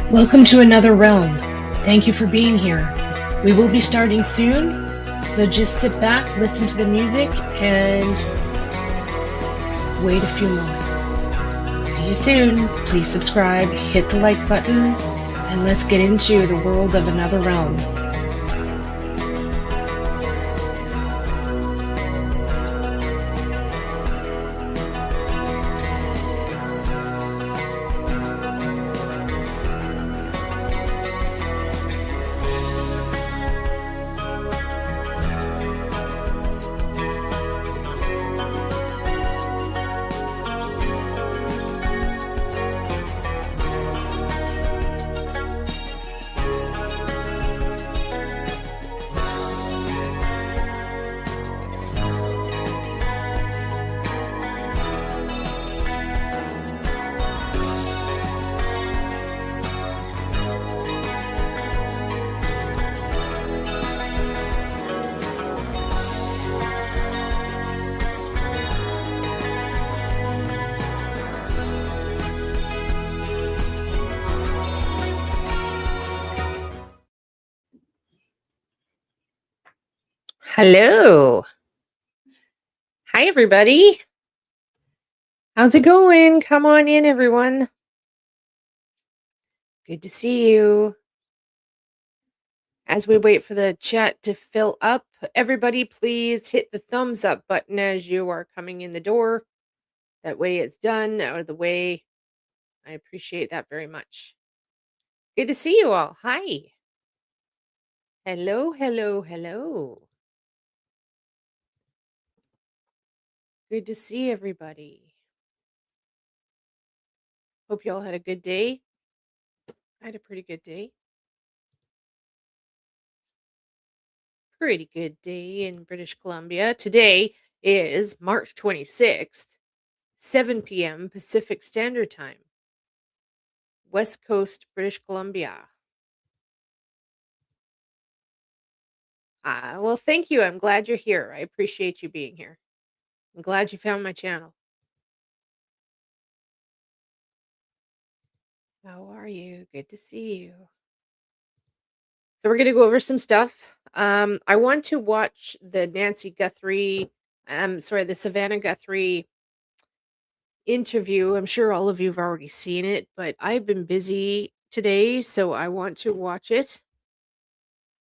Welcome to another realm. Thank you for being here. We will be starting soon, so just sit back, listen to the music, and wait a few moments. See you soon. Please subscribe, hit the like button, and let's get into the world of another realm. Hello. Hi, everybody. How's it going? Come on in, everyone. Good to see you. As we wait for the chat to fill up, everybody please hit the thumbs up button as you are coming in the door. That way it's done, out of the way. I appreciate that very much. Good to see you all. Hi. Hello, hello, hello. Good to see everybody. Hope you all had a good day. I had a pretty good day. Pretty good day in British Columbia. Today is March 26th, 7 p.m. Pacific Standard Time, West Coast, British Columbia. Well, thank you. I'm glad you're here. I appreciate you being here. I'm glad you found my channel. How are you? Good to see you. So we're going to go over some stuff. I want to watch the the Savannah Guthrie interview. I'm sure all of you have already seen it, but I've been busy today, so I want to watch it.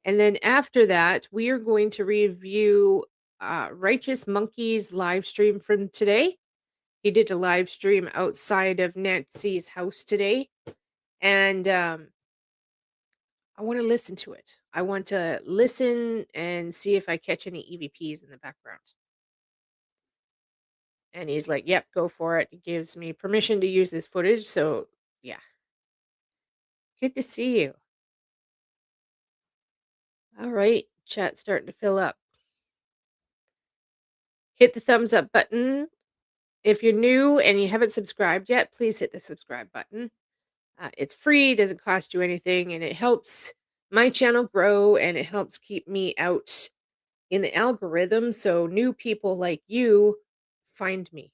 And then after that, we are going to review Righteous Monkey's live stream from today. He did a live stream outside of Nancy's house today. And I want to listen to it. I want to listen and see if I catch any EVPs in the background. And he's like, yep, go for it. He gives me permission to use this footage. So, yeah. Good to see you. All right. Chat's starting to fill up. Hit the thumbs up button. If you're new and you haven't subscribed yet, please hit the subscribe button. It's free, doesn't cost you anything, and it helps my channel grow, and it helps keep me out in the algorithm so new people like you find me.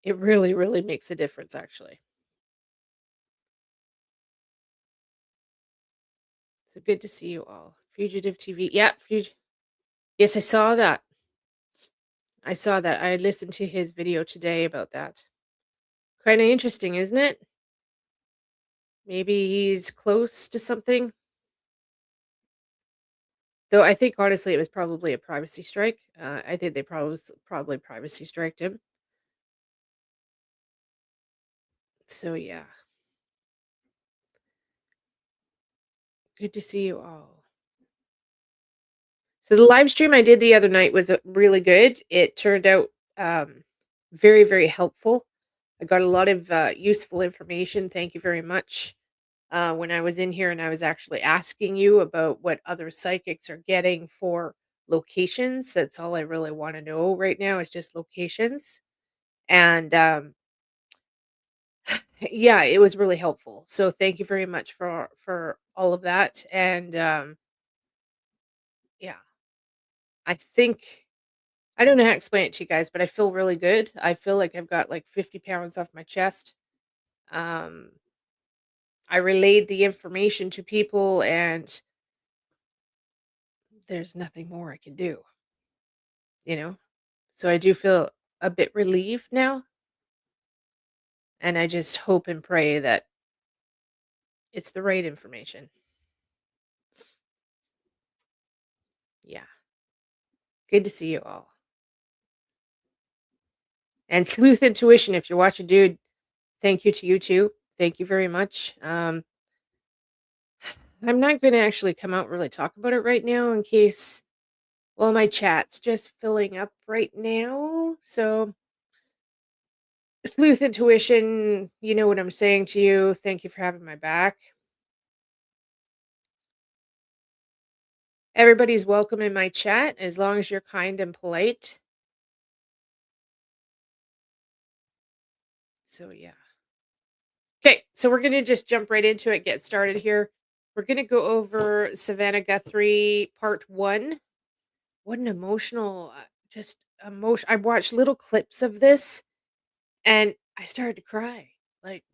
It really, really makes a difference, actually. So good to see you all. Fugitive TV. Yep. Yes, I saw that. I listened to his video today about that. Kind of interesting, isn't it? Maybe he's close to something. Though I think honestly it was probably a privacy strike. I think they probably privacy striked him. So yeah. Good to see you all. So the live stream I did the other night was really good. It turned out very, very helpful. I got a lot of useful information. Thank you very much. When I was in here and I was actually asking you about what other psychics are getting for locations. That's all I really want to know right now is just locations. And yeah, it was really helpful. So thank you very much for all of that. And yeah. I think I don't know how to explain it to you guys, but I feel really good. I feel like I've got like 50 pounds off my chest. Um, I relayed the information to people, and there's nothing more I can do, you know? So I do feel a bit relieved now. And I just hope and pray that it's the right information. Yeah. Good to see you all. And Sleuth Intuition, if you're watching, dude, thank you to you too. Thank you very much. I'm not going to actually come out and really talk about it right now in case, well, my chat's just filling up right now. So, Sleuth Intuition, you know what I'm saying to you. Thank you for having my back. Everybody's welcome in my chat as long as you're kind and polite. So, yeah. Okay, so we're going to just jump right into it, get started here. We're going to go over Savannah Guthrie part 1. What an emotional, just emotion. I watched little clips of this and I started to cry. Like,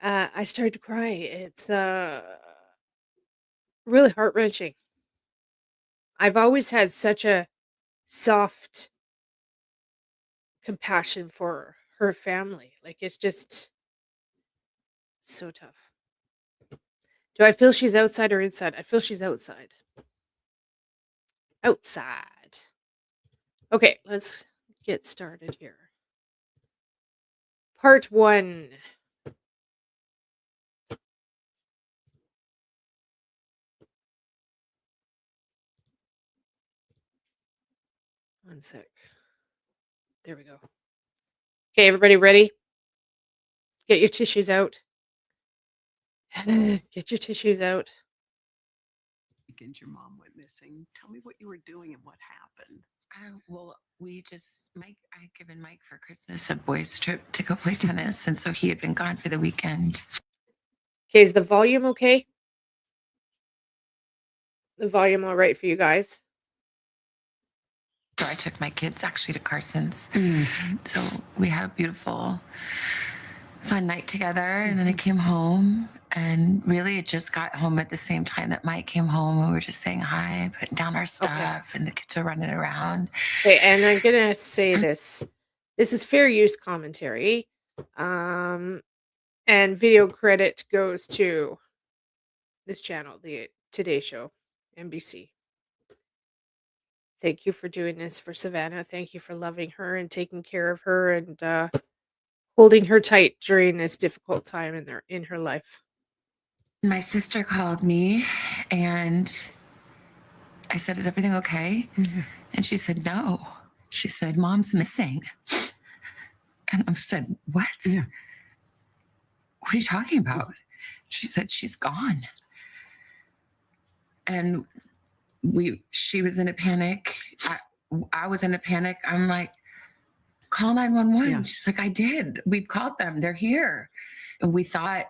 I started to cry. It's really heart-wrenching. I've always had such a soft compassion for her family. Like, it's just so tough. Do I feel she's outside or inside? I feel she's outside. Outside. Okay, let's get started here. Part 1. One sec. There we go. Okay, everybody ready? Get your tissues out. Get your tissues out. Weekend your mom went missing. Tell me what you were doing and what happened. Well, I had given Mike for Christmas a boys' trip to go play tennis, and so he had been gone for the weekend. Okay, is the volume okay? The volume all right for you guys? So I took my kids actually to Carson's. Mm-hmm. So we had a beautiful, fun night together, and then I came home, and really it just got home at the same time that Mike came home. We were just saying hi, putting down our stuff, and the kids were running around. Okay, and I'm gonna say this. This is fair use commentary. And video credit goes to this channel, the Today Show, NBC. Thank you for doing this for Savannah. Thank you for loving her and taking care of her and holding her tight during this difficult time in her life. My sister called me, and I said, "Is everything okay?" Mm-hmm. And she said, "No." She said, "Mom's missing." And I said, "What? Yeah. What are you talking about?" She said, "She's gone." And she was in a panic. I was in a panic. I'm like, "Call 911." Yeah. She's like, "I did. We've called them. They're here." And we thought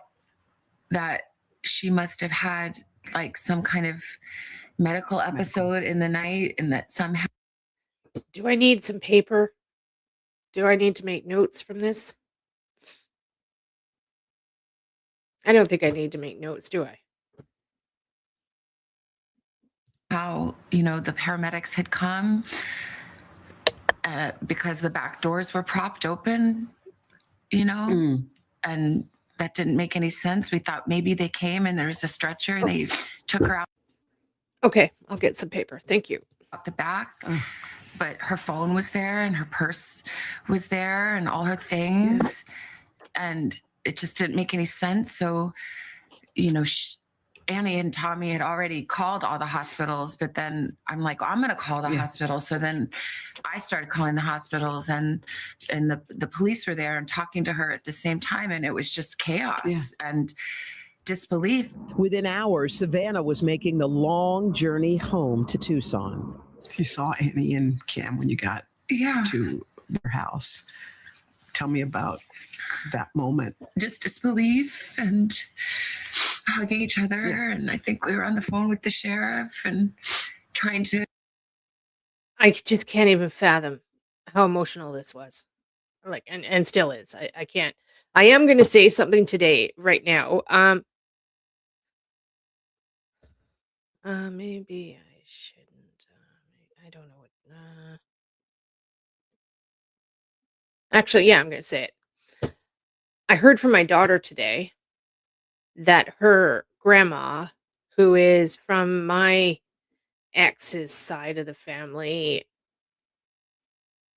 that she must have had like some kind of medical episode in the night, and that somehow. Do I need some paper? Do I need to make notes from this? I don't think I need to make notes, do I? How, the paramedics had come because the back doors were propped open, and that didn't make any sense. We thought maybe they came and there was a stretcher and they took her out. Okay, I'll get some paper. Thank you. Out the back. But her phone was there and her purse was there and all her things. And it just didn't make any sense. So, Annie and Tommy had already called all the hospitals, but then I'm like, I'm going to call the hospital. So then I started calling the hospitals, and the police were there and talking to her at the same time. And it was just chaos and disbelief. Within hours, Savannah was making the long journey home to Tucson. You saw Annie and Cam when you got to their house. Tell me about that moment. Just disbelief, and hugging each other. Yeah. And I think we were on the phone with the sheriff and trying to. I just can't even fathom how emotional this was. Like, and still is. I can't. I am going to say something today, right now. Maybe I shouldn't. I don't know what. Actually, yeah, I'm going to say it. I heard from my daughter today that her grandma, who is from my ex's side of the family,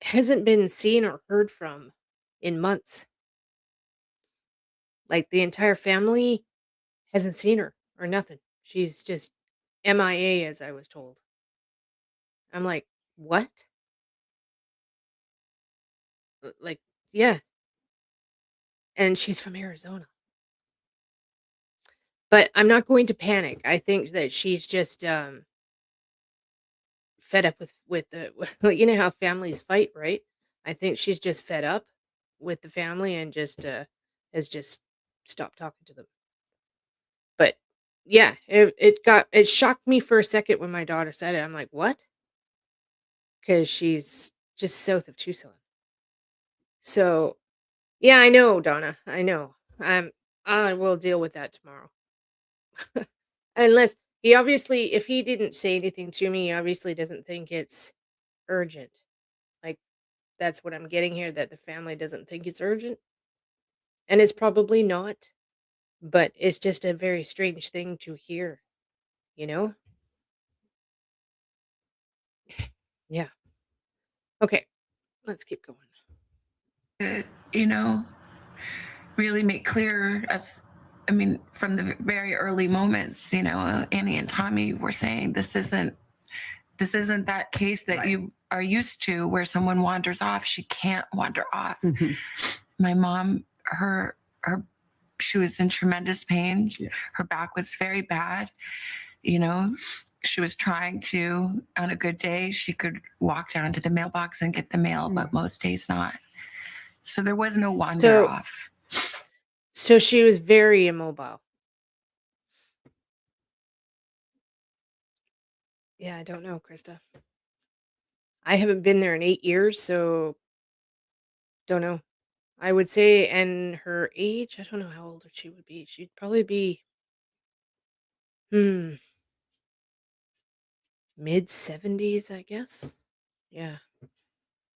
hasn't been seen or heard from in months. Like, the entire family hasn't seen her or nothing. She's just MIA, as I was told. I'm like, what? Like, yeah. And she's from Arizona. But I'm not going to panic. I think that she's just fed up with the you know how families fight, right? I think she's just fed up with the family and just has just stopped talking to them. But yeah, it shocked me for a second when my daughter said it. I'm like, "What?" Cuz she's just south of Tucson. So, yeah, I know, Donna. I know. I will deal with that tomorrow. Unless he obviously, if he didn't say anything to me, he obviously doesn't think it's urgent. Like, that's what I'm getting here, that the family doesn't think it's urgent. And it's probably not, but it's just a very strange thing to hear, you know? Yeah. Okay, let's keep going. You know, really make clear as, I mean, from the very early moments, you know, Annie and Tommy were saying this isn't that case that Right. you are used to where someone wanders off. She can't wander off. Mhm. My mom, she was in tremendous pain. Yeah. Her back was very bad. You know, she was trying to, on a good day, she could walk down to the mailbox and get the mail, but most days not. So there was no wander So- off. So she was very immobile. Yeah, I don't know, Krista. I haven't been there in 8 years, so don't know. I would say, and her age, I don't know how old she would be. She'd probably be mid 70s, I guess. Yeah.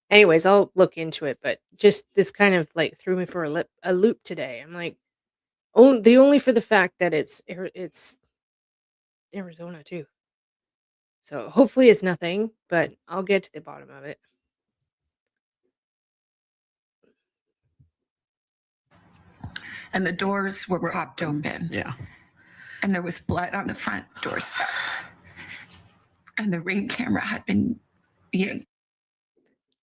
Anyways, I'll look into it, but just this kind of like threw me for a loop today. I'm like, only for the fact that it's Arizona too. So hopefully it's nothing, but I'll get to the bottom of it. And the doors were propped open. Yeah. And there was blood on the front doorstep. And the Ring camera had been yanked.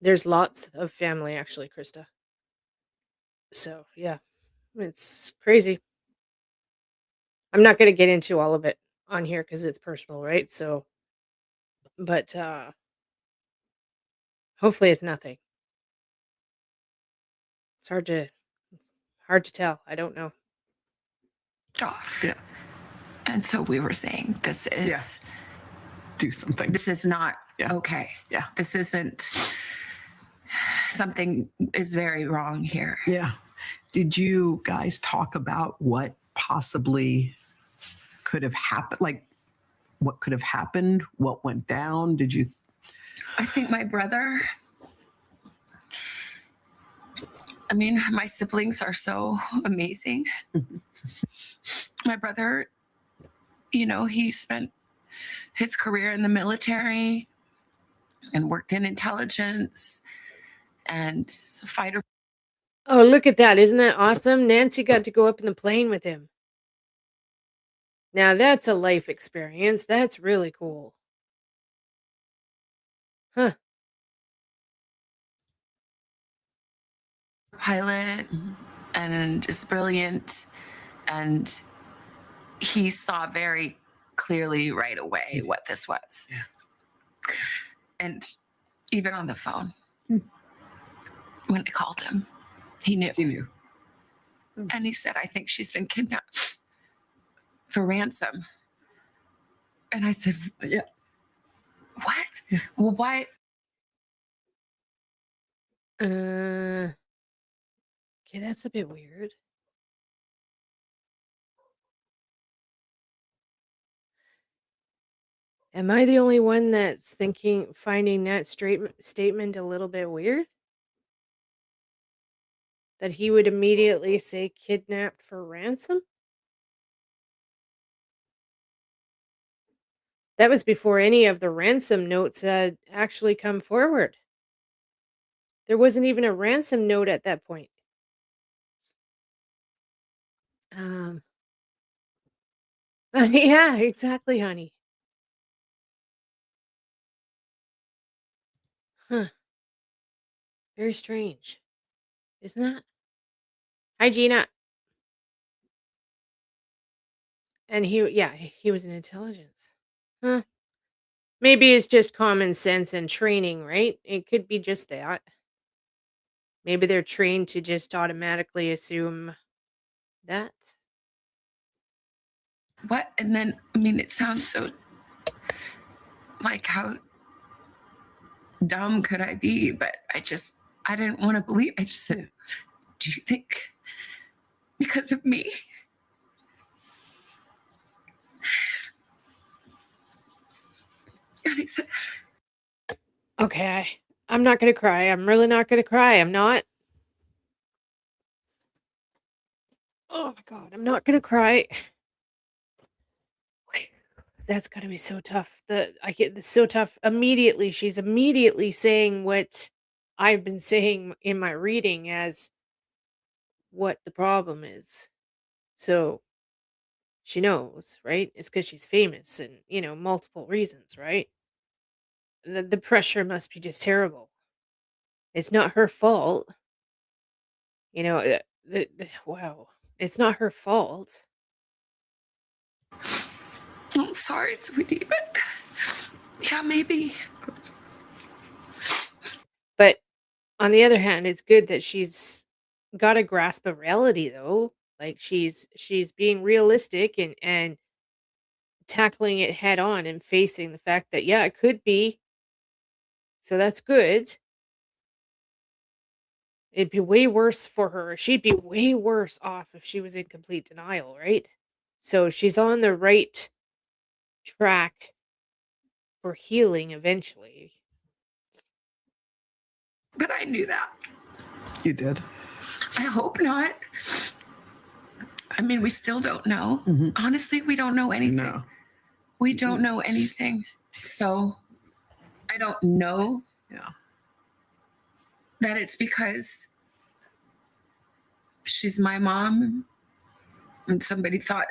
There's lots of family actually, Krista. So yeah, it's crazy. I'm not going to get into all of it on here because it's personal, right? So, but hopefully it's nothing. It's hard to tell. I don't know. off. Yeah. And so we were saying this is Yeah. Do something. this is not Yeah. okay. Yeah. This isn't, something is very wrong here. Yeah. Did you guys talk about what possibly could have happened? Like, what could have happened? What went down? Did you? I think my brother, I mean, my siblings are so amazing. My brother, you know, he spent his career in the military and worked in intelligence and is a fighter. Oh, look at that. Isn't that awesome? Nancy got to go up in the plane with him. Now that's a life experience. That's really cool. Huh. Pilot and is brilliant. And he saw very clearly right away what this was. Yeah. And even on the phone, when I called him, he knew. He knew. And he said, I think she's been kidnapped. for ransom. And I said, Yeah. what? Yeah. Well, why? Okay, that's a bit weird. Am I the only one that's finding that statement a little bit weird? That he would immediately say kidnapped for ransom? That was before any of the ransom notes had actually come forward. There wasn't even a ransom note at that point. Um, yeah, exactly, honey. Huh. Very strange, isn't that? Hi, Gina. And he was in intelligence. Huh. Maybe it's just common sense and training, right? It could be just that. Maybe they're trained to just automatically assume that. What? And then, I mean, it sounds so like, how dumb could I be? But I didn't want to believe. I just said, do you think because of me? And he said, Okay, I'm not gonna cry. I'm really not gonna cry. I'm not. Oh my god, I'm not gonna cry. That's gotta be so tough. I get this so tough. Immediately, she's immediately saying what I've been saying in my reading as what the problem is. So she knows, right? It's because she's famous and multiple reasons, right? The pressure must be just terrible. It's not her fault. Wow, it's not her fault. I'm sorry, sweetie, but yeah, maybe. But on the other hand, it's good that she's got a grasp of reality, though. Like she's being realistic and tackling it head on and facing the fact that yeah, it could be. So that's good. It'd be way worse for her. She'd be way worse off if she was in complete denial, right? So she's on the right track for healing eventually. But I knew that. You did. I hope not. I mean, we still don't know. Mhm. Honestly, we don't know anything. No. We don't know anything. So I don't know Yeah. that it's because she's my mom and somebody thought,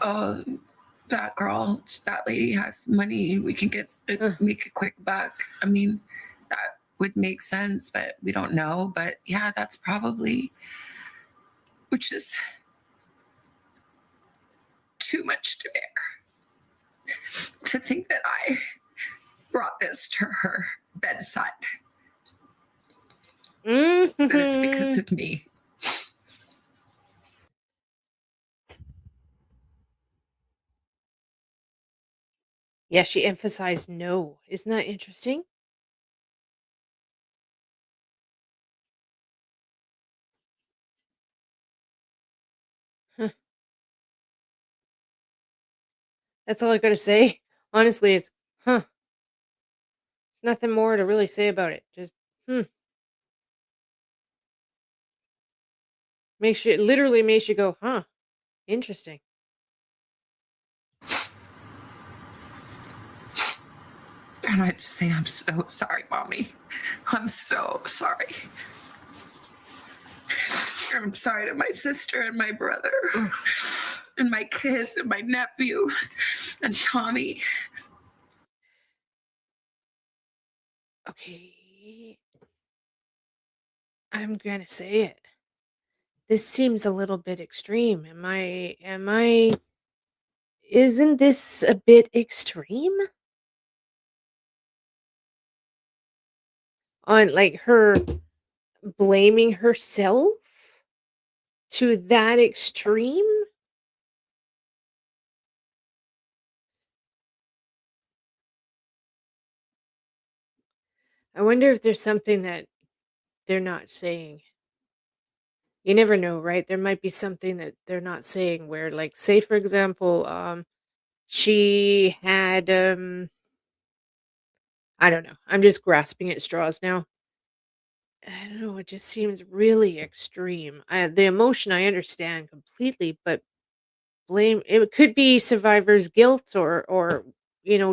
oh, that girl, that lady has money. We can make a quick buck. I mean, that would make sense, but we don't know. But yeah, that's probably, which is too much to bear. To think that I brought this to her bedside, that it's because of me. Yeah, she emphasized no. Isn't that interesting? Huh. That's all I gotta say. Honestly, is huh. There's nothing more to really say about it. Just literally makes you go, huh. Interesting. And I just say, I'm so sorry, Mommy. I'm so sorry. I'm sorry to my sister and my brother and my kids and my nephew and Tommy. Okay. I'm gonna say it. This seems a little bit extreme. Isn't this a bit extreme? On like her blaming herself to that extreme? I wonder if there's something that they're not saying. You never know, right? There might be something that they're not saying where, like, say for example, she had I don't know. I'm just grasping at straws now. I don't know, it just seems really extreme. The emotion I understand completely, but blame it could be survivor's guilt or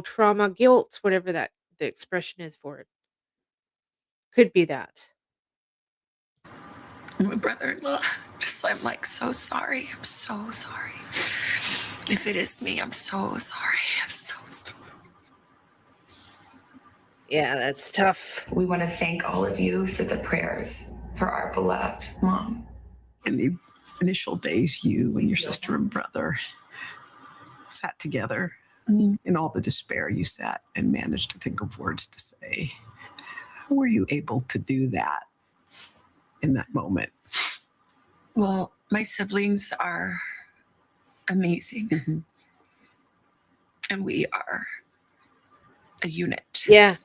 trauma guilt, whatever that the expression is for it. Could be that. My brother-in-law, I'm like, so sorry. I'm so sorry. If it is me, I'm so sorry. I'm so sorry. Yeah, that's tough. We want to thank all of you for the prayers for our beloved mom. In the initial days, you and your sister and brother sat together. In all the despair, you sat and managed to think of words to say. How were you able to do that in that moment? Well, my siblings are amazing. And we are a unit. Yeah.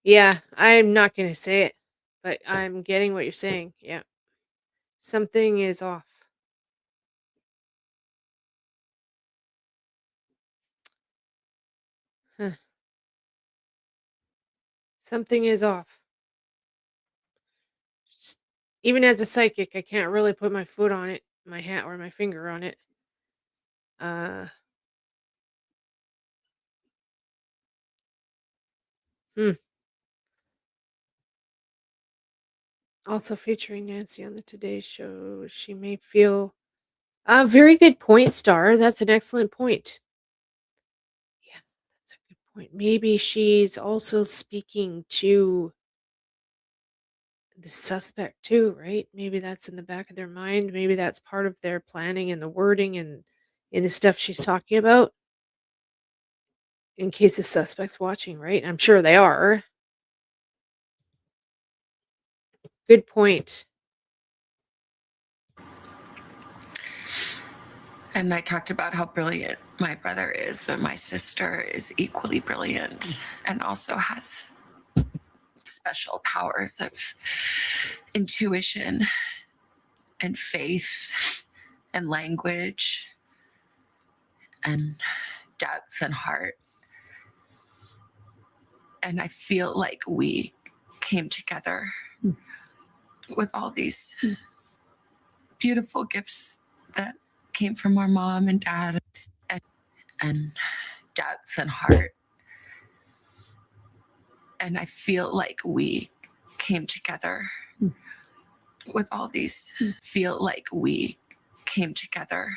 Yeah, I'm not gonna say it, but I'm getting what you're saying. Yeah. Something is off. Huh. Something is off. Just- Even as a psychic, I can't really put my foot on it, my hat or my finger on it. Uh hmm. Also featuring Nancy on the Today Show. She may feel a very good point, Star. That's an excellent point. Yeah, that's a good point. Maybe she's also speaking to the suspect too, right? Maybe that's in the back of their mind. Maybe that's part of their planning and the wording and in the stuff she's talking about. In case the suspect's watching, right? I'm sure they are. Good point. And I talked about how brilliant my brother is, but my sister is equally brilliant and also has special powers of intuition and faith and language and depth and heart. And I feel like we came together with all these beautiful gifts that came from our mom and dad and depth and heart. And I feel like we came together with all these, feel like we came together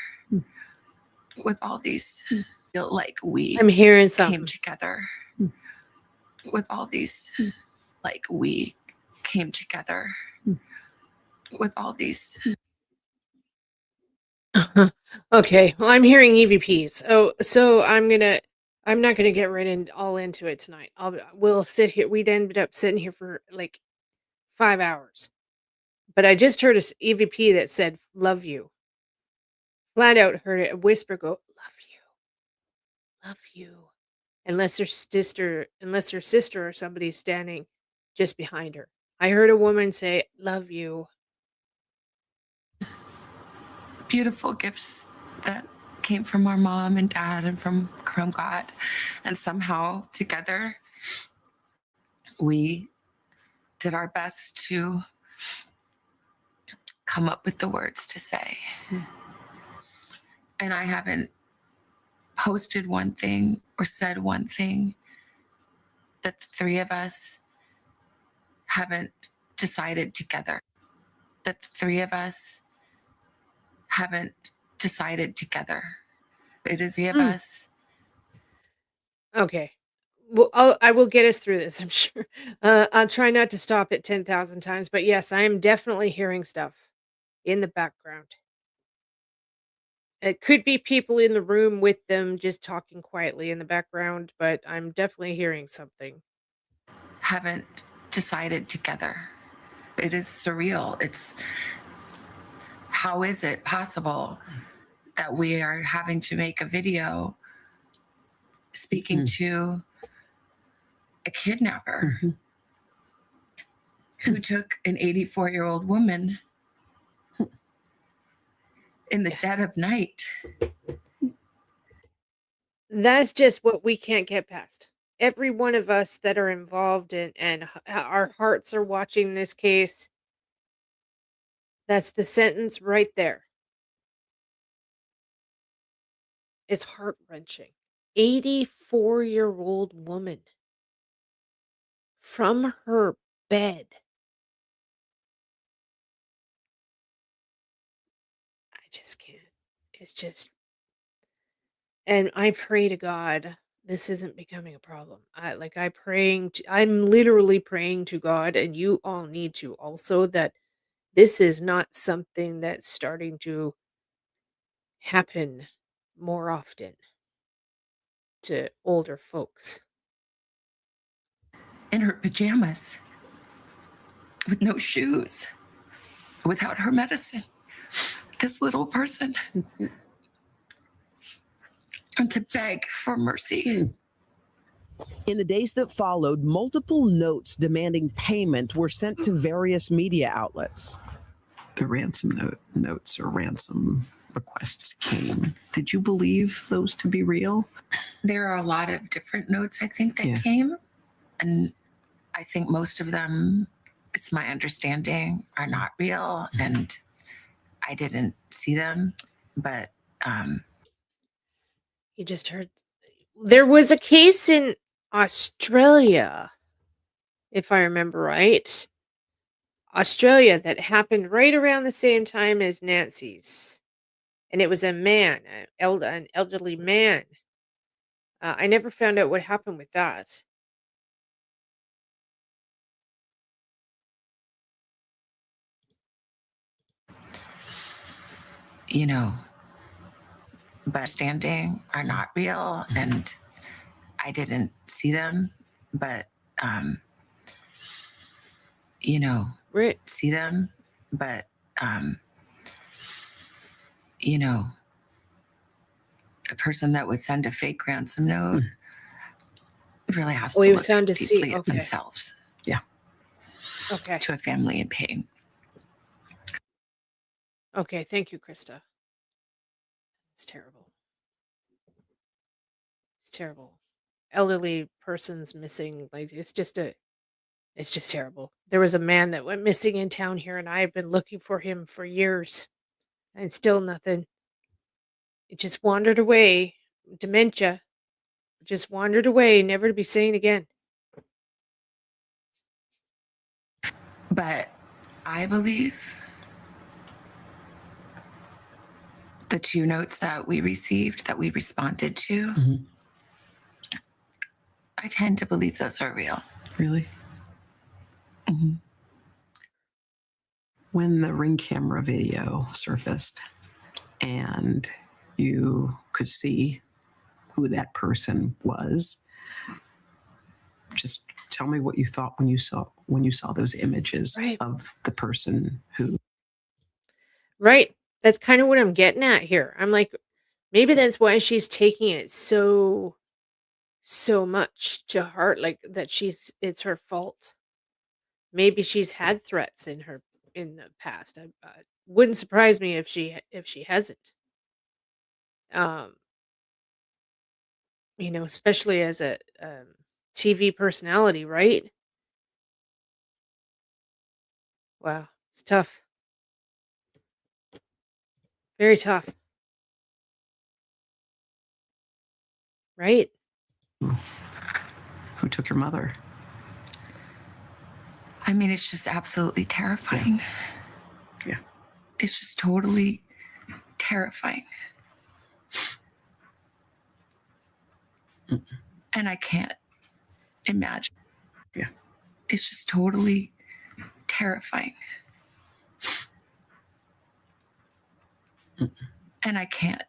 with all these, feel like we I'm hearing came something. together with all these, like we came together with all these. Okay, well, I'm hearing EVPs. Oh, so I'm not gonna get right in all into it tonight. We'll sit here. We'd ended up sitting here for like 5 hours, but I just heard a EVP that said "love you." Flat out heard a whisper go love you," unless her sister or somebody's standing just behind her. I heard a woman say "love you." Beautiful gifts that came from our mom and dad and from God. And somehow together, we did our best to come up with the words to say. And I haven't posted one thing or said one thing that the three of us haven't decided together. That the three of us haven't decided together. It is three of us. Okay. Well, I will get us through this, I'm sure. I'll try not to stop it 10,000 times, but yes, I am definitely hearing stuff in the background. It could be people in the room with them just talking quietly in the background, but I'm definitely hearing something. Haven't decided together. It is surreal. It's how is it possible that we are having to make a video speaking to a kidnapper who took an 84-year-old woman in the dead of night. That's just what we can't get past. Every one of us that are involved in and our hearts are watching this case. That's the sentence right there. It's heart-wrenching. 84-year-old woman from her bed. I just can't. It's just, and I pray to God this isn't becoming a problem. I'm literally praying to God, and you all need to also, that this is not something that's starting to happen more often to older folks. In her pajamas, with no shoes, without her medicine. This little person. And to beg for mercy. In the days that followed, multiple notes demanding payment were sent to various media outlets. The ransom notes or ransom requests came. Did you believe those to be real? There are a lot of different notes, I think, that came. And I think most of them, it's my understanding, are not real. And I didn't see them. But You just heard there was a case in Australia, if I remember right. Australia, that happened right around the same time as Nancy's. And it was a man, an elderly man. I never found out what happened with that. you know, but understanding are not real. And I didn't see them. But Right. see them. But a person that would send a fake ransom note really has to he look was found deeply deceased. at Okay. themselves. Yeah. Okay. To a family in pain. Okay. Thank you, Krista. It's terrible. It's terrible. Elderly person's missing. Like, it's just terrible. There was a man that went missing in town here, and I've been looking for him for years, and still nothing. It just wandered away. Dementia. Just wandered away, never to be seen again. But I believe the 2 notes that we received, that we responded to, I tend to believe those are real. Really? Mm-hmm. When the Ring camera video surfaced and you could see who that person was, just tell me what you thought when you saw those images of the person who. Right. That's kind of what I'm getting at here. I'm like, maybe that's why she's taking it so much to heart, like that it's her fault. Maybe she's had threats in the past. Wouldn't surprise me if she hasn't. Especially as a TV personality, right? Wow, it's tough. Very tough. Right? Who took your mother? I mean, it's just absolutely terrifying. Yeah. It's just totally terrifying. And I can't imagine. Yeah. It's just totally terrifying. And I can't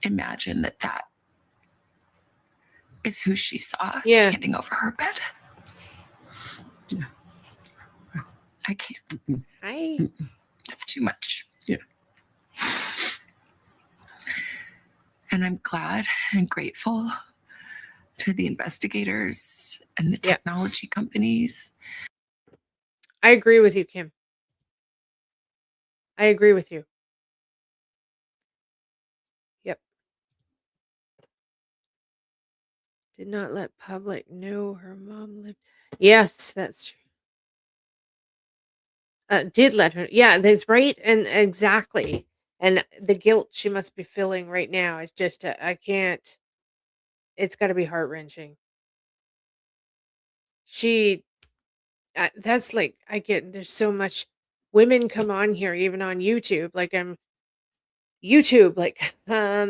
imagine that is who she saw standing over her bed. Yeah. I can't. It's too much. Yeah. And I'm glad and grateful to the investigators and the technology companies. I agree with you, Kim. I agree with you. Yep. Did not let public know her mom lived. Yes, that's did let her. Yeah, that's right, and exactly. And the guilt she must be feeling right now is just I can't. It's got to be heart wrenching. She that's like I get. There's so much women come on here, even on YouTube. Like I'm YouTube, like,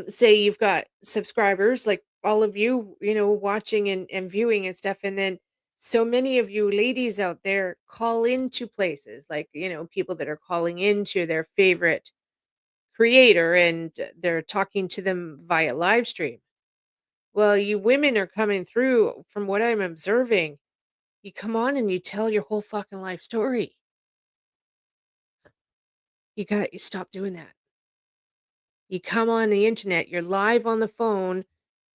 say you've got subscribers, like all of you, watching and viewing and stuff. And then so many of you ladies out there call into places like, people that are calling into their favorite creator and they're talking to them via live stream. Well, you women are coming through from what I'm observing. You come on and you tell your whole fucking life story. You stop doing that. You come on the internet, you're live on the phone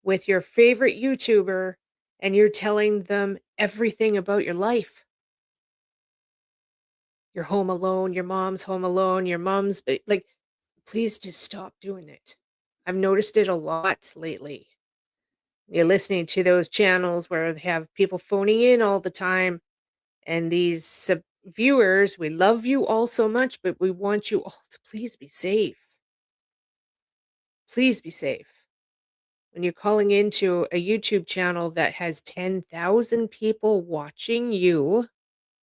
with your favorite YouTuber, and you're telling them everything about your life. You're home alone, your mom's home alone, your mom's like, please just stop doing it. I've noticed it a lot lately. You're listening to those channels where they have people phoning in all the time, and these viewers, we love you all so much, but we want you all to please be safe. Please be safe. When you're calling into a YouTube channel that has 10,000 people watching you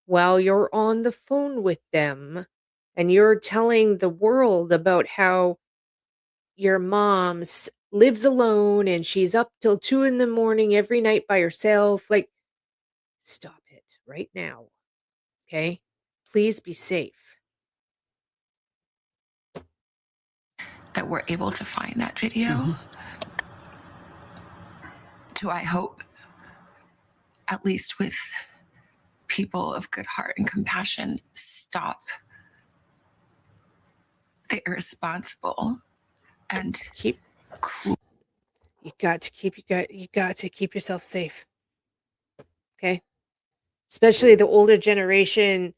while you're on the phone with them, and you're telling the world about how your mom lives alone and she's up till 2 in the morning every night by herself, like, stop it right now. Okay? Please be safe. That we're able to find that video. Do I hope, at least with people of good heart and compassion, stop the irresponsible and Keep cruel. you got to keep yourself safe. Okay? Especially the older generation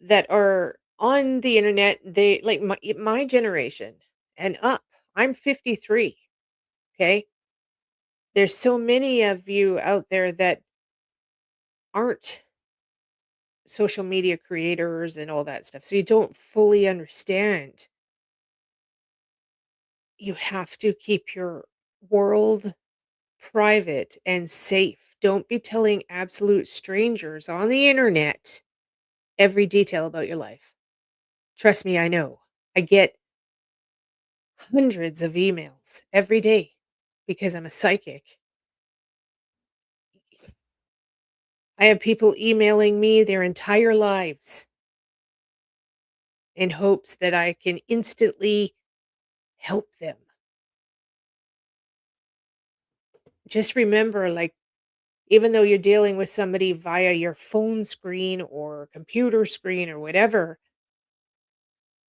that are on the internet, they like my generation and up. I'm 53. Okay? There's so many of you out there that aren't social media creators and all that stuff. So you don't fully understand. You have to keep your world private and safe. Don't be telling absolute strangers on the internet every detail about your life. Trust me, I know. I get hundreds of emails every day because I'm a psychic. I have people emailing me their entire lives in hopes that I can instantly help them. Just remember, like, even though you're dealing with somebody via your phone screen or computer screen or whatever,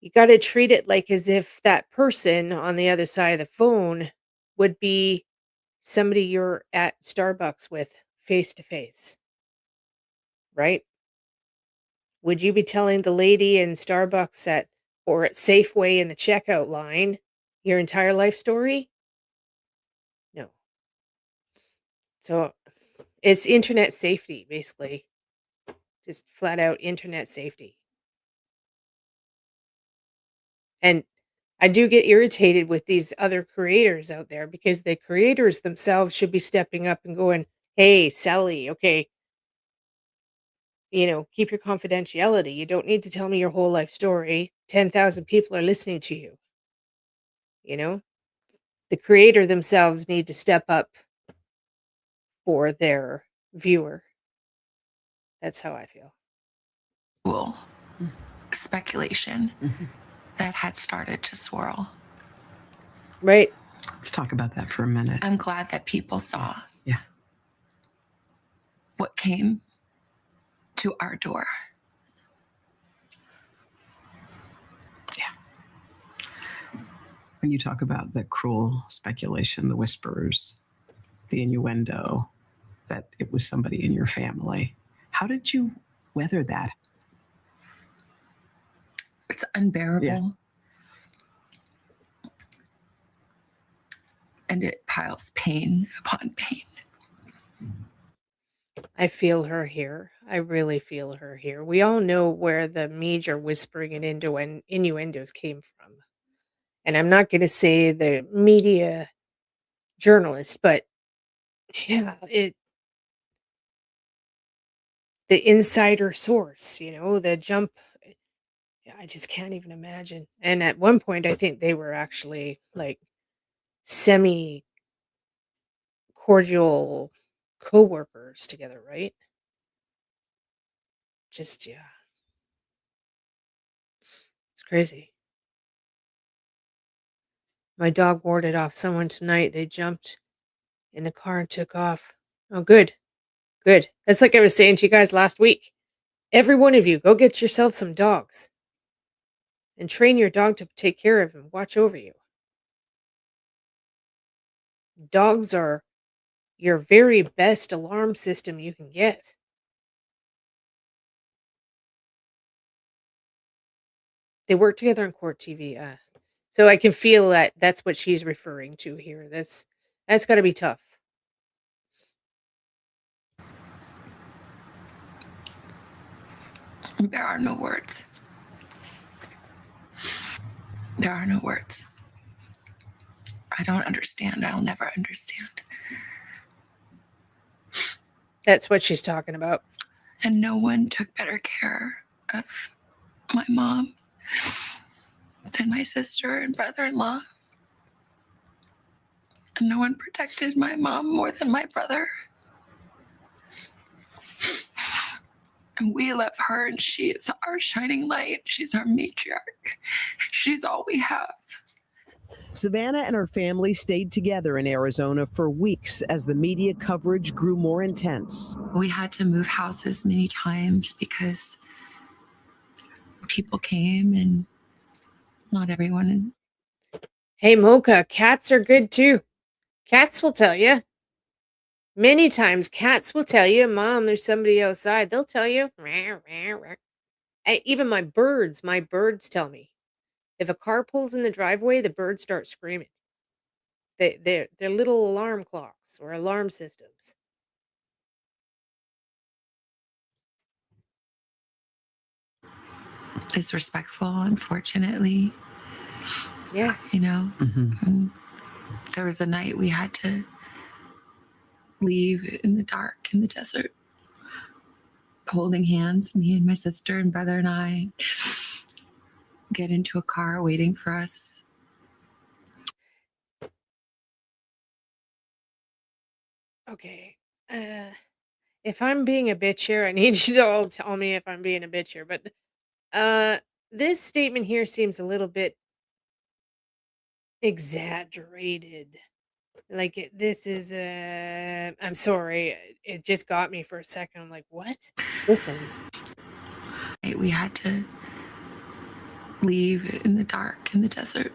you got to treat it like as if that person on the other side of the phone would be somebody you're at Starbucks with face to face, right? Would you be telling the lady in Starbucks or at Safeway in the checkout line your entire life story? No. So it's internet safety, basically. Just flat out internet safety. And I do get irritated with these other creators out there because the creators themselves should be stepping up and going, hey, Sally, okay, keep your confidentiality. You don't need to tell me your whole life story. 10,000 people are listening to you. You know, the creator themselves need to step up for their viewer. That's how I feel. Speculation that had started to swirl. Right. Let's talk about that for a minute. I'm glad that people saw Yeah. what came to our door. Yeah. When you talk about the cruel speculation, the whispers, the innuendo that it was somebody in your family, how did you weather that? It's unbearable. And it piles pain upon pain. I feel her here. I really feel her here. We all know where the major whispering and innuendos came from. And I'm not going to say the media journalist, but yeah, the insider source, the jump. Yeah, I just can't even imagine. And at one point, I think they were actually like semi cordial co-workers together, right? Just yeah, it's crazy. My dog warded off someone tonight. They jumped in the car and took off. Oh, good. Good. That's like I was saying to you guys last week. Every one of you, go get yourself some dogs and train your dog to take care of and watch over you. Dogs are your very best alarm system you can get. They work together on court TV. So I can feel that that's what she's referring to here. That's got to be tough. There are no words. There are no words. I don't understand. I'll never understand. That's what she's talking about. And no one took better care of my mom than my sister and brother-in-law. And no one protected my mom more than my brother. And we love her, and she is our shining light. She's our matriarch. She's all we have. Savannah and her family stayed together in Arizona for weeks as the media coverage grew more intense. We had to move houses many times because people came and not everyone. Hey, Mocha, cats are good too. Cats will tell you. Many times, cats will tell you, Mom, there's somebody outside. They'll tell you. Even my birds tell me. If a car pulls in the driveway, the birds start screaming. They're little alarm clocks or alarm systems. Disrespectful, unfortunately. Yeah. And there was a night we had to leave in the dark in the desert, holding hands, me and my sister and brother and I, get into a car waiting for us. Okay. If I'm being a bitch here, I need you to all tell me if I'm being a bitch here. But this statement here seems a little bit exaggerated. Like this is I'm sorry, it just got me for a second. I'm like, what? Listen. We had to leave in the dark in the desert.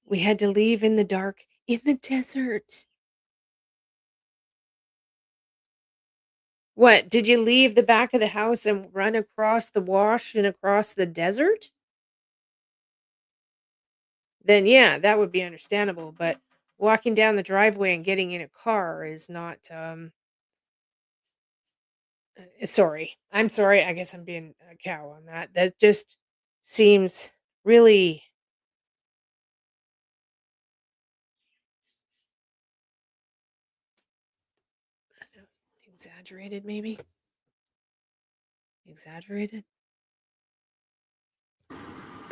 We had to leave in the dark in the desert. What? Did you leave the back of the house and run across the wash and across the desert? Then yeah, that would be understandable, but walking down the driveway and getting in a car is not sorry. I'm sorry. I guess I'm being a cow on that. That just seems really exaggerated, maybe? Exaggerated?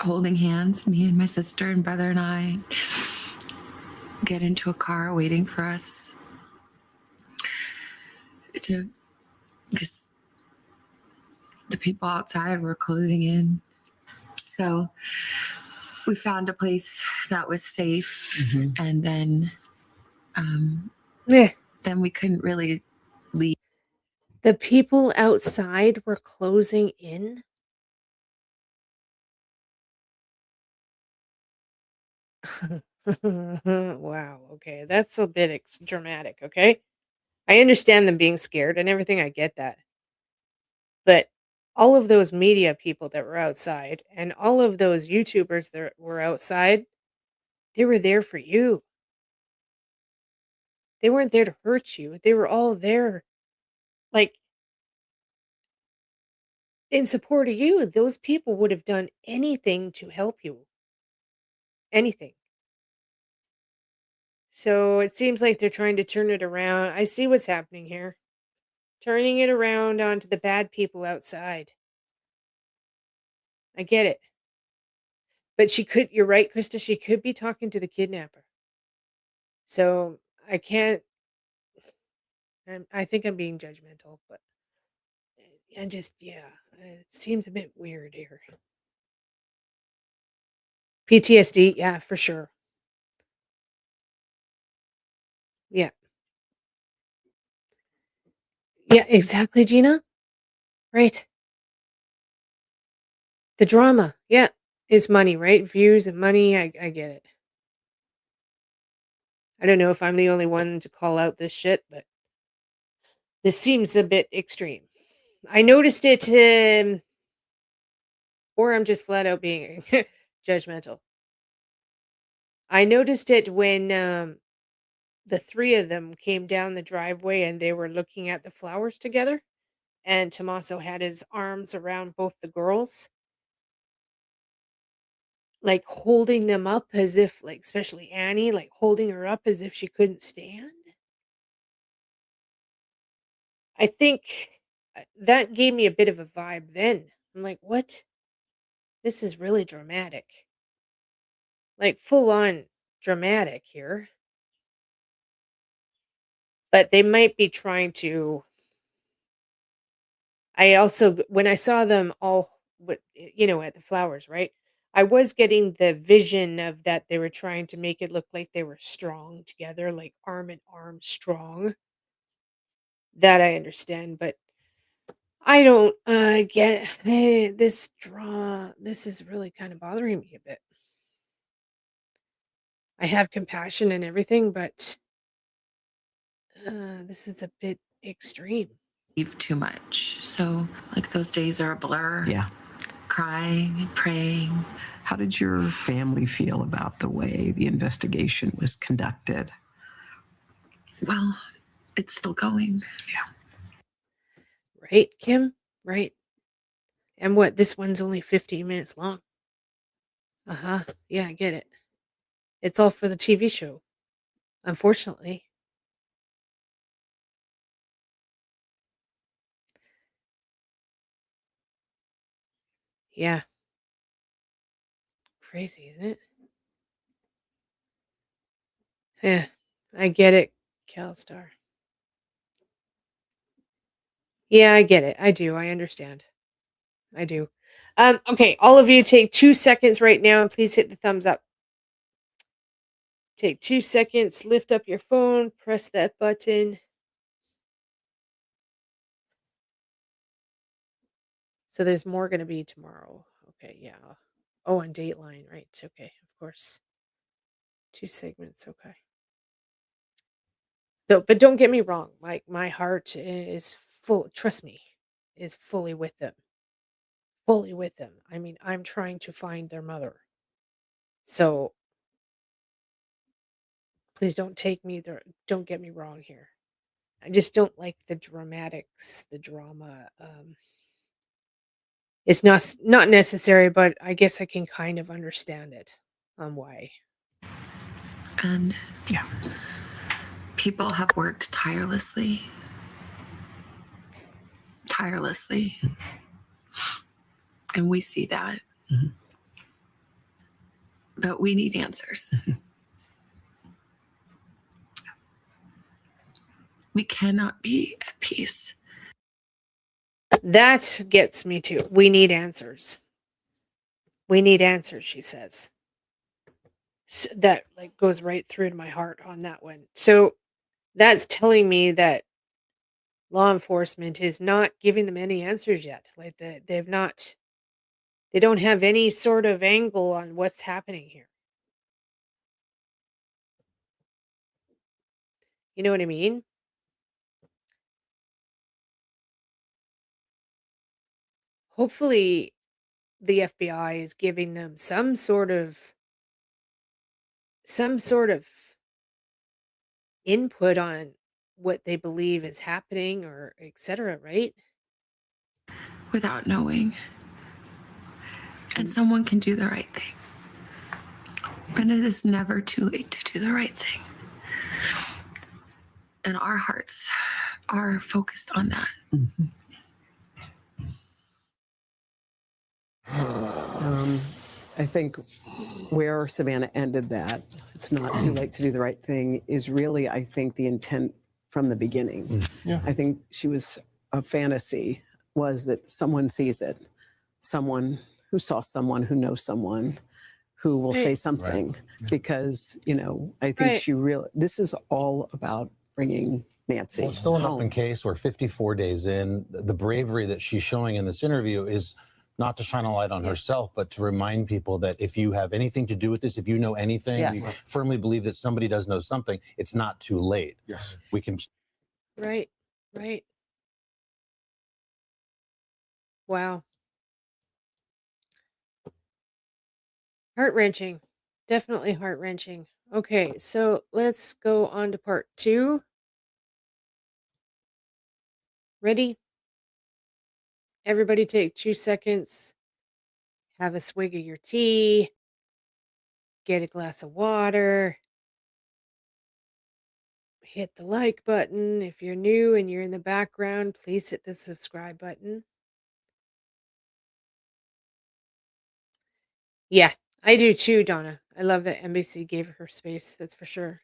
Holding hands, me and my sister and brother and I, get into a car waiting for us because the people outside were closing in. So we found a place that was safe, and then then we couldn't really leave. The people outside were closing in? Wow, okay, that's a bit dramatic, okay? I understand them being scared and everything, I get that. But all of those media people that were outside and all of those YouTubers that were outside, they were there for you. They weren't there to hurt you. They were all there, like, in support of you. Those people would have done anything to help you. Anything. So it seems like they're trying to turn it around. I see what's happening here. Turning it around onto the bad people outside. I get it. But you're right, Krista, she could be talking to the kidnapper. So I can't, I think I'm being judgmental, but I just, yeah, it seems a bit weird here. PTSD, yeah, for sure. Yeah. Yeah, exactly, Gina. Right. The drama, yeah, is money, right? Views and money, I get it. I don't know if I'm the only one to call out this shit, but this seems a bit extreme. I noticed it, or I'm just flat out being judgmental. I noticed it when the three of them came down the driveway and they were looking at the flowers together. And Tommaso had his arms around both the girls, like holding them up as if, like, especially Annie, like holding her up as if she couldn't stand. I think that gave me a bit of a vibe then. I'm like, what? This is really dramatic. Like full on dramatic here. But they might be trying to. I also, when I saw them all, at the flowers, right? I was getting the vision of that they were trying to make it look like they were strong together, like arm in arm strong. That I understand, but I don't get this draw. This is really kind of bothering me a bit. I have compassion and everything, but this is a bit extreme. Too much. So, like, those days are a blur. Yeah. Crying, praying. How did your family feel about the way the investigation was conducted? Well, it's still going. Yeah. Right, Kim? Right. And what? This one's only 15 minutes long. Uh huh. Yeah, I get it. It's all for the TV show, unfortunately. Yeah. Crazy, isn't it? Yeah. I get it, Calstar. Yeah, I get it. I do. I understand. I do. Okay, all of you take 2 seconds right now and please hit the thumbs up. Take 2 seconds, lift up your phone, press that button. So there's more going to be tomorrow. Okay, yeah. Oh, and Dateline, right. Okay, of course. 2 segments, okay. So, but don't get me wrong. My heart is full, trust me, is fully with them. Fully with them. I mean, I'm trying to find their mother. So, please don't get me wrong here. I just don't like the dramatics, the drama. It's not necessary, but I guess I can kind of understand it on why. And Yeah. people have worked tirelessly. And we see that. Mm-hmm. But we need answers. We cannot be at peace. That gets me too. We need answers. We need answers, she says. So that like goes right through to my heart on that one. So that's telling me that law enforcement is not giving them any answers yet. Like they don't have any sort of angle on what's happening here. You know what I mean? hopefully the FBI is giving them some sort of input on what they believe is happening or etc., right? Without knowing. And someone can do the right thing. And it is never too late to do the right thing. And our hearts are focused on that. Mm-hmm. I think where Savannah ended that, it's not too late to do the right thing, is really, I think, the intent from the beginning. Yeah. I think she was a fantasy was that someone sees it, someone who saw someone who knows someone who will say Right. something, Right. Yeah. because, I think Right. she really, this is all about bringing Nancy Well, it's still an home. open case. We're 54 days in. The bravery that she's showing in this interview is not to shine a light on herself, but to remind people that if you have anything to do with this, if you know anything, Yes. we firmly believe that somebody does know something, it's not too late. Yes. We can. Right. Wow. Heart-wrenching. Definitely heart-wrenching. Okay, so let's go on to part 2. Ready? Everybody take 2 seconds. Have a swig of your tea. Get a glass of water. Hit the like button. If you're new and you're in the background, please hit the subscribe button. Yeah, I do too, Donna. I love that NBC gave her space, that's for sure.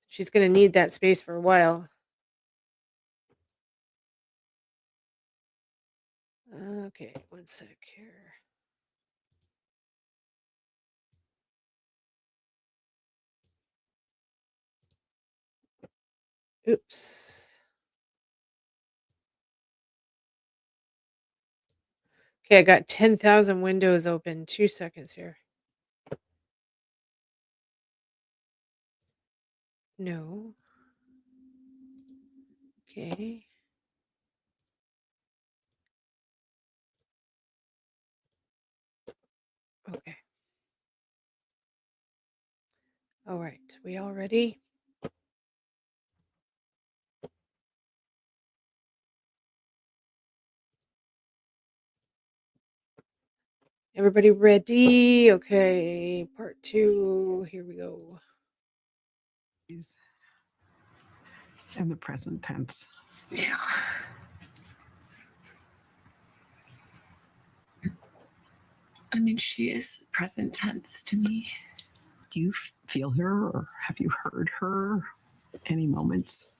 She's going to need that space for a while. Okay, one sec here. Oops. Okay, I got 10,000 windows open. 2 seconds here. No. Okay. Okay. All right. We all ready? Everybody ready? Okay. Part 2. Here we go. In the present tense. Yeah. I mean, she is present tense to me. Do you feel her, or have you heard her any moments?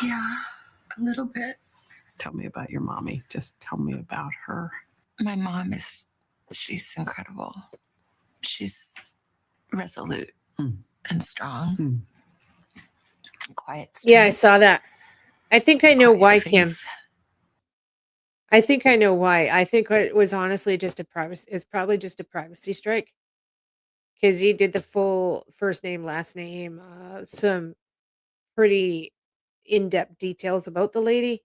Yeah, a little bit. Tell me about your mommy. Just tell me about her. My mom she's incredible. She's resolute and strong. Quiet strength. Yeah, I saw that. I think I know Quiet why, faith. Kim. I think I know why. I think it was honestly just it's probably just a privacy strike. Because he did the full first name, last name, some pretty in-depth details about the lady.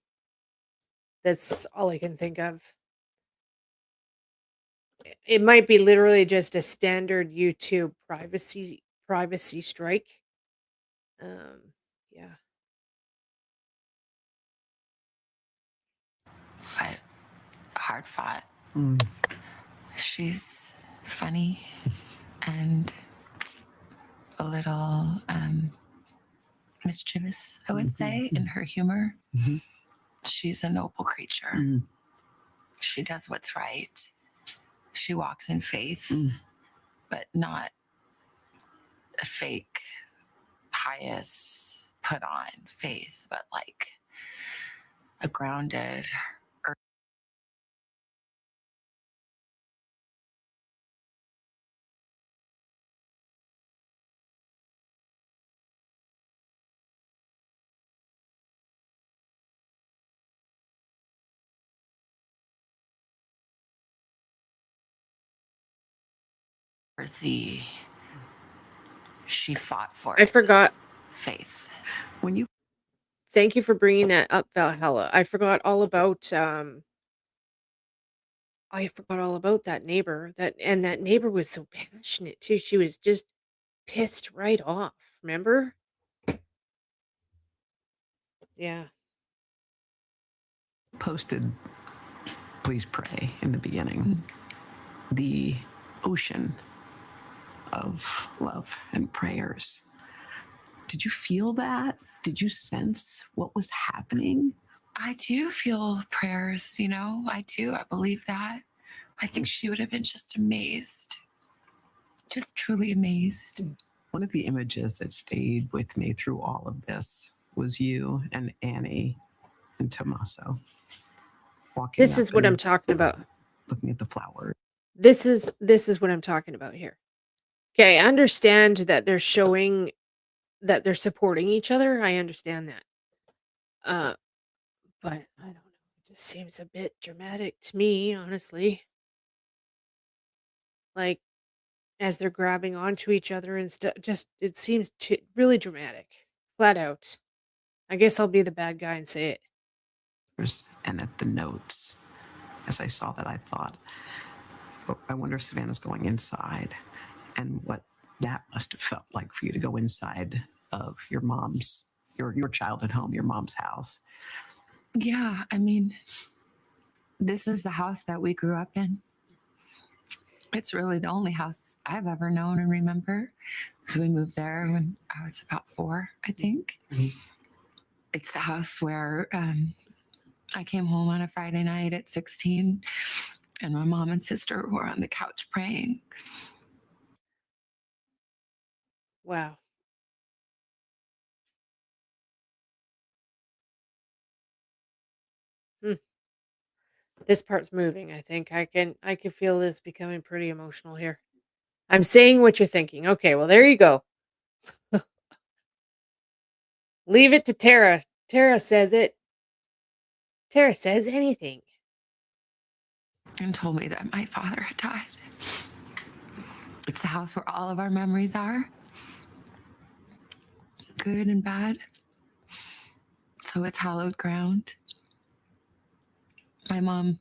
That's all I can think of. It might be literally just a standard YouTube privacy strike. Yeah. But hard fought. She's funny and a little mischievous, I would say, in her humor. She's a noble creature. She does what's right. She walks in faith, but not a fake, pious, put on faith, but like a grounded, earthy. She fought for I it. forgot. Faith. When you thank you for bringing that up, Valhalla. I forgot all about that neighbor. That neighbor was so passionate too. She was just pissed right off. Remember? Yeah. Posted, please pray in the beginning. The ocean of love and prayers. Did you feel that? Did you sense what was happening? I do feel prayers, I do. I believe that. I think she would have been just amazed, just truly amazed. One of the images that stayed with me through all of this was you and Annie and Tommaso walking This up is what I'm and talking about. looking at the flowers. This is what I'm talking about here. Okay, I understand that they're showing that they're supporting each other. I understand that. But I don't know. It just seems a bit dramatic to me, honestly. Like as they're grabbing onto each other and stuff. Just it seems really dramatic, flat out. I guess I'll be the bad guy and say it. And at the notes, as I saw that, I thought, oh, I wonder if Savannah's going inside, and what that must have felt like for you to go inside of your mom's, your childhood home, your mom's house. Yeah, this is the house that we grew up in. It's really the only house I've ever known and remember. So we moved there when I was about 4, I think. Mm-hmm. It's the house where I came home on a Friday night at 16, and my mom and sister were on the couch praying. Wow. Hmm. This part's moving. I think I can feel this becoming pretty emotional here. I'm saying what you're thinking. Okay, well there you go. Leave it to Tara. Tara says it. Tara says anything. And told me that my father had died. It's the house where all of our memories are, good and bad. So it's hallowed ground. My mom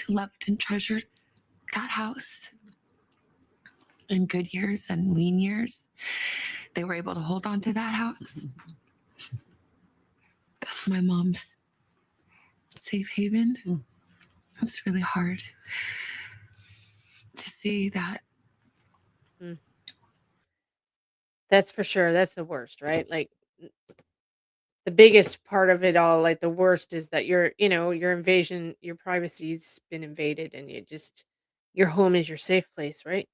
loved and treasured that house. In good years and lean years, they were able to hold on to that house. That's my mom's safe haven. It's really hard to see that. That's for sure. That's the worst, right? Like the biggest part of it all, like the worst is that your invasion, your privacy's been invaded and your home is your safe place, right?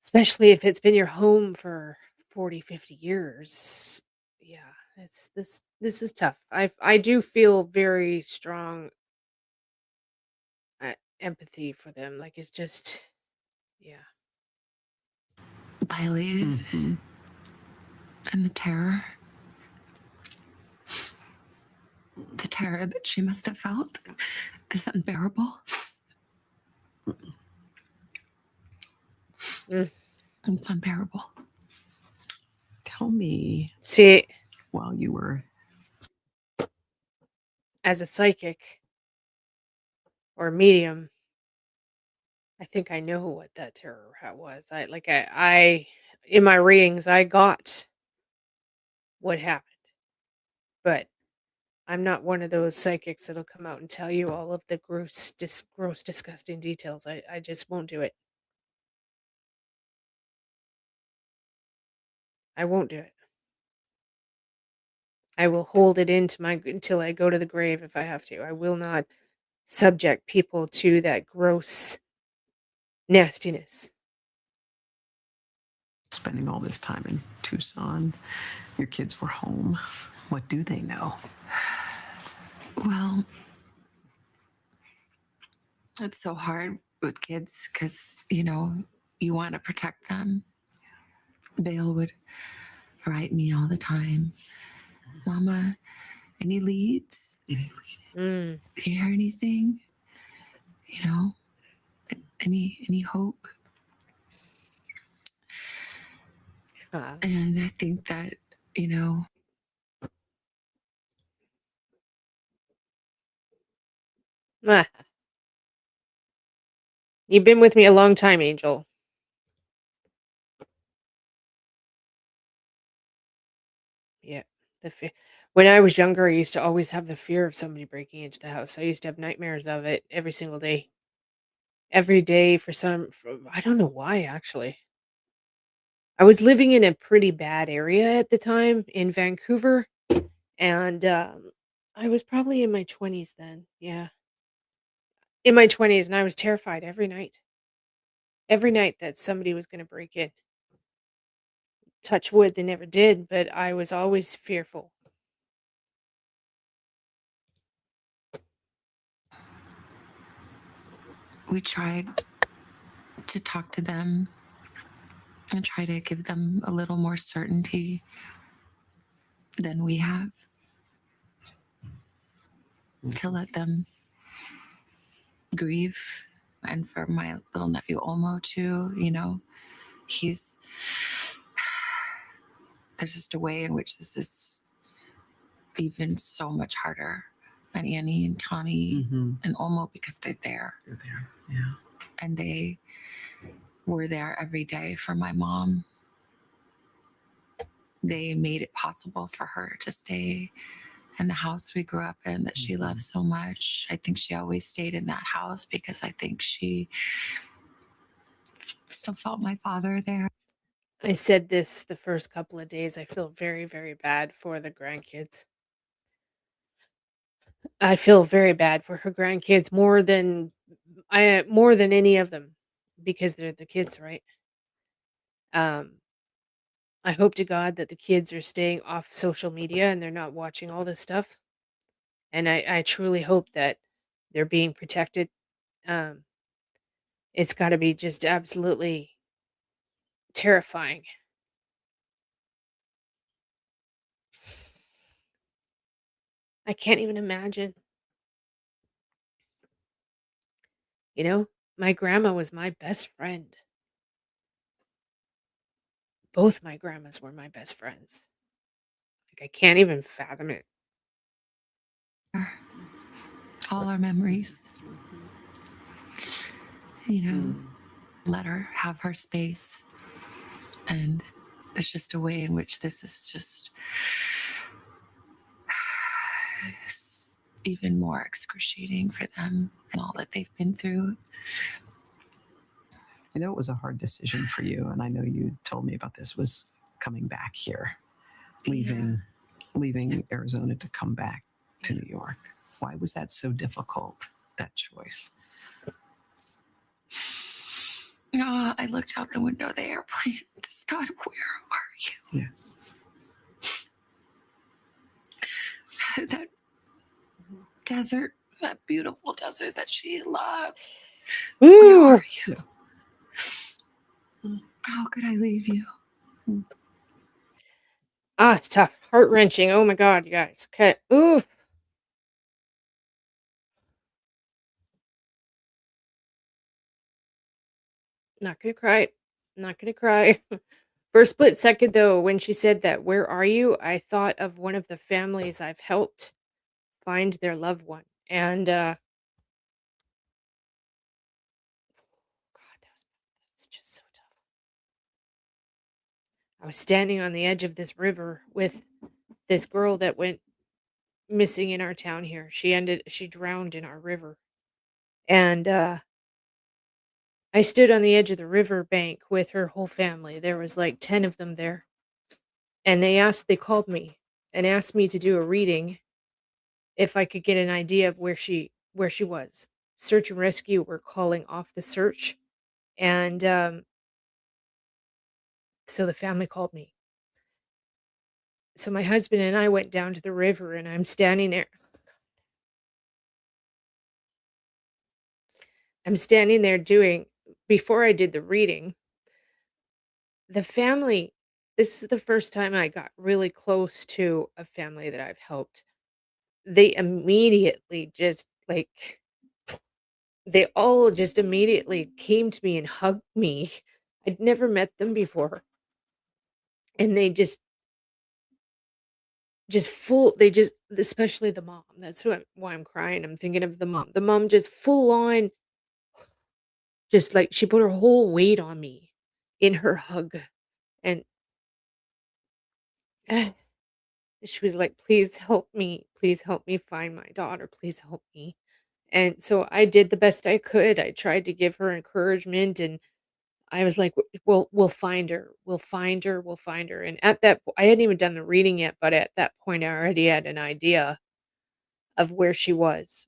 Especially if it's been your home for 40, 50 years. Yeah, this is tough. I do feel very strong empathy for them. Like it's just yeah. Violated. Mm-hmm. And the terror that she must have felt is unbearable. It's unbearable. Tell me, See, while you were as a psychic or a medium, I think I know what that terror was. I in my readings I got what happened. But I'm not one of those psychics that'll come out and tell you all of the gross, disgusting details. I just won't do it. I won't do it. I will hold it until I go to the grave if I have to. I will not subject people to that gross nastiness. spending all this time in Tucson, your kids were home. What do they know? Well, it's so hard with kids because, you want to protect them. Vale would write me all the time. Mama, any leads? Mm. Do you hear anything? Any hope? Ah. And I think that, Ah, you've been with me a long time, Angel. Yeah. The fe- when I was younger, I used to always have the fear of somebody breaking into the house. I used to have nightmares of it every single day. Every day I don't know why actually. I was living in a pretty bad area at the time in Vancouver, and I was probably in my 20s then. Yeah. In my 20s, and I was terrified every night. Every night that somebody was going to break in. Touch wood, they never did, but I was always fearful. We tried to talk to them and try to give them a little more certainty than we have, to let them grieve. And for my little nephew Olmo too, he's there's just a way in which this is even so much harder than Annie and Tommy and Olmo, because they're there. They're there. Yeah. And they were there every day for my mom. They made it possible for her to stay in the house we grew up in that she loved so much. I think she always stayed in that house because I think she still felt my father there. I said this the first couple of days. I feel very, very bad for the grandkids. I feel very bad for her grandkids more than any of them, because they're the kids, right? Um, I hope to God that the kids are staying off social media and they're not watching all this stuff. And I truly hope that they're being protected. Um, it's got to be just absolutely terrifying. I can't even imagine. You know, my grandma was my best friend. Both my grandmas were my best friends. Like, I can't even fathom it. All our memories, let her have her space. And it's just a way in which this is just even more excruciating for them and all that they've been through. I know it was a hard decision for you, and I know you told me about this, was coming back here, leaving Arizona to come back to New York. Why was that so difficult, that choice? I looked out the window of the airplane and just thought, where are you? Yeah. That desert, that beautiful desert that she loves. Where Ooh, are you? How could I leave you? it's tough. Heart wrenching. Oh my God, you guys. Okay. Oof. Not gonna cry. Not gonna cry. For a split second, though, when she said that, where are you? I thought of one of the families I've helped find their loved one. And, God, that's just so tough. I was standing on the edge of this river with this girl that went missing in our town here. She drowned in our river. And, I stood on the edge of the river bank with her whole family. There was like 10 of them there. And they called me and asked me to do a reading if I could get an idea of where she was. Search and rescue were calling off the search, and so the family called me. So my husband and I went down to the river, and I'm standing there. I'm standing there doing before I did the reading. The family. This is the first time I got really close to a family that I've helped. They immediately just like they all just immediately came to me and hugged me. I'd never met them before. And they just just full they just especially the mom. That's why I'm crying. I'm thinking of the mom. The mom just full on, just like she put her whole weight on me in her hug. And she was like, "Please help me. Please help me find my daughter. Please help me." And so I did the best I could. I tried to give her encouragement, and I was like, we'll find her. We'll find her. We'll find her." And at that I hadn't even done the reading yet, but at that point I already had an idea of where she was.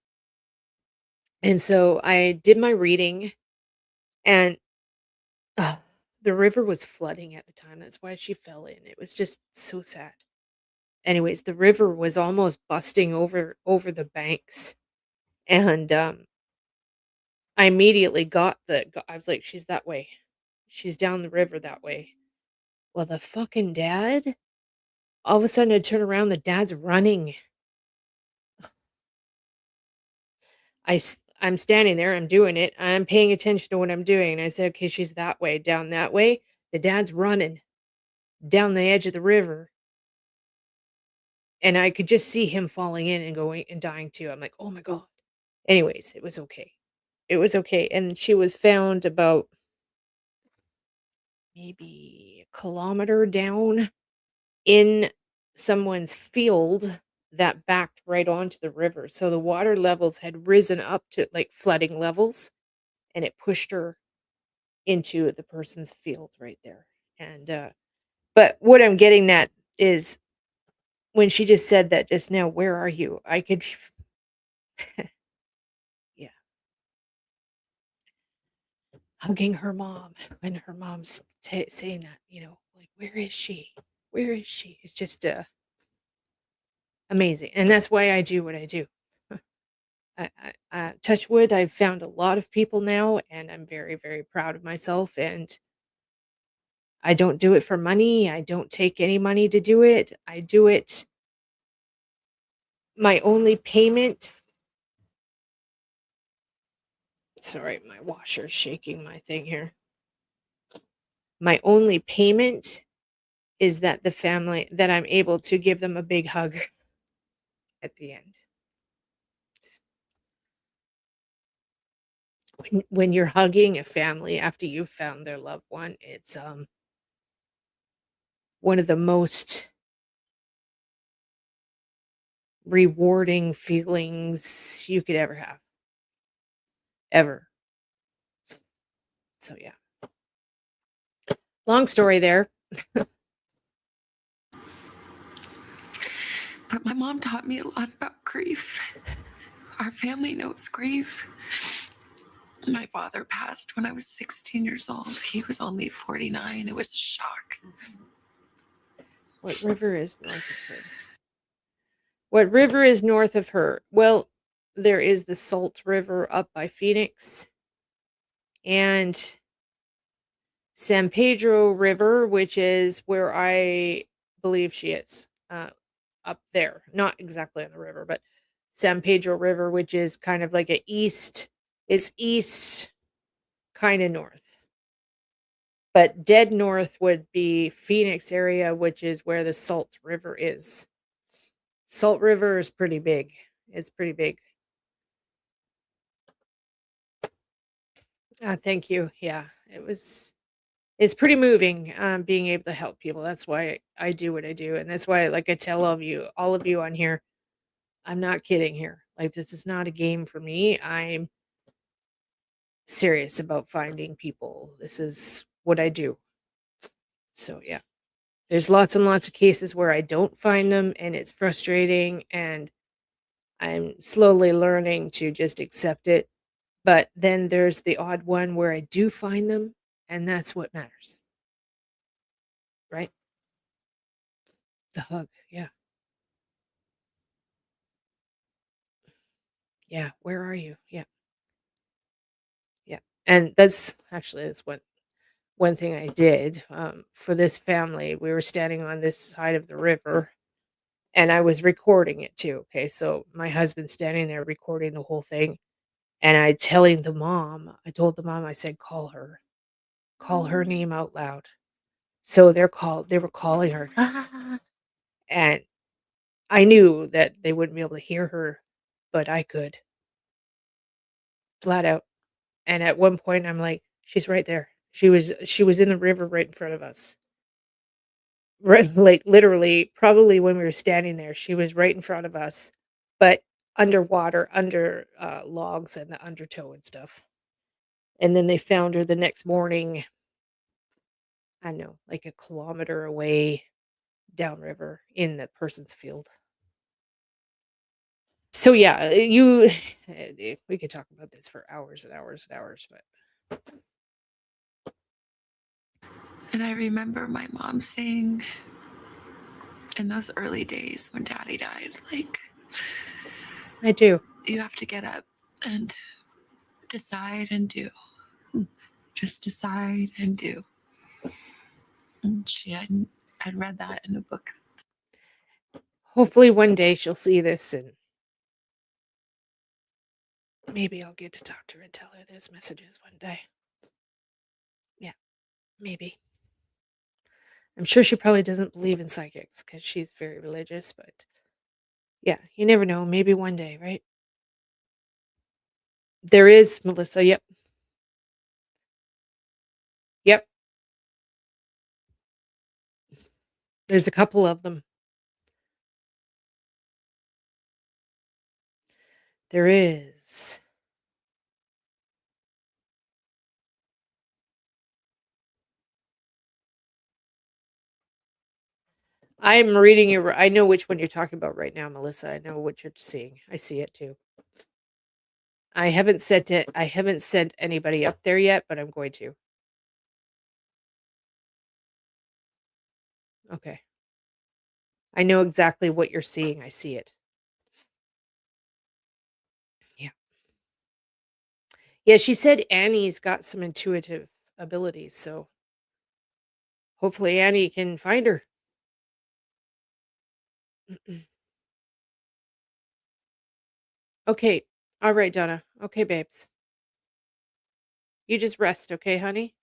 And so I did my reading, and uh, the river was flooding at the time. That's why she fell in. It was just so sad. Anyways, the river was almost busting over the banks. And I immediately I was like, "She's that way. She's down the river that way." Well, the fucking dad, all of a sudden I turn around, the dad's running. I'm standing there, I'm doing it, I'm paying attention to what I'm doing, and I said, "Okay, she's that way, down that way." The dad's running down the edge of the river, and I could just see him falling in and going and dying too. I'm like, "Oh my god." Anyways, it was okay. It was okay, and she was found about maybe a kilometer down in someone's field that backed right onto the river. So the water levels had risen up to like flooding levels, and it pushed her into the person's field right there. And but what I'm getting at is when she just said that just now, "Where are you?" I could yeah, hugging her mom when her mom's saying that, like, "Where is she? Where is she?" It's just amazing. And that's why I do what I do. Touch wood, I've found a lot of people now, and I'm very, very proud of myself. And I don't do it for money. I don't take any money to do it. I do it. My only payment. Sorry, my washer's shaking my thing here. My only payment is that I'm able to give them a big hug at the end. When you're hugging a family after you've found their loved one, it's one of the most rewarding feelings you could ever have. Ever. So yeah. Long story there. But my mom taught me a lot about grief. Our family knows grief. My father passed when I was 16 years old. He was only 49. It was a shock. What river is north of her? What river is north of her? Well, there is the Salt River up by Phoenix, and San Pedro River, which is where I believe she is, up there. Not exactly on the river, but San Pedro River, which is kind of like it's east, kind of north. But dead north would be Phoenix area, which is where the Salt River is. Salt River is pretty big. It's pretty big. Thank you. Yeah, it's pretty moving, being able to help people. That's why I do what I do, and that's why, like, I tell all of you on here, I'm not kidding here. Like, this is not a game for me. I'm serious about finding people. This is what I do. So yeah, there's lots and lots of cases where I don't find them, and it's frustrating, and I'm slowly learning to just accept it. But then there's the odd one where I do find them, and that's what matters, right? The hug. Yeah. Yeah. Where are you? Yeah. Yeah. And that's one thing I did, for this family. We were standing on this side of the river, and I was recording it too. Okay. So my husband's standing there recording the whole thing. And I told the mom, I said, call her name out loud. So they were calling her. And I knew that they wouldn't be able to hear her, but I could. Flat out. And at one point, I'm like, "She's right there." She was in the river right in front of us. Right, like, literally, probably when we were standing there, she was right in front of us, but underwater, under, logs and the undertow and stuff. And then they found her the next morning, I don't know, like a kilometer away downriver in the person's field. So, yeah, we could talk about this for hours and hours and hours, but And I remember my mom saying in those early days when Daddy died, like, I do. you have to get up and decide and do. Just decide and do. And I'd read that in a book. Hopefully one day she'll see this and maybe I'll get to talk to her and tell her those messages one day. Yeah, maybe. I'm sure she probably doesn't believe in psychics because she's very religious, but yeah, you never know. Maybe one day, right? There is, Melissa. Yep. Yep. There's a couple of them. There is. I'm reading your. I know which one you're talking about right now, Melissa. I know what you're seeing. I see it too. I haven't sent it. I haven't sent anybody up there yet, but I'm going to. Okay. I know exactly what you're seeing. I see it. Yeah. Yeah, she said Annie's got some intuitive abilities, so hopefully Annie can find her. Okay. All right, Donna. Okay, babes. You just rest, okay, honey?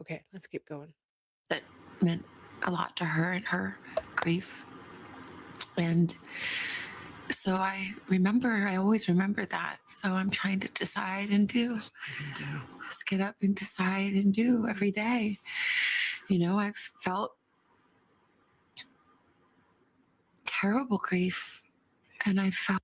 Okay, let's keep going. That meant a lot to her and her grief. And so I always remember that. So I'm trying to decide and do. Just get up and decide and do every day. I've felt terrible grief, and I felt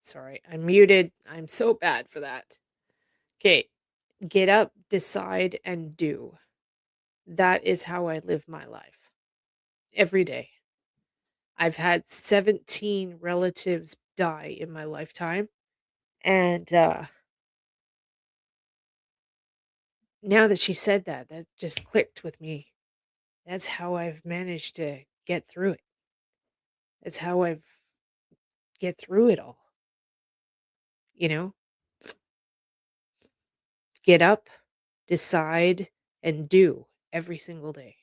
Sorry, I'm muted. I'm so bad for that. Okay, get up, decide, and do. That is how I live my life every day. I've had 17 relatives die in my lifetime. And now that she said that, that just clicked with me. That's how I've managed to get through it. That's how I've get through it all. You know? Get up, decide, and do every single day.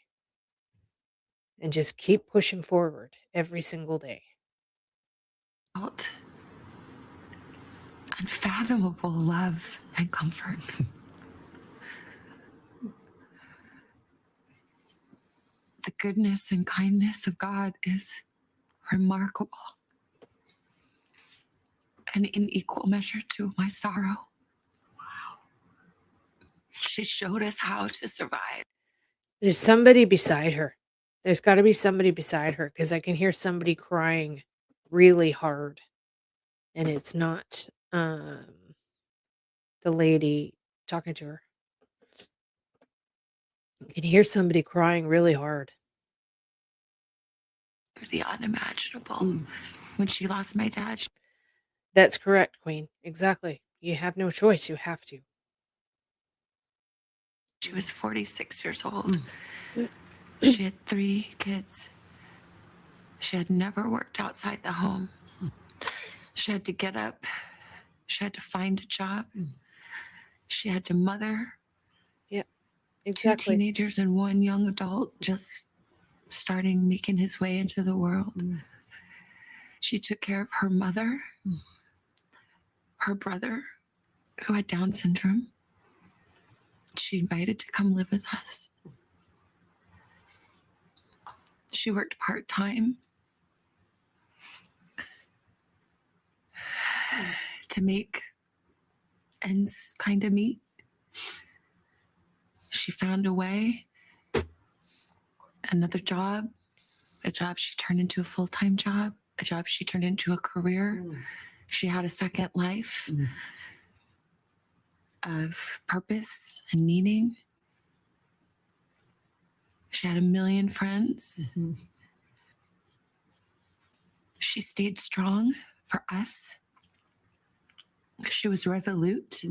And just keep pushing forward every single day. felt unfathomable love and comfort. The goodness and kindness of God is remarkable, and in equal measure to my sorrow. Wow. She showed us how to survive. There's somebody beside her. There's got to be somebody beside her because I can hear somebody crying really hard. And it's not the lady talking to her. I can hear somebody crying really hard. The unimaginable. When she lost my dad, That's correct, Queen. Exactly. You have no choice. You have to. she was 46 years old. She had 3 kids. She had never worked outside the home. She had to get up. She had to find a job. She had to mother Yep. 2 Exactly. teenagers and 1 young adult just starting making his way into the world. She took care of her mother, her brother, who had Down syndrome. She invited to come live with us. She worked part-time to make ends kind of meet. She found a way, another job, a job she turned into a full-time job, a job she turned into a career. She had a second life of purpose and meaning. She had a million friends. She stayed strong for us. She was resolute.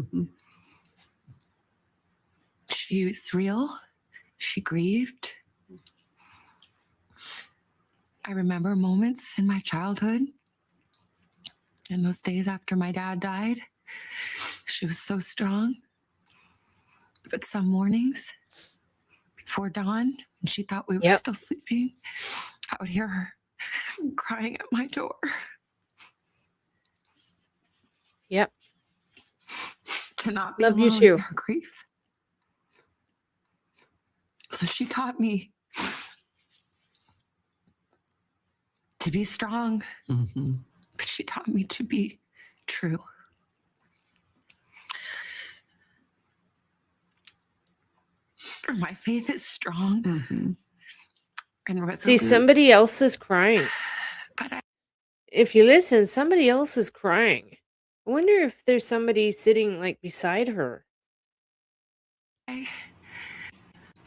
She was real. She grieved. I remember moments in my childhood, in those days after my dad died. She was so strong. But some mornings, before dawn, when she thought we were Yep. still sleeping, I would hear her crying at my door. Yep. To not be Love you alone too. in her grief. So she taught me to be strong, but she taught me to be true. My faith is strong and resolute. See, somebody else is crying. But If you listen, somebody else is crying. I wonder if there's somebody sitting like beside her.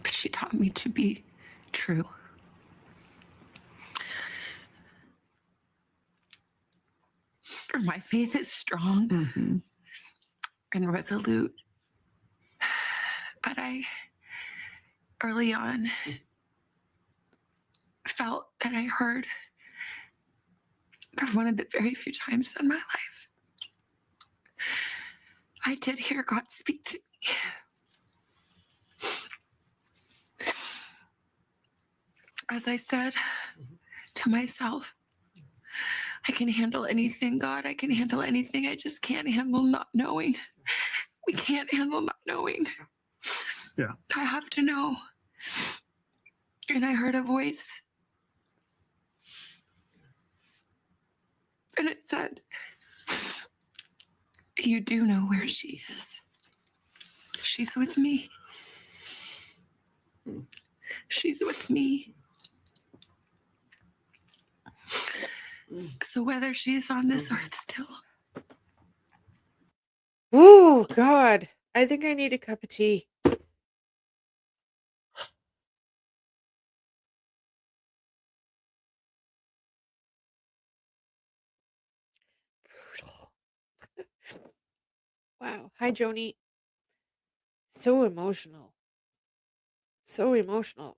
but she taught me to be true. My faith is strong and resolute. But I, early on, felt that I heard, for one of the very few times in my life, I did hear God speak to me. As I said to myself, I can handle anything, God. I can handle anything. I just can't handle not knowing. We can't handle not knowing. Yeah. I have to know. And I heard a voice. And it said, you do know where she is. She's with me. She's with me. So whether she's on this earth still, Oh, God. I think I need a cup of tea. Brutal. Wow. Hi, Joni. So emotional. So emotional.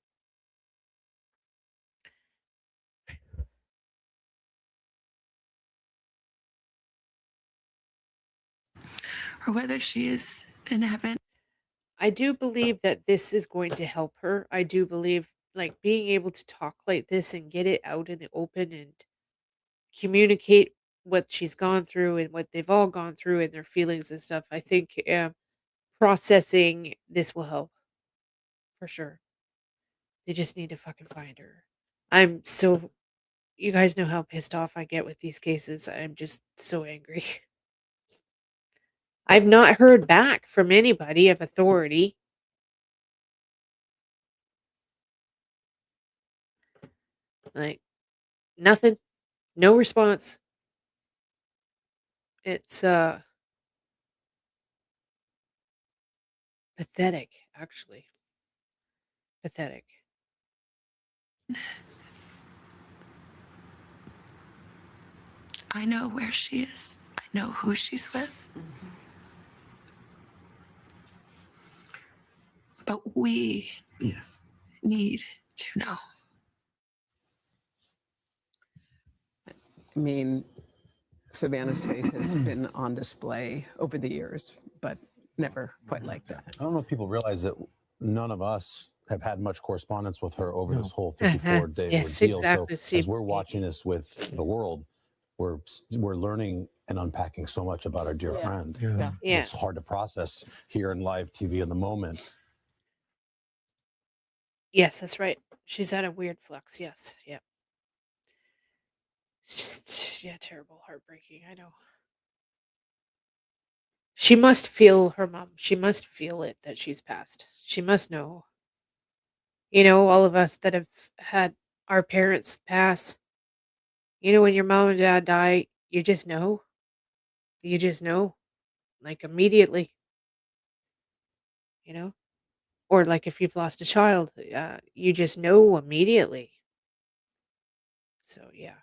or whether she is in heaven, I do believe that this is going to help her. I do believe like being able to talk like this and get it out in the open and communicate what she's gone through and what they've all gone through and their feelings and stuff. I think processing this will help for sure. They just need to fucking find her. I'm so you guys know how pissed off I get with these cases. I'm just so angry. I've not heard back from anybody of authority. Like nothing. No response. It's pathetic, actually. Pathetic. I know where she is. I know who she's with. But we Yes. need to know. I mean, Savannah's faith has been on display over the years, but never quite like that. I don't know if people realize that none of us have had much correspondence with her over No. this whole 54-day Yes, ordeal. exactly. So See, as we're watching this with the world, we're learning and unpacking so much about our dear friend. Yeah. Yeah. yeah. It's hard to process here in live TV in the moment. Yes, that's right. She's at a weird flux. Yes. Yeah. It's just, yeah, terrible, heartbreaking. I know. She must feel her mom. She must feel it that she's passed. She must know. You know, all of us that have had our parents pass, you know, when your mom and dad die, you just know. You just know, like immediately, you know? Or like if you've lost a child, you just know immediately. So, yeah.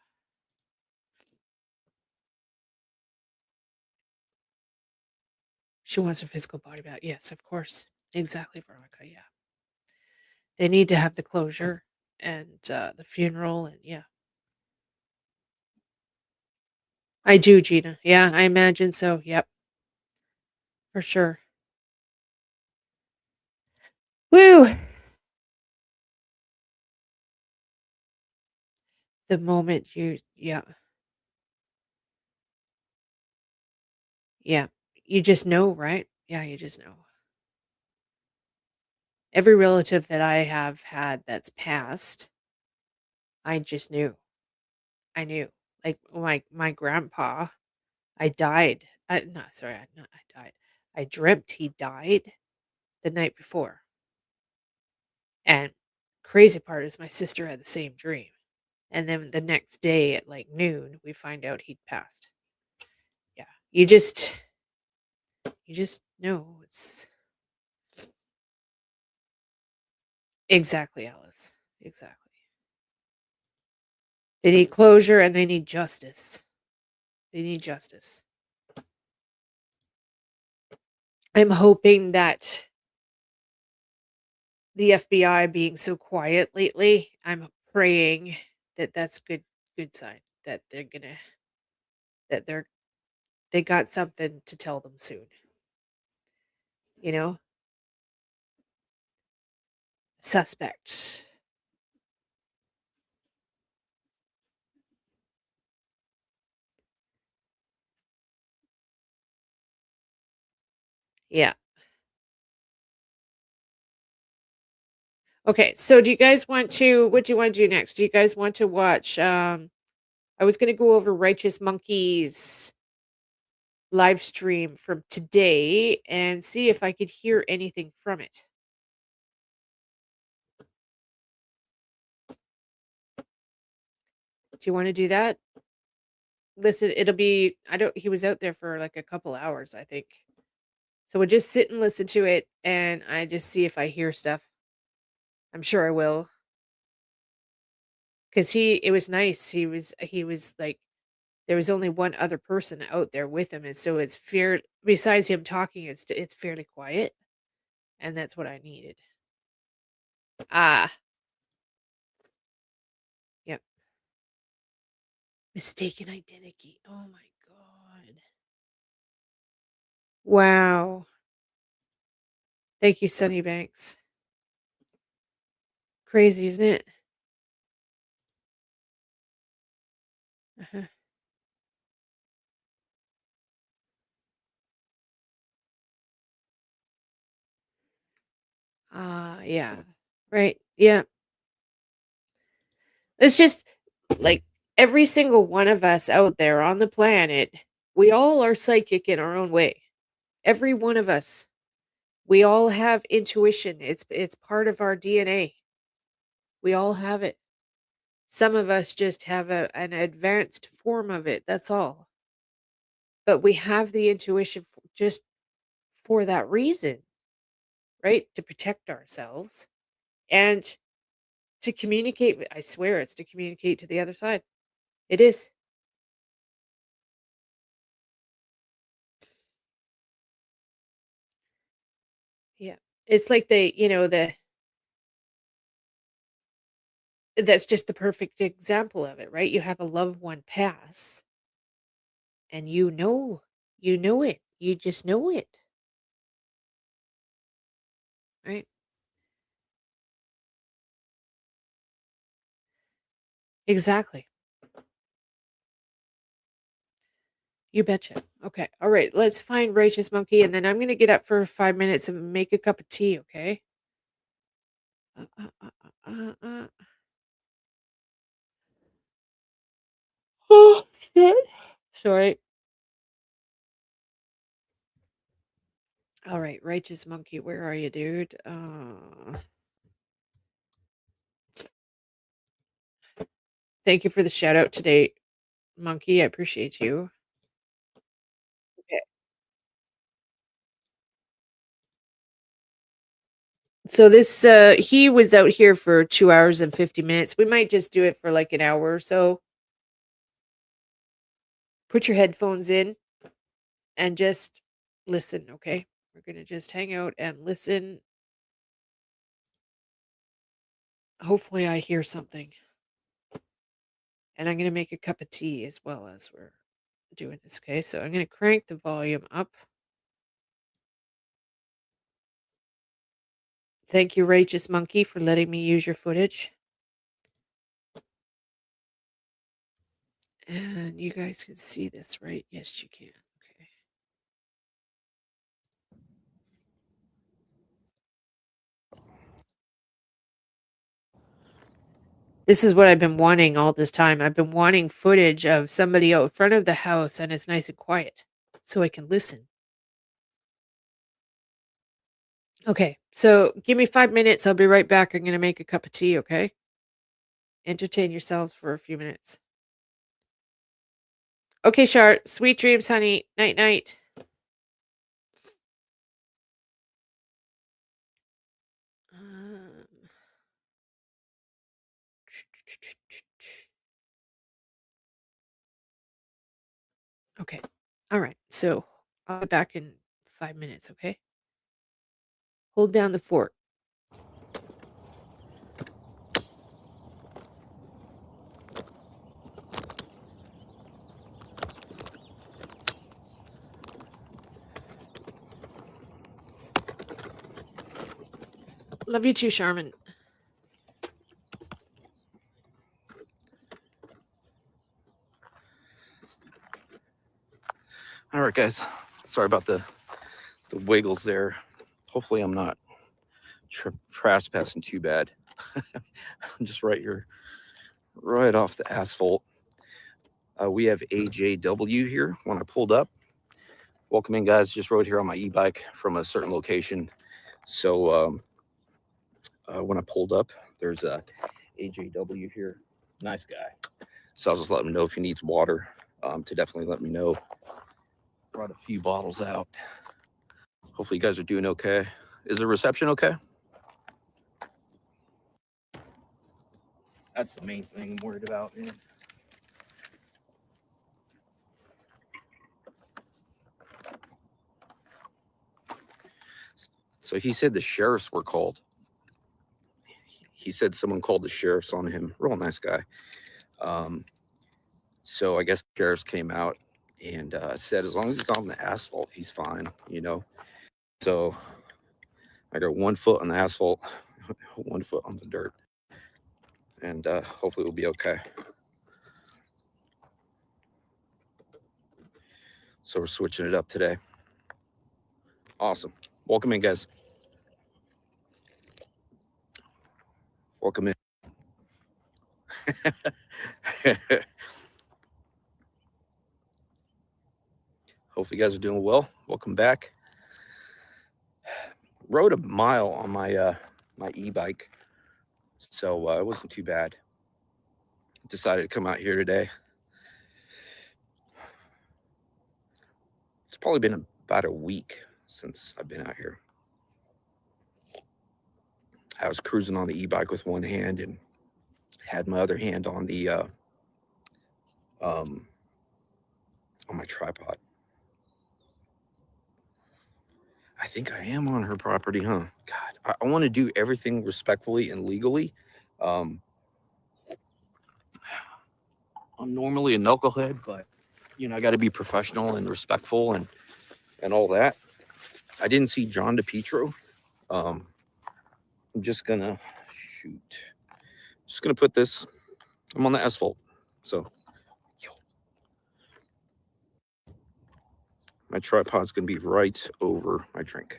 She wants her physical body back. Yes, of course. Exactly, Veronica. Yeah. They need to have the closure and the funeral. And yeah, I do, Gina. Yeah, I imagine so. Yep, for sure. Woo! The moment yeah, yeah. You just know, right? Yeah, you just know. Every relative that I have had that's passed, I just knew. I knew. Like my grandpa, I died. No, sorry, I died. I dreamt he died the night before. And crazy part is my sister had the same dream. And then the next day at like noon, we find out he'd passed. Yeah. You just know it's exactly, Alice. Exactly. They need closure and they need justice. They need justice. I'm hoping that the FBI being so quiet lately, I'm praying that that's good sign that that they got something to tell them soon. You know? Suspect. Yeah. Okay, so do you guys want to what do you want to do next? Do you guys want to watch I was going to go over Righteous Monkey's live stream from today and see if I could hear anything from it. Do you want to do that? Listen, it'll be he was out there for like a couple hours, I think. So we'll just sit and listen to it and I just see if I hear stuff. I'm sure I will. Cuz it was nice. He was like there was only one other person out there with him and so it's fair besides him talking it's fairly quiet and that's what I needed. Ah, yep. Mistaken identity. Oh my god. Wow. Thank you, Sunny Banks. Crazy, isn't it? Uh-huh. Yeah. Right. Yeah. It's just like every single one of us out there on the planet, we all are psychic in our own way. Every one of us. We all have intuition. It's part of our DNA. We all have it. Some of us just have an advanced form of it. That's all. But we have the intuition just for that reason, right? To protect ourselves and to communicate. I swear it's to communicate to the other side. It is. Yeah. It's like the that's just the perfect example of it, right? You have a loved one pass and you know it. You just know it, right? Exactly. You betcha. Okay. All right. Let's find Righteous Monkey, and then I'm gonna get up for 5 minutes and make a cup of tea. Okay. Uh, uh, uh, uh. Oh shit. Sorry. All right, Righteous Monkey, where are you, dude? Thank you for the shout out today, Monkey. I appreciate you. Okay. So this he was out here for 2 hours and 50 minutes. We might just do it for like an hour or so. Put your headphones in and just listen, okay? We're going to just hang out and listen. Hopefully I hear something. And I'm going to make a cup of tea as well as we're doing this, okay? So I'm going to crank the volume up. Thank you, Righteous Monkey, for letting me use your footage. And you guys can see this, right? Yes, you can. Okay. This is what I've been wanting all this time. I've been wanting footage of somebody out front of the house and it's nice and quiet so I can listen. Okay, so give me 5 minutes. I'll be right back. I'm going to make a cup of tea, okay? Entertain yourselves for a few minutes. Okay, Shart. Sweet dreams, honey. Night, night. Um, okay. All right. So I'll be back in 5 minutes, okay? Hold down the fort. Love you too, Charmin. All right, guys. Sorry about the wiggles there. Hopefully, I'm not trespassing too bad. I'm just right here, right off the asphalt. We have AJW here. When I pulled up, welcome in, guys. Just rode here on my e-bike from a certain location. So when I pulled up, there's a AJW here. Nice guy. So I'll just let him know if he needs water. To definitely let me know. Brought a few bottles out. Hopefully you guys are doing okay. Is the reception okay? That's the main thing I'm worried about, man. So he said the sheriffs were called. He said someone called the sheriffs on him. Real nice guy. So I guess the sheriffs came out and said as long as it's on the asphalt, he's fine, you know. So I got 1 foot on the asphalt, 1 foot on the dirt, and hopefully we'll be okay. So we're switching it up today. Awesome. Welcome in, guys. Welcome in. Hopefully you guys are doing well. Welcome back. Rode a mile on my my e-bike, so it wasn't too bad. Decided to come out here today. It's probably been about a week since I've been out here. I was cruising on the e-bike with one hand and had my other hand on the on my tripod. I think I am on her property, huh? God, I want to do everything respectfully and legally. I'm normally a knucklehead, but you know, I got to be professional and respectful and all that. I didn't see John DePietro. I'm just gonna put this. I'm on the asphalt, so my tripod's gonna be right over my drink,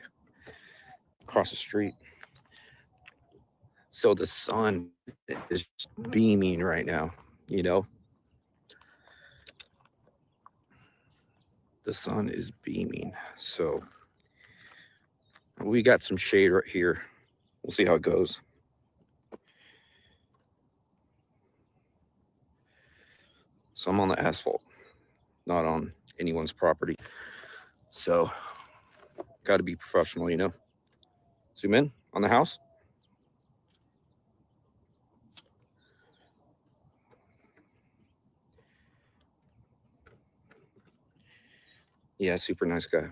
across the street. So the sun is beaming right now, you know. The sun is beaming. So we got some shade right here. We'll see how it goes. So I'm on the asphalt, not on anyone's property. So got to be professional, you know. Zoom in on the house. Yeah, super nice guy.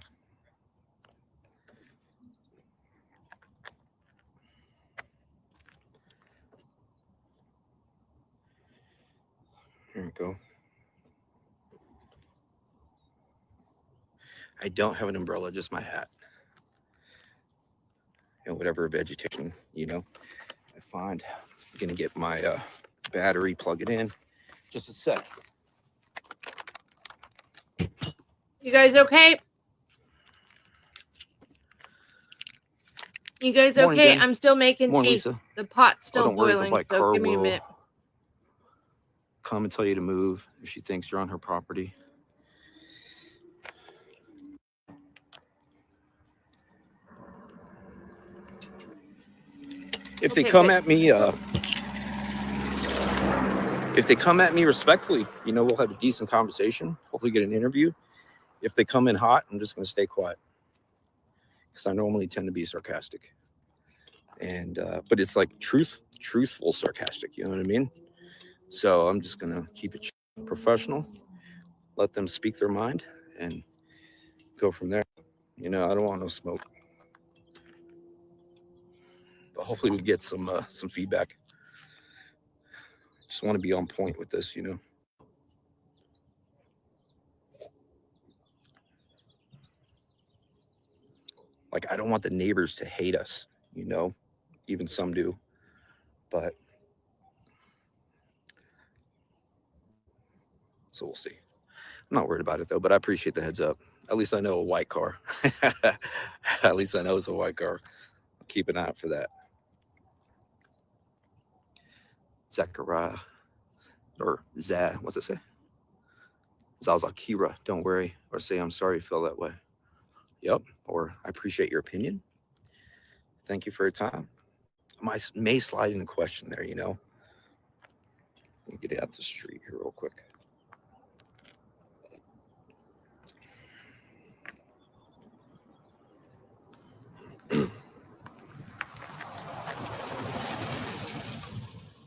Here we go. I don't have an umbrella, just my hat. And whatever vegetation, you know, I find. I'm gonna get my battery, plug it in. Just a sec. You guys okay? You guys Morning, okay? Jen. I'm still making Morning, tea. Lisa. The pot's Oh, still don't worry, the boiling, white so car give me a will minute. come and tell you to move if she thinks you're on her property. If they Okay, come good. at me, respectfully, you know, we'll have a decent conversation. Hopefully, get an interview. If they come in hot, I'm just going to stay quiet because I normally tend to be sarcastic. And but it's like truthful sarcastic. You know what I mean? So I'm just going to keep it professional, let them speak their mind, and go from there. You know, I don't want no smoke. But hopefully we get some feedback. Just want to be on point with this, you know. Like, I don't want the neighbors to hate us, you know. Even some do, but so we'll see. I'm not worried about it though, but I appreciate the heads up. At least I know a white car. At least I know it's a white car. I'll keep an eye out for that. Zachariah, or Zah, what's it say? Zazakira, don't worry, or say I'm sorry you feel that way. Yep, or I appreciate your opinion. Thank you for your time. I may slide in a question there, you know. Let me get out the street here real quick.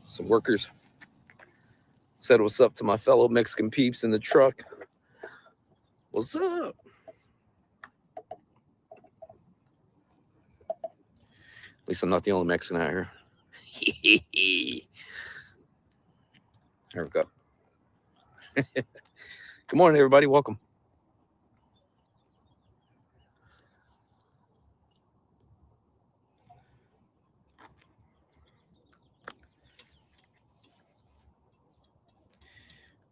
Some workers said what's up to my fellow Mexican peeps in the truck. What's up? At least I'm not the only Mexican out here. There we go. Good morning, everybody. Welcome.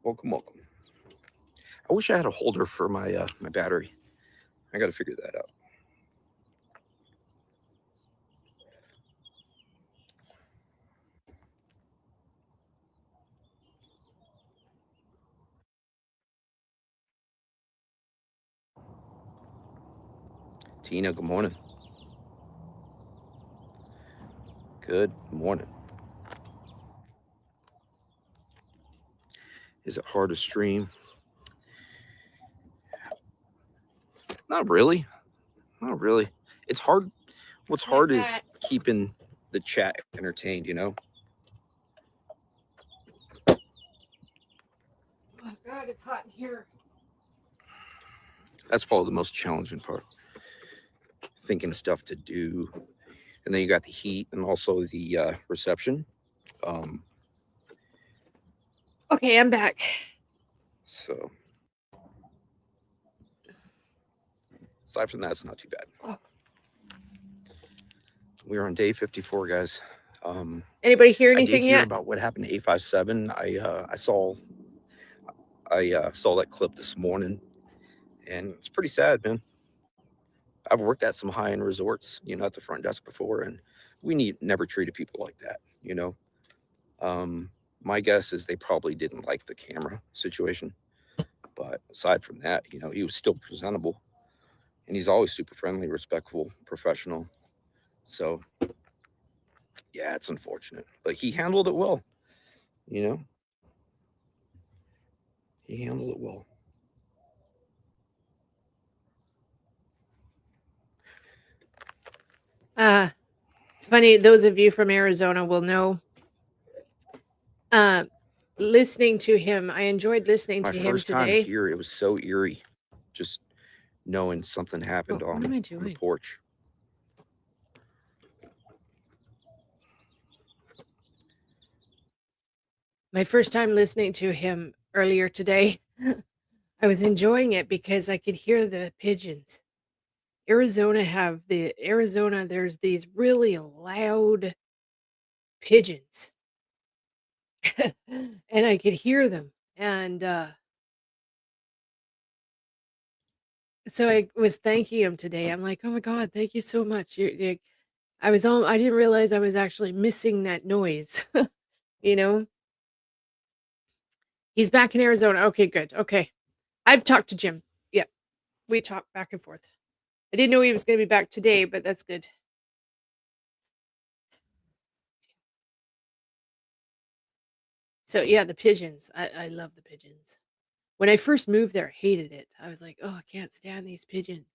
Welcome, welcome. I wish I had a holder for my my battery. I got to figure that out. Tina, good morning. Good morning. Is it hard to stream? Not really. Not really. It's hard. What's hard is keeping the chat entertained, you know? Oh God, it's hot in here. That's probably the most challenging part. Thinking of stuff to do. And then you got the heat and also the reception. Okay, I'm back. So aside from that, it's not too bad. Oh. We're on day 54, guys. Anybody hear I did anything hear yet? about what happened to 857. I saw that clip this morning, and it's pretty sad, man. I've worked at some high-end resorts, at the front desk before, and we never treated people like that. My guess is they probably didn't like the camera situation, but aside from that, he was still presentable, and he's always super friendly, respectful, professional. So yeah, it's unfortunate, but he handled it well. He handled it well. It's funny, those of you from Arizona will know. Listening to him, I enjoyed listening My to him first time today. here, it was so eerie, just knowing something happened What am I on the doing? porch. My first time listening to him earlier today, I was enjoying it because I could hear the pigeons. Arizona, there's these really loud pigeons. And I could hear them. And so I was thanking him today. I'm like, oh my God, thank you so much. I didn't realize I was actually missing that noise. you know, he's back in Arizona. Okay, good. Okay. I've talked to Jim. Yeah. We talked back and forth. I didn't know he was going to be back today, but that's good. So yeah, the pigeons. I love the pigeons. When I first moved there, I hated it. I was like, oh, I can't stand these pigeons.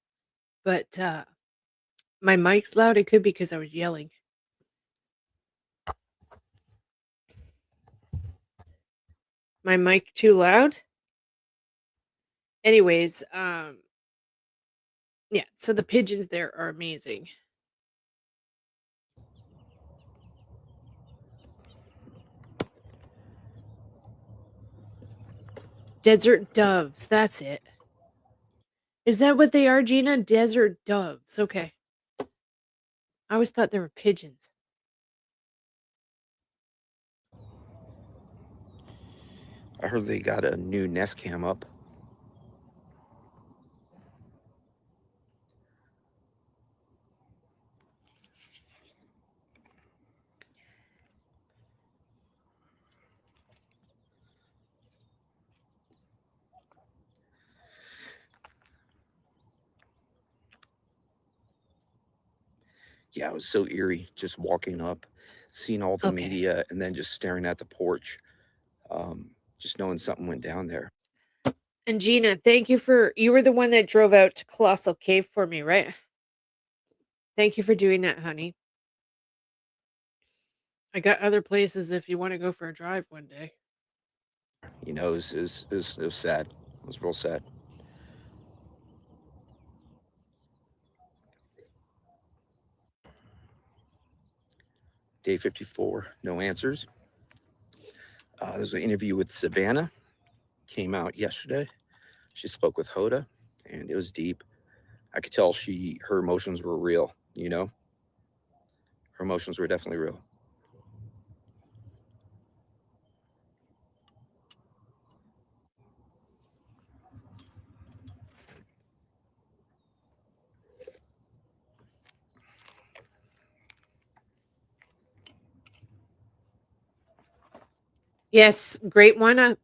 But my mic's loud. It could be because I was yelling. My mic too loud? Anyways, yeah, so the pigeons there are amazing. Desert doves, that's it. Is that what they are, Gina? Desert doves. Okay. I always thought they were pigeons. I heard they got a new Nest Cam up. Yeah, it was so eerie just walking up, seeing all the Okay. media, and then just staring at the porch, just knowing something went down there. And Gina, you were the one that drove out to Colossal Cave for me, right? Thank you for doing that, honey. I got other places if you want to go for a drive one day. It was sad. It was real sad. Day 54, no answers. There's an interview with Savannah, came out yesterday. She spoke with Hoda, and it was deep. I could tell her emotions were real. Her emotions were definitely real. Yes, great one.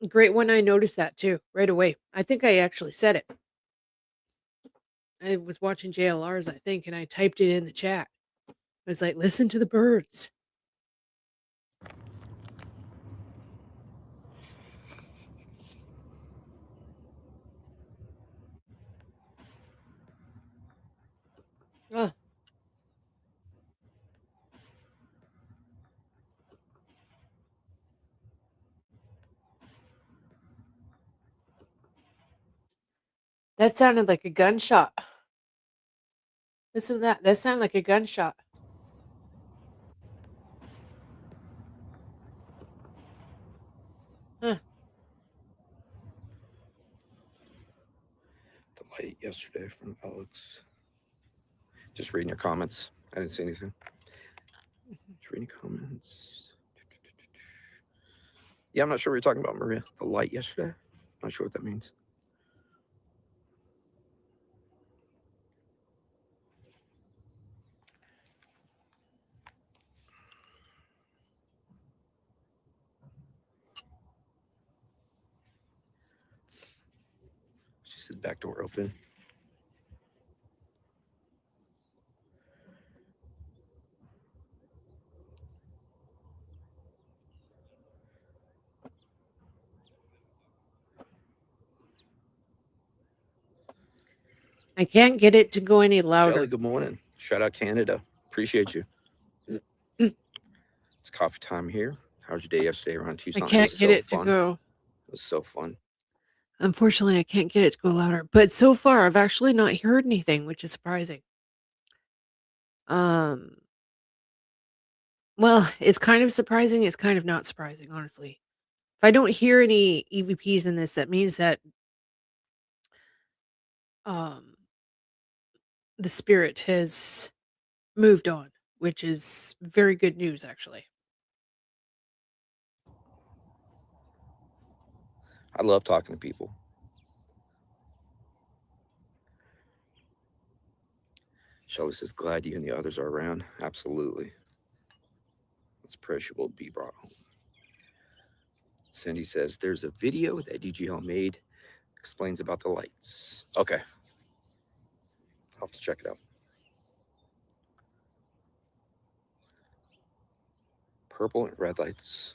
Great one. I noticed that too right away. I think I actually said it. I was watching JLR's, I think, and I typed it in the chat. I was like, listen to the birds. Oh, that sounded like a gunshot. Listen to that. That sounded like a gunshot. the light yesterday from Alex. Just reading your comments. I didn't see anything. Just reading comments. Yeah, I'm not sure what you're talking about, Maria. The light yesterday. Not sure what that means. She said back door open. I can't get it to go any louder. Shelly, good morning. Shout out Canada. Appreciate you. It's coffee time here. How was your day yesterday around Tucson? I can't get it to fun. go. It was so fun. Unfortunately, I can't get it to go louder. But so far, I've actually not heard anything, which is surprising. Well, it's kind of surprising. It's kind of not surprising, honestly. If I don't hear any EVPs in this, that means that um, the spirit has moved on, which is very good news, actually. I love talking to people. Shelly says, glad you and the others are around. Absolutely. It's perishable to be brought home. Cindy says, there's a video that DGL made, explains about the lights. Okay. I'll have to check it out. Purple and red lights.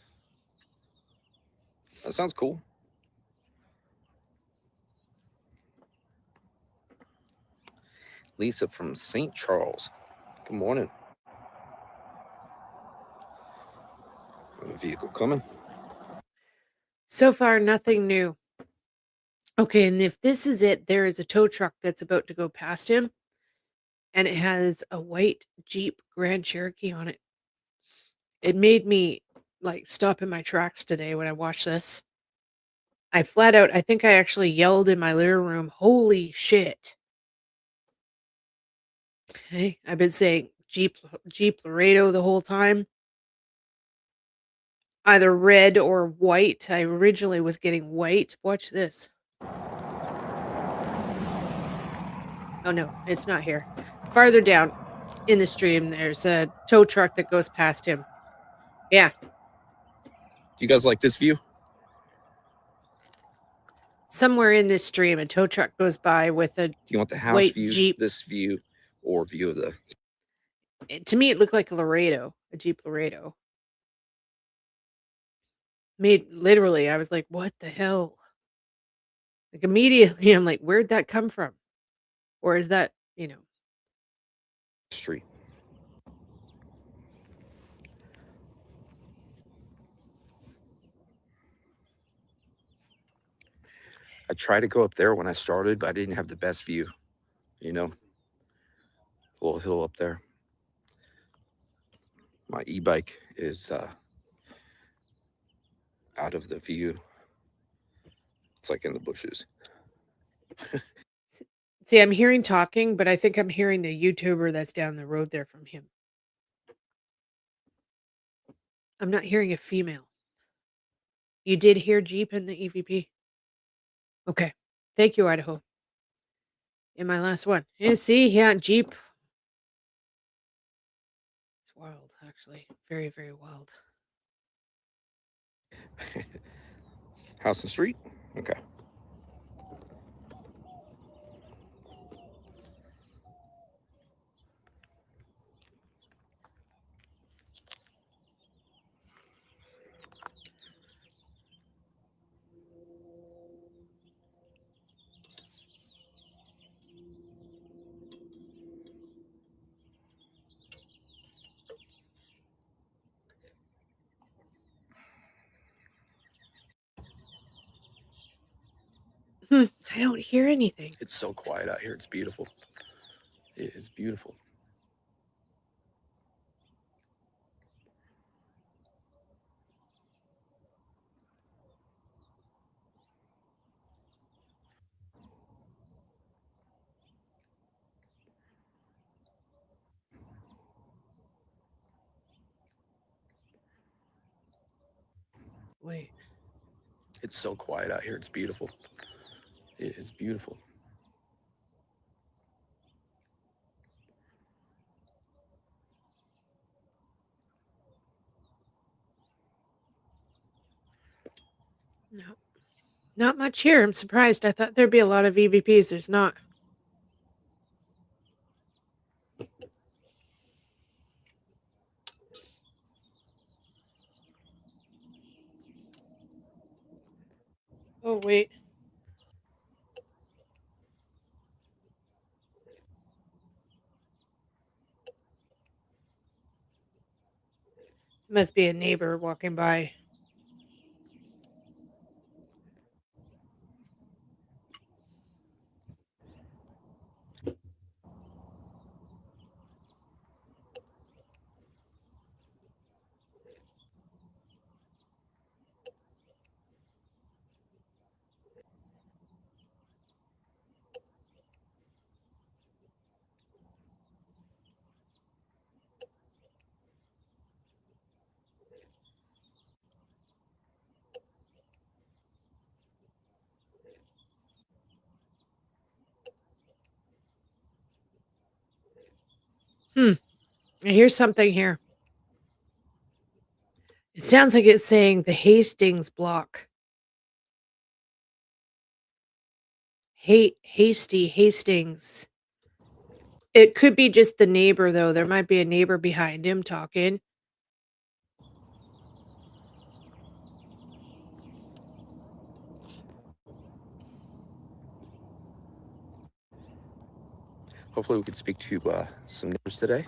That sounds cool. Lisa from St. Charles. Good morning. A vehicle coming. So far, nothing new. Okay, and if this is it, there is a tow truck that's about to go past him, and it has a white Jeep Grand Cherokee on it. It made me like stop in my tracks today when I watched this. I flat out, I think I actually yelled in my living room, "Holy shit!" Okay, I've been saying Jeep Laredo the whole time. Either red or white. I originally was getting white. Watch this. Oh no, it's not here. Farther down in the stream, there's a tow truck that goes past him. Yeah. Do you guys like this view? Somewhere in this stream, a tow truck goes by with a Do you want the house white view, Jeep. this view, or view of the... To me, it looked like a Laredo, a Jeep Laredo. Literally, I was like, what the hell? Like immediately, I'm like, where'd that come from? Or is that, street? I tried to go up there when I started, but I didn't have the best view, a little hill up there. My e-bike is out of the view. It's like in the bushes. See, I'm hearing talking, but I think I'm hearing the YouTuber that's down the road there from him. I'm not hearing a female. You did hear Jeep in the EVP? Okay. Thank you, Idaho. In my last one. Yeah, see, yeah, Jeep. It's wild, actually. Very, very wild. House and street? Okay. I don't hear anything. It's so quiet out here. It's beautiful. It is beautiful. Wait. It's so quiet out here. It's beautiful. It is beautiful. No. Not much here. I'm surprised. I thought there'd be a lot of EVPs. There's not. Oh, wait. Must be a neighbor walking by. I hear something here. It sounds like it's saying the Hastings block. Hasty Hastings. It could be just the neighbor, though. There might be a neighbor behind him talking. Hopefully we could speak to some neighbors today.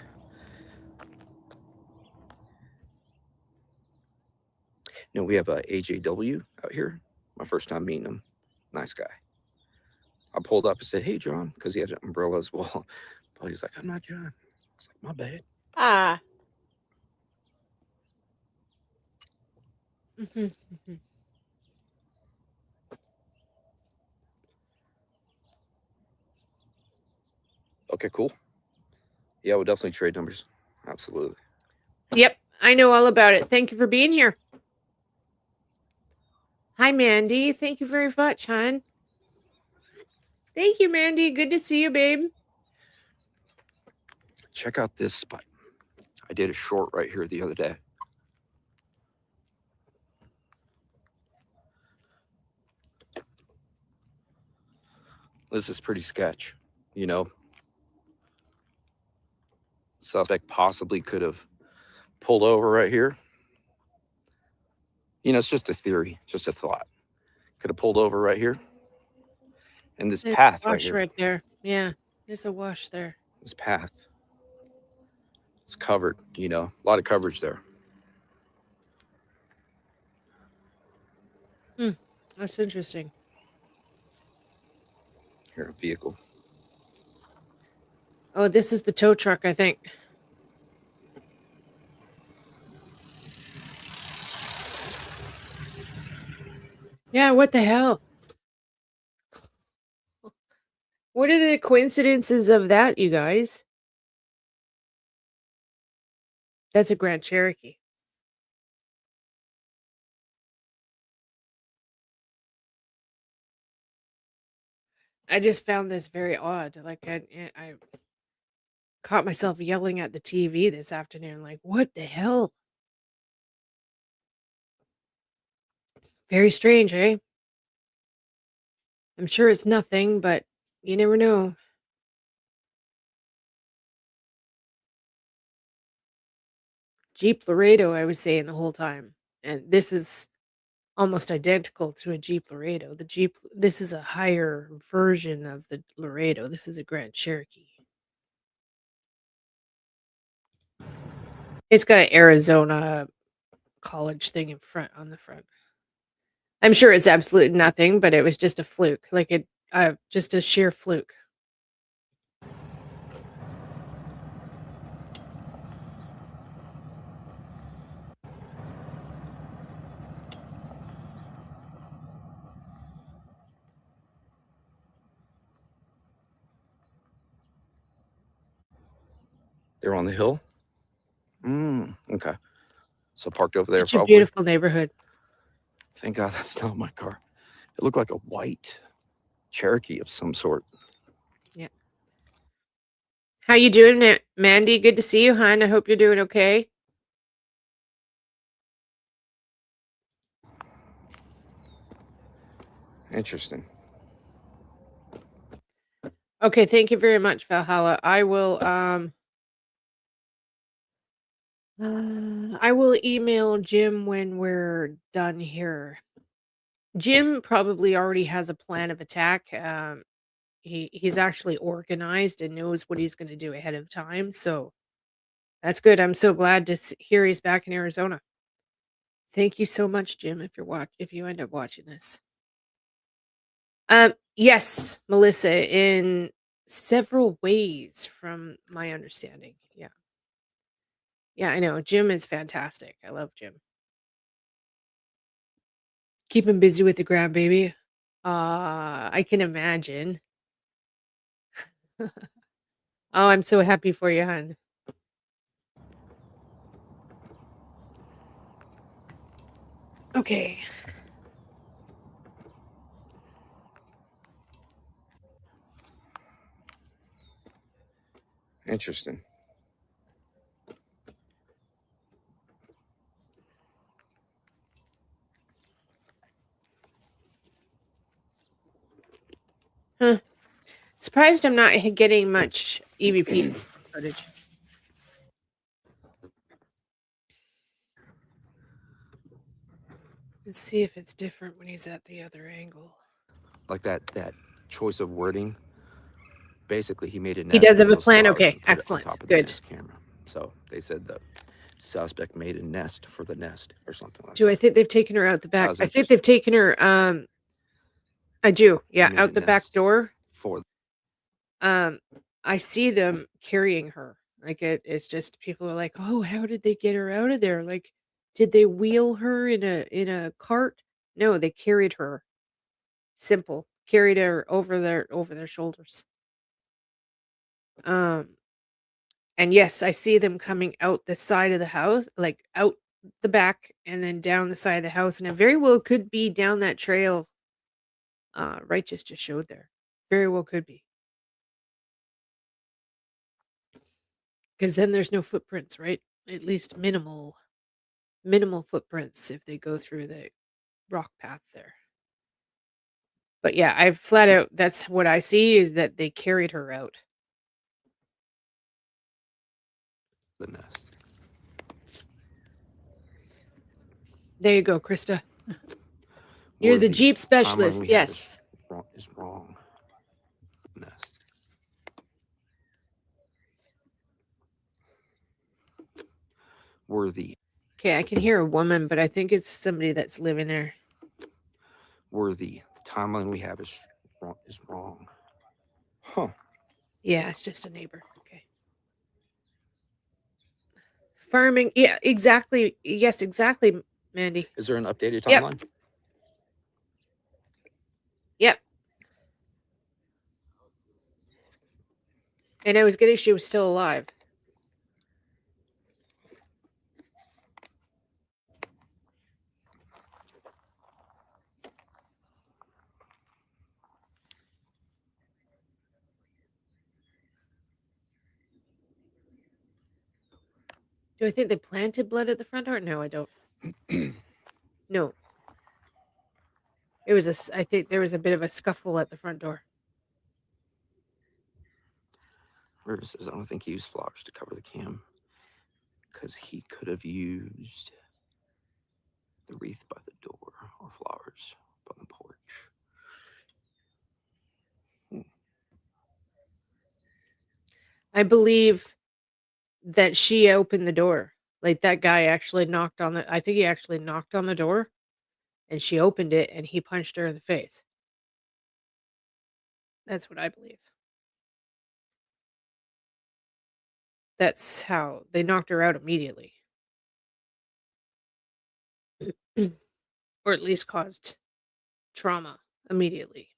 You know, we have a AJW out here. My first time meeting him. Nice guy. I pulled up and said, "Hey, John," because he had an umbrella as well. But he's like, "I'm not John." I was like, "My bad." Ah. Okay, cool. Yeah, we'll definitely trade numbers. Absolutely. Yep, I know all about it. Thank you for being here. Hi, Mandy. Thank you very much, hon. Thank you, Mandy. Good to see you, babe. Check out this spot. I did a short right here the other day. This is pretty sketch, you know. Suspect possibly could have pulled over right here. You know, it's just a theory, just a thought. Could have pulled over right here. And this There's path a right wash here. right there. Yeah, there's a wash there. This path. It's covered, you know, a lot of coverage there. That's interesting. Here, a vehicle. Oh, this is the tow truck, I think. Yeah, what the hell? What are the coincidences of that, you guys? That's a Grand Cherokee. I just found this very odd. Like, I caught myself yelling at the TV this afternoon, like, what the hell? Very strange, eh? I'm sure it's nothing, but you never know. Jeep Laredo, I was saying the whole time. And this is almost identical to a Jeep Laredo. This is a higher version of the Laredo. This is a Grand Cherokee. It's got an Arizona college thing on the front. I'm sure it's absolutely nothing, but it was just a fluke. Like just a sheer fluke. They're on the hill. Okay. So parked over there Such a probably. beautiful neighborhood. Thank God that's not my car. It looked like a white Cherokee of some sort. Yeah. How you doing, Mandy? Good to see you, hon. I hope you're doing okay. Interesting. Okay, thank you very much, Valhalla. I will email Jim when we're done here. Jim probably already has a plan of attack. He's actually organized and knows what he's going to do ahead of time, so that's good. I'm so glad to hear he's back in Arizona. Thank you so much, Jim, if you end up watching this. Yes, Melissa, in several ways from my understanding. Yeah. Yeah, I know. Jim is fantastic. I love Jim. Keep him busy with the grandbaby. I can imagine. Oh, I'm so happy for you, hon. Okay. Interesting. Huh. Surprised I'm not getting much EVP footage. Let's see if it's different when he's at the other angle. Like that choice of wording. Basically, he made a nest. He does with have a those plan? flowers Okay, and put it on excellent. top of the Good. Nest camera. So they said the suspect made a nest for the nest or something like Do that. I think they've taken her out the back? was I think interesting. they've taken her I do. Yeah, Made out a the back nest door. for I see them carrying her. Like it's just people are like, "Oh, how did they get her out of there? Like, did they wheel her in a cart?" No, they carried her. Simple. Carried her over their shoulders. Um, and yes, I see them coming out the side of the house, like out the back and then down the side of the house, and it very well could be down that trail Righteous just showed there. Very well could be. Because then there's no footprints, right? At least minimal footprints if they go through the rock path there. But yeah, I flat out that's what I see is that they carried her out. the nest. There you go, Krista. You're Or the Jeep timeline specialist. we have Yes. is wrong. Nest. Worthy. Okay, I can hear a woman, but I think it's somebody that's living there. Worthy. The timeline we have is wrong. Huh. Yeah, it's just a neighbor. Okay. Farming. Yeah, exactly. Yes, exactly, Mandy. Is there an updated Yep. timeline? Yep. And I was getting she was still alive. Do I think they planted blood at the front door? No, I don't. No. It was I think there was a bit of a scuffle at the front door. River says, I don't think he used flowers to cover the cam because he could have used the wreath by the door or flowers by the porch. I believe that she opened the door. Like that guy actually knocked on I think he actually knocked on the door and she opened it and he punched her in the face. That's what I believe. That's how they knocked her out immediately. Or at least caused trauma immediately.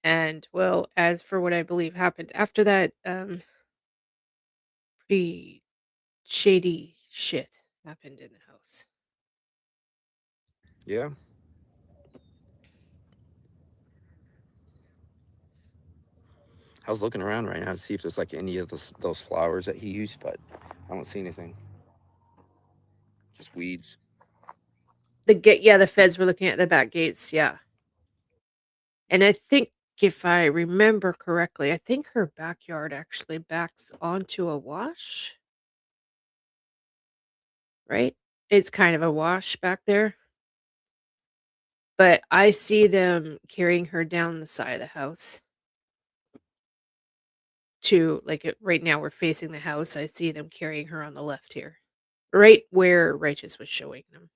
And well, as for what I believe happened after that, pretty shady shit happened in the house. Yeah. I was looking around right now to see if there's like any of those flowers that he used, but I don't see anything. Just weeds. The feds were looking at the back gates, yeah. And I think if I remember correctly, I think her backyard actually backs onto a wash. Right? It's kind of a wash back there. But I see them carrying her down the side of the house to right now we're facing the house. I see them carrying her on the left here. Right where Righteous was showing them.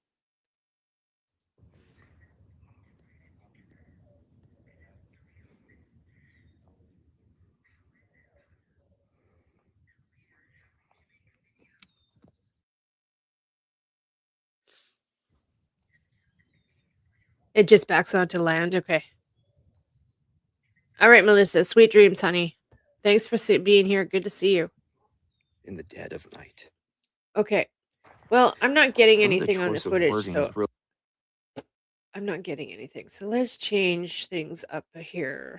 It just backs onto land. Okay. All right, Melissa. Sweet dreams, honey. Thanks for being here. Good to see you. In the dead of night. Okay. Well, I'm not getting Some of the anything on the choice of footage, wording so is really I'm not getting anything. So let's change things up here.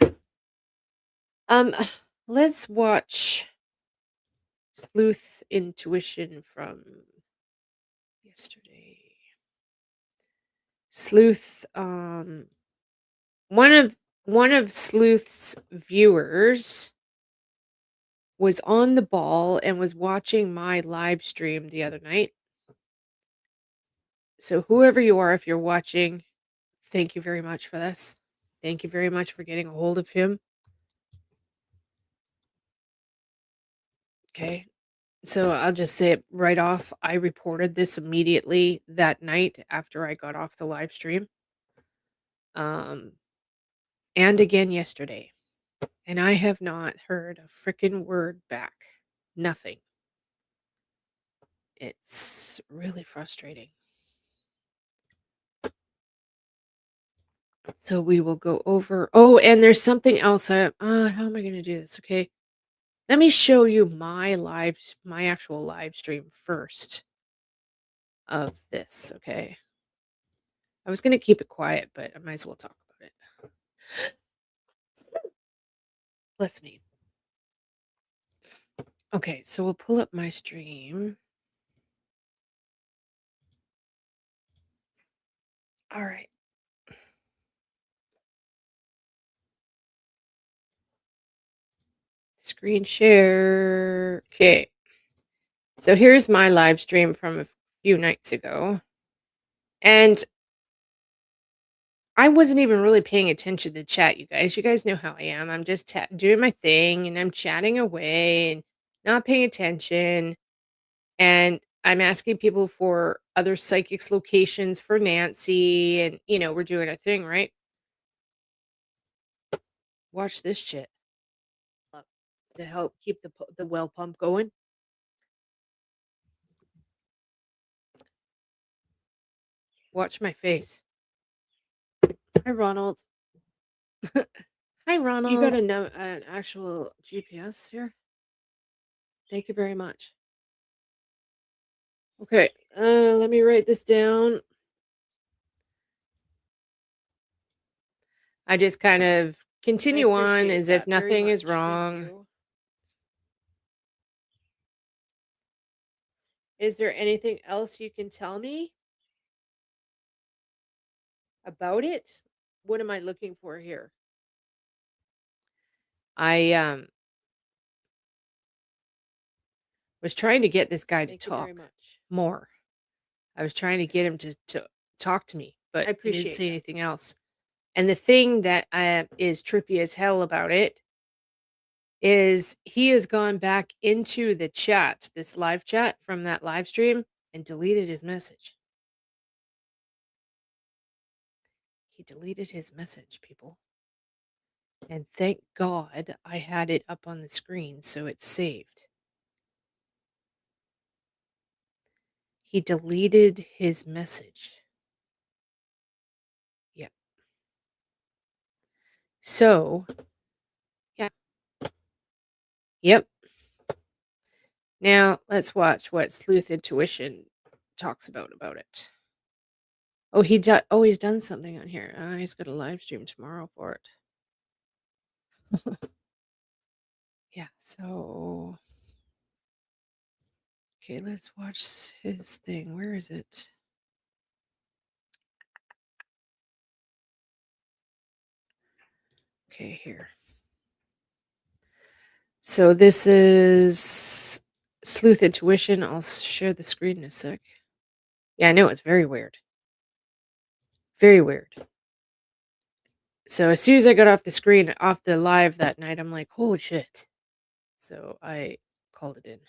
Let's watch Sleuth Intuition from yesterday. Sleuth, one of Sleuth's viewers was on the ball and was watching my live stream the other night. So whoever you are, if you're watching, thank you very much for this. Thank you very much for getting a hold of him. Okay. So I'll just say it right off. I reported this immediately that night after I got off the live stream. And again yesterday. And I have not heard a frickin' word back. Nothing. It's really frustrating. So we will go over. Oh, and there's something else. How am I going to do this? Okay. Let me show you my actual live stream first of this. Okay. I was going to keep it quiet, but I might as well talk about it. Bless me. Okay. So we'll pull up my stream. All right. Screen share. Okay. So here's my live stream from a few nights ago. And I wasn't even really paying attention to the chat, you guys. You guys know how I am. I'm just doing my thing and I'm chatting away and not paying attention. And I'm asking people for other psychics locations for Nancy. And, we're doing a thing, right? Watch this shit to help keep the well pump going. Watch my face. Hi, Ronald. Hi, Ronald. You got an actual GPS here? Thank you very much. Okay, let me write this down. I just kind of continue on as if nothing is wrong. Is there anything else you can tell me about it? What am I looking for here? I was trying to get this guy to talk more. I was trying to get him to talk to me, but he didn't say anything else. And the thing that is trippy as hell about it is he has gone back into the chat, this live chat from that live stream, and deleted his message. He deleted his message, people. And thank God I had it up on the screen, so it's saved. He deleted his message. Yep. So, yeah. Yep. Now, let's watch what Sleuth Intuition talks about it. Oh, he's done something on here. He's got a live stream tomorrow for it. Yeah, so okay, let's watch his thing. Where is it? Okay, here. So this is Sleuth Intuition. I'll share the screen in a sec. Yeah, I know, it's very weird. Very weird. So as soon as I got off the live that night, I'm like, holy shit. So I called it in.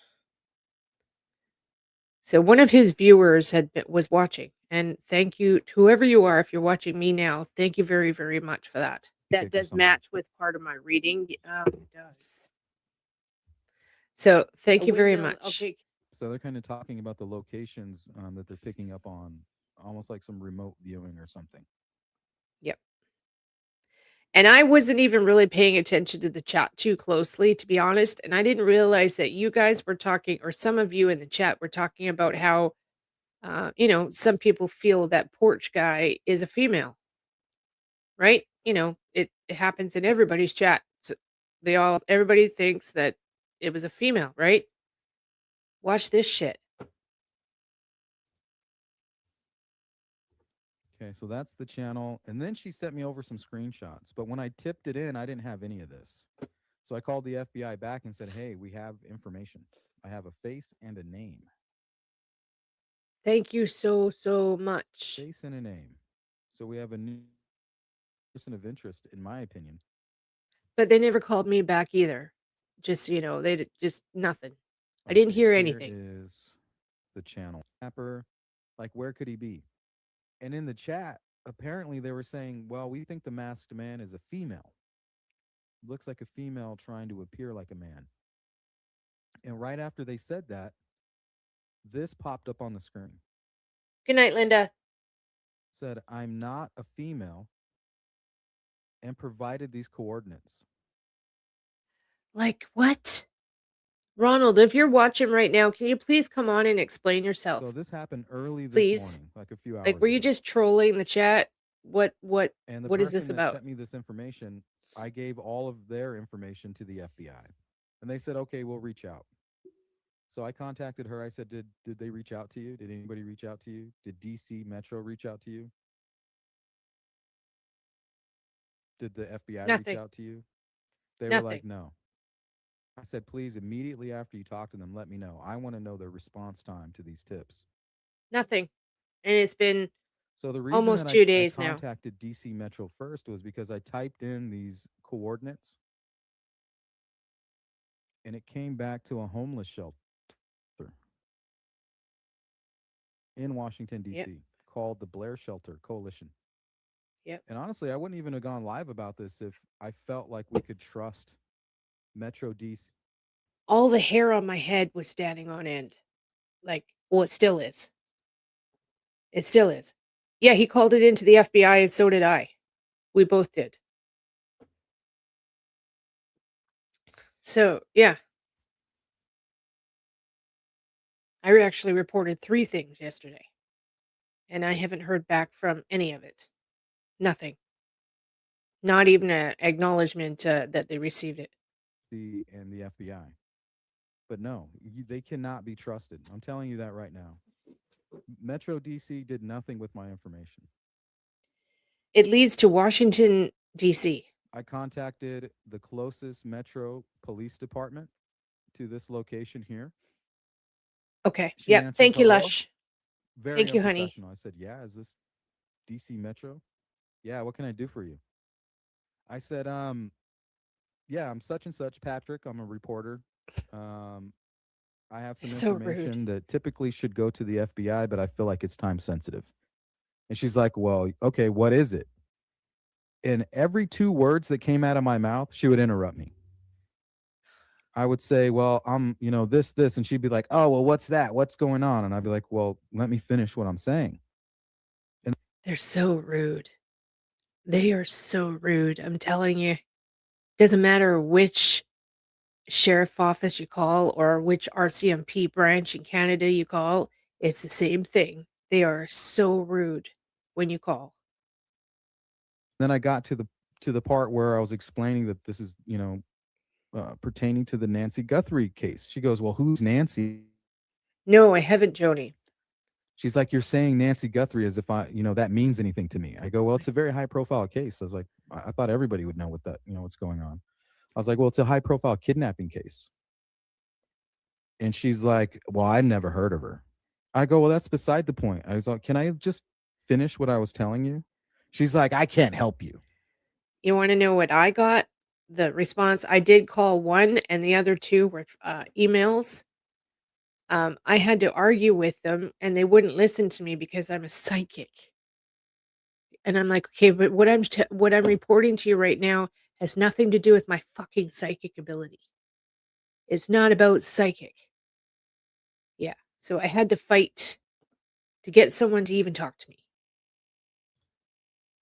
So one of his viewers was watching, and thank you to whoever you are. If you're watching me now, thank you very, very much for that. That does match with part of my reading. It does. So thank you very much. So they're kind of talking about the locations that they're picking up on, almost like some remote viewing or something. Yep. And I wasn't even really paying attention to the chat too closely, to be honest. And I didn't realize that you guys were talking, or some of you in the chat were talking about how, some people feel that porch guy is a female, right? It happens in everybody's chat. So everybody thinks that it was a female, right? Watch this shit. Okay, so that's the channel. And then she sent me over some screenshots. But when I tipped it in, I didn't have any of this. So I called the FBI back and said, hey, we have information. I have a face and a name. Thank you so, so much. Face and a name. So we have a new person of interest, in my opinion. But they never called me back either. Just, they just nothing. I didn't hear anything. Here is the channel. Rapper, like, where could he be? And in the chat, apparently they were saying, well, we think the masked man is a female. Looks like a female trying to appear like a man. And right after they said that, this popped up on the screen. Good night, Linda. Said, I'm not a female, and provided these coordinates. Like what? Ronald, if you're watching right now, can you please come on and explain yourself? So this happened early this Please? morning, like a few hours Like, were you ago. just trolling the chat? What And the is this person that about? sent me this information, I gave all of their information to the FBI. And they said, okay, we'll reach out. So I contacted her. I said, did they reach out to you? Did anybody reach out to you? Did DC Metro reach out to you? Did the FBI Nothing. reach out to you? They Nothing. were like, no. I said, please, immediately after you talk to them, let me know. I want to know their response time to these tips. Nothing. And it's been so the reason almost that 2 days I now. contacted DC Metro first was because I typed in these coordinates and it came back to a homeless shelter in Washington, D.C. called the Blair Shelter Coalition. Yep. And honestly, I wouldn't even have gone live about this if I felt like we could trust Metro DC. All the hair on my head was standing on end. Like, well, it still is. It still is. Yeah, he called it into the FBI and so did I. We both did. So, yeah. I actually reported 3 things yesterday. And I haven't heard back from any of it. Nothing. Not even an acknowledgement that they received it. And the FBI. But no, they cannot be trusted. I'm telling you that right now. Metro DC did nothing with my information. It leads to Washington, D.C. I contacted the closest Metro Police Department to this location here. Okay. She Yeah. Thank you, hello. Lush. Very Thank you, honey. unprofessional. I said, yeah, is this DC Metro? Yeah, what can I do for you? I said, yeah, I'm such and such, Patrick. I'm a reporter. I have some information that typically should go to the FBI, but I feel like it's time sensitive. And she's like, well, okay, what is it? And every 2 words that came out of my mouth, she would interrupt me. I would say, well, I'm, this, and she'd be like, oh, well, what's that? What's going on? And I'd be like, well, let me finish what I'm saying. And they're so rude. They are so rude. I'm telling you. Doesn't matter which sheriff office you call or which RCMP branch in Canada you call, it's the same thing. They are so rude. when you call. Then I got to the part where I was explaining that this is, pertaining to the Nancy Guthrie case. She goes, "Well, who's Nancy?" No, I haven't, Joni. She's like, "You're saying Nancy Guthrie as if that means anything to me." I go, "Well, it's a very high profile case." I was like, I thought everybody would know what's going on. I was like, "Well, it's a high profile kidnapping case." And she's like, "Well, I've never heard of her." I go, "Well, that's beside the point." I was like, "Can I just finish what I was telling you?" She's like, "I can't help you." You want to know what I got? The response, I did call one, and the other two were emails. I had to argue with them, and they wouldn't listen to me because I'm a psychic. And I'm like, okay, but what I'm reporting to you right now has nothing to do with my fucking psychic ability. It's not about psychic. Yeah. So I had to fight to get someone to even talk to me.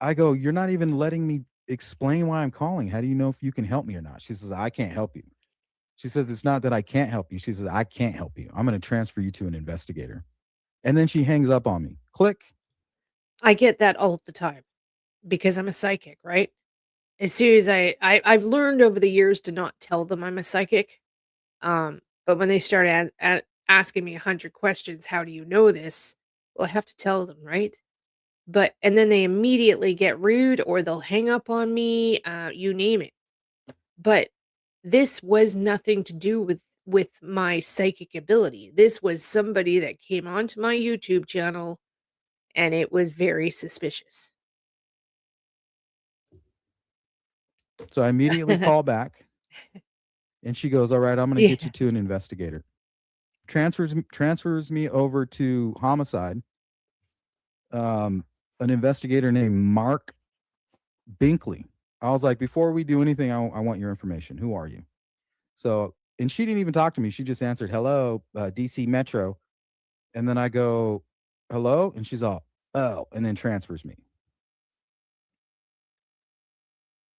I go, "You're not even letting me explain why I'm calling. How do you know if you can help me or not?" She says, "I can't help you." She says, "It's not that I can't help you." She says, "I can't help you. I'm going to transfer you to an investigator." And then she hangs up on me. Click. I get that all the time because I'm a psychic, right? As soon as I've learned over the years to not tell them I'm a psychic. But when they start asking me 100 questions, how do you know this? Well, I have to tell them, right? And then they immediately get rude or they'll hang up on me, you name it. But this was nothing to do with my psychic ability. This was somebody that came onto my YouTube channel and it was very suspicious. So I immediately call back and she goes, "All right, I'm going to Yeah. get you to an investigator." Transfers me over to homicide. An investigator named Mark Binkley. I was like, "Before we do anything, I want your information. Who are you?" So, and she didn't even talk to me. She just answered, "Hello, DC Metro." And then I go, "Hello?" And she's all, "Oh," and then transfers me.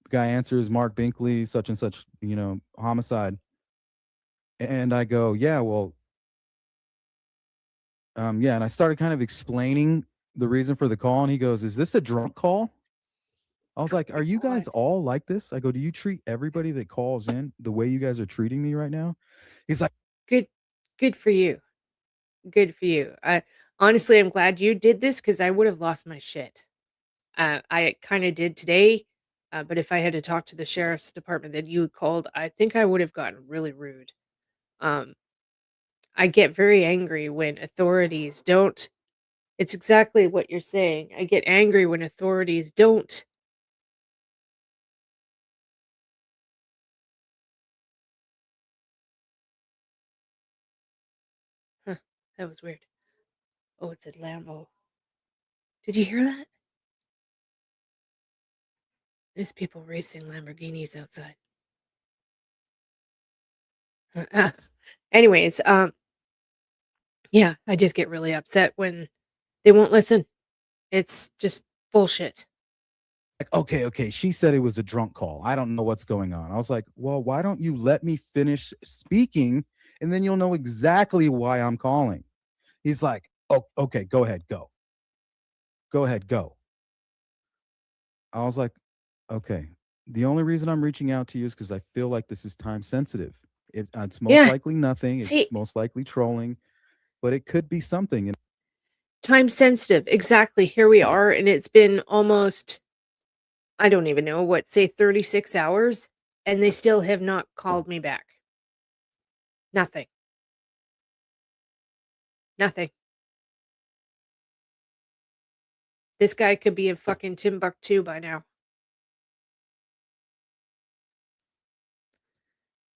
The guy answers, "Mark Binkley, such and such, homicide." And I go, "Yeah, well, yeah." And I started kind of explaining the reason for the call. And he goes, "Is this a drunk call?" I was like, "Are you guys all like this?" I go, "Do you treat everybody that calls in the way you guys are treating me right now?" He's like, Good good for you. Good for you. Honestly, I'm glad you did this because I would have lost my shit. I kind of did today, but if I had to talk to the sheriff's department that you had called, I think I would have gotten really rude. Um, I get very angry when authorities don't. It's exactly what you're saying. I get angry when authorities don't. Huh, that was weird. Oh, it said Lambo. Did you hear that? There's people racing Lamborghinis outside. Anyways, yeah, I just get really upset when they won't listen. It's just bullshit. okay, she said it was a drunk call. I don't know what's going on. I was like, "Well, why don't you let me finish speaking and then you'll know exactly why I'm calling?" He's like, "Oh, okay, go ahead, go. Go ahead, go." I was like, "Okay. The only reason I'm reaching out to you is because I feel like this is time sensitive. It's most Yeah. likely nothing. It's See, most likely trolling, but it could be something." And time sensitive. Exactly. Here we are. And it's been almost, I don't even know what, say 36 hours. And they still have not called me back. Nothing. Nothing. This guy could be in fucking Timbuktu by now.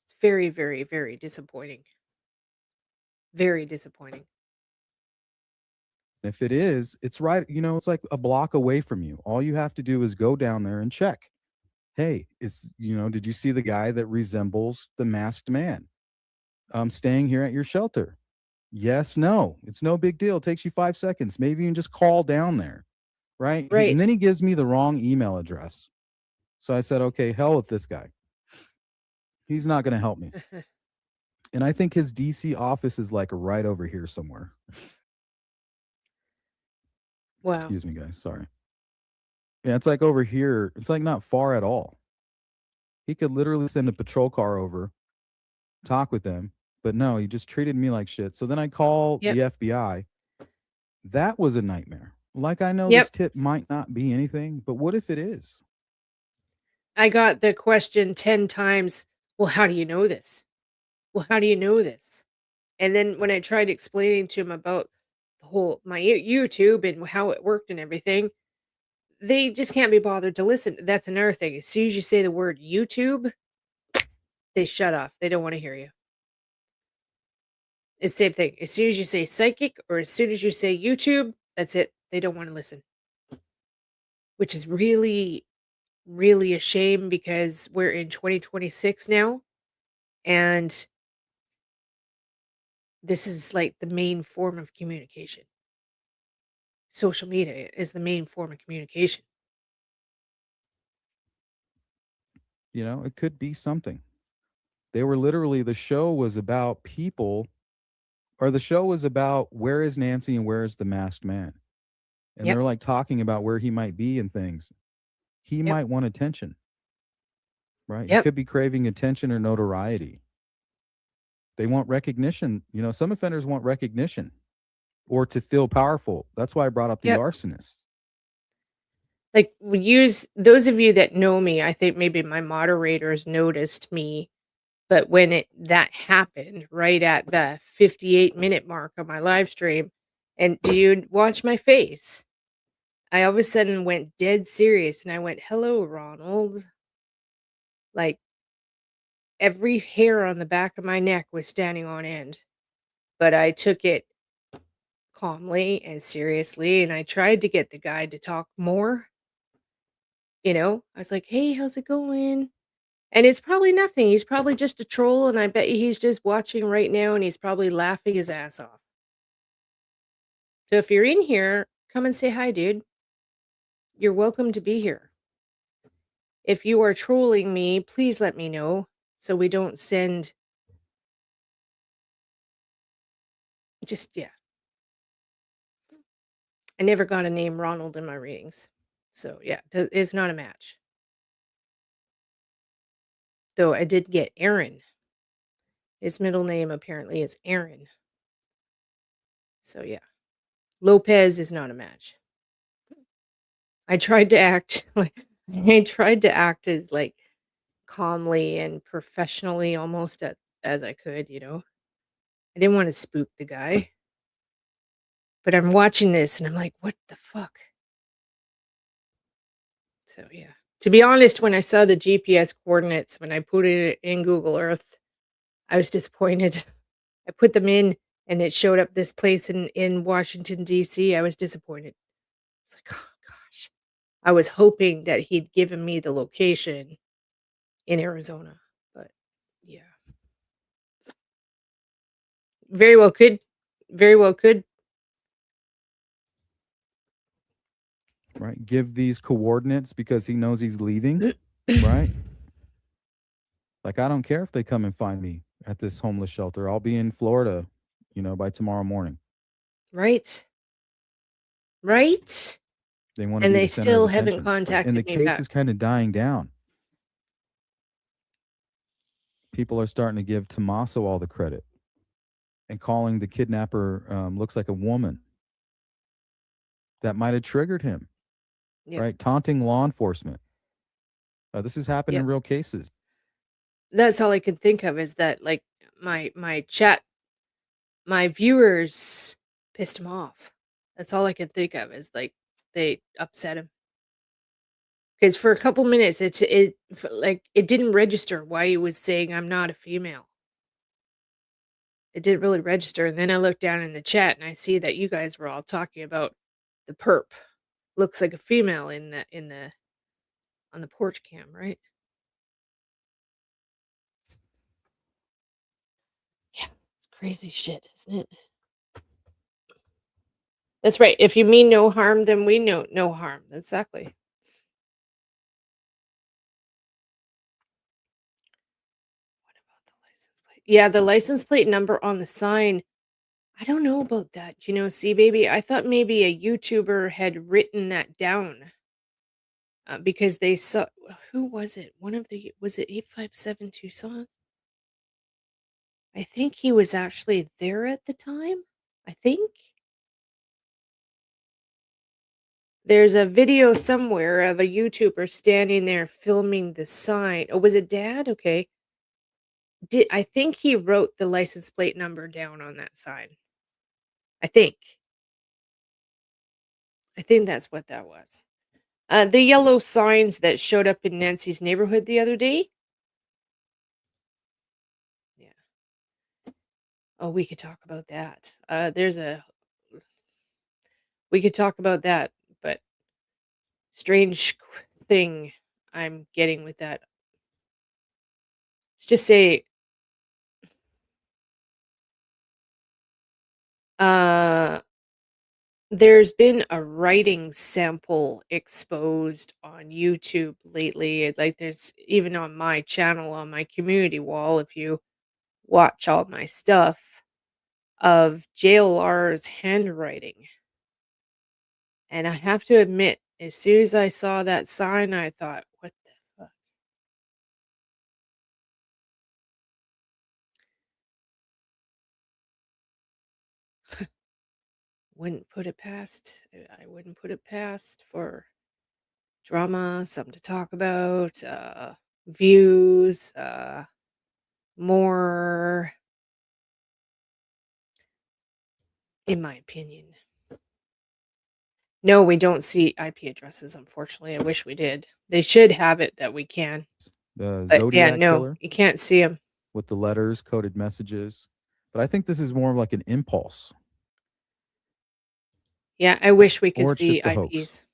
It's very, very, very disappointing. Very disappointing. if it is, it's right, it's like a block away from you. All you have to do is go down there and check. Hey, did you see the guy that resembles the masked man? Staying here at your shelter. Yes, no. It's no big deal. It takes you 5 seconds. Maybe you can just call down there. Right? And Right. then he gives me the wrong email address. So I said, "Okay, hell with this guy. He's not going to help me." And I think his DC office is like right over here somewhere. Wow. Excuse me, guys. Sorry. Yeah, it's like over here. It's like not far at all. He could literally send a patrol car over, talk with them, but no, he just treated me like shit. So then I call Yep. the FBI. That was a nightmare. Like, I know Yep. this tip might not be anything, but what if it is? I got the question 10 times. Well, how do you know this? Well, how do you know this? And then when I tried explaining to him about the whole my YouTube and how it worked and everything, they just can't be bothered to listen. That's another thing. As soon as you say the word YouTube, they shut off. They don't want to hear you. It's the same thing. As soon as you say psychic or as soon as you say YouTube, that's it. They don't want to listen. Which is really, really a shame because we're in 2026 now. And this is like the main form of communication. Social media is the main form of communication. You know, it could be something. They were literally, the show was about people, or the show was about where is Nancy and where is the masked man. And Yep. they're like talking about where he might be and things. He Yep. might want attention, right? He Yep. could be craving attention or notoriety. They want recognition. You know, some offenders want recognition or to feel powerful. That's why I brought up the Yep. arsonist. Like we use those of you that know me, I think maybe my moderators noticed me, but when that happened right at the 58-minute mark of my live stream, and do you watch my face? I all of a sudden went dead serious and I went, "Hello, Ronald." Like every hair on the back of my neck was standing on end, but I took it calmly and seriously and I tried to get the guy to talk more. I was like, "Hey, how's it going?" And it's probably nothing. He's probably just a troll, and I bet you he's just watching right now, and he's probably laughing his ass off. So if you're in here, come and say hi, dude. You're welcome to be here. If you are trolling me, please let me know so we don't send. Yeah. I never got a name Ronald in my readings. So yeah, it's not a match. Though I did get Aaron. His middle name apparently is Aaron. So yeah. Lopez is not a match. I tried to act as like calmly and professionally almost as I could. I didn't want to spook the guy. But I'm watching this and I'm like, what the fuck? So yeah. To be honest, when I saw the GPS coordinates, when I put it in Google Earth, I was disappointed. I put them in and it showed up this place in Washington, D.C. I was disappointed. It's like, oh gosh. I was hoping that he'd given me the location in Arizona. But yeah. Very well could. Very well could. Right? Give these coordinates because he knows he's leaving, right? Like, I don't care if they come and find me at this homeless shelter. I'll be in Florida, by tomorrow morning. Right. Right. They want to And be they the center of still haven't attention. contacted And the me case back. is kind of dying down. People are starting to give Tommaso all the credit and calling the kidnapper looks like a woman. That might have triggered him, Yep. right? Taunting law enforcement. This has happened Yep. in real cases. That's all I can think of is that like my chat, my viewers pissed him off. That's all I can think of is like they upset him. Because for a couple minutes, it didn't register why he was saying I'm not a female. It didn't really register, and then I looked down in the chat and I see that you guys were all talking about the perp. Looks like a female on the porch cam, right? Yeah, it's crazy shit, isn't it? That's right. If you mean no harm, then we know no harm. Exactly. What about the license plate? Yeah, the license plate number on the sign. I don't know about that. See, baby, I thought maybe a YouTuber had written that down because they saw who was it? Was it 857 Tucson? I think he was actually there at the time. I think there's a video somewhere of a YouTuber standing there filming the sign. Oh, was it Dad? Okay. I think he wrote the license plate number down on that sign. I think. I think that's what that was. The yellow signs that showed up in Nancy's neighborhood the other day. Yeah. Oh, we could talk about that. We could talk about that, but strange thing I'm getting with that. Let's just say, uh, there's been a writing sample exposed on YouTube lately. Like there's even on my channel, on my community wall, if you watch all my stuff, of JLR's handwriting. And I have to admit, as soon as I saw that sign, I thought, what the fuck? I wouldn't put it past for drama, something to talk about, views, more, in my opinion. No, we don't see IP addresses, unfortunately. I wish we did. They should have it that we can. The But yeah, Zodiac no, killer you can't see them. with the letters, coded messages. But I think this is more of like an impulse, Yeah, I wish we could or it's see just a hoax. IPs.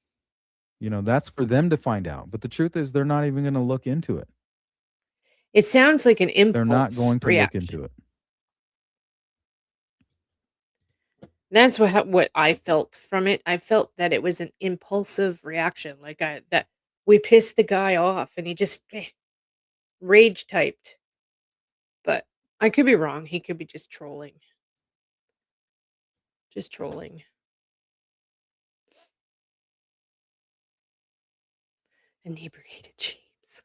That's for them to find out. But the truth is, they're not even going to look into it. It sounds like an They're not impulse going to reaction. look into it. That's what I felt from it. I felt that it was an impulsive reaction, like that we pissed the guy off and he just rage typed. But I could be wrong. He could be just trolling. Just trolling. Inebriated James.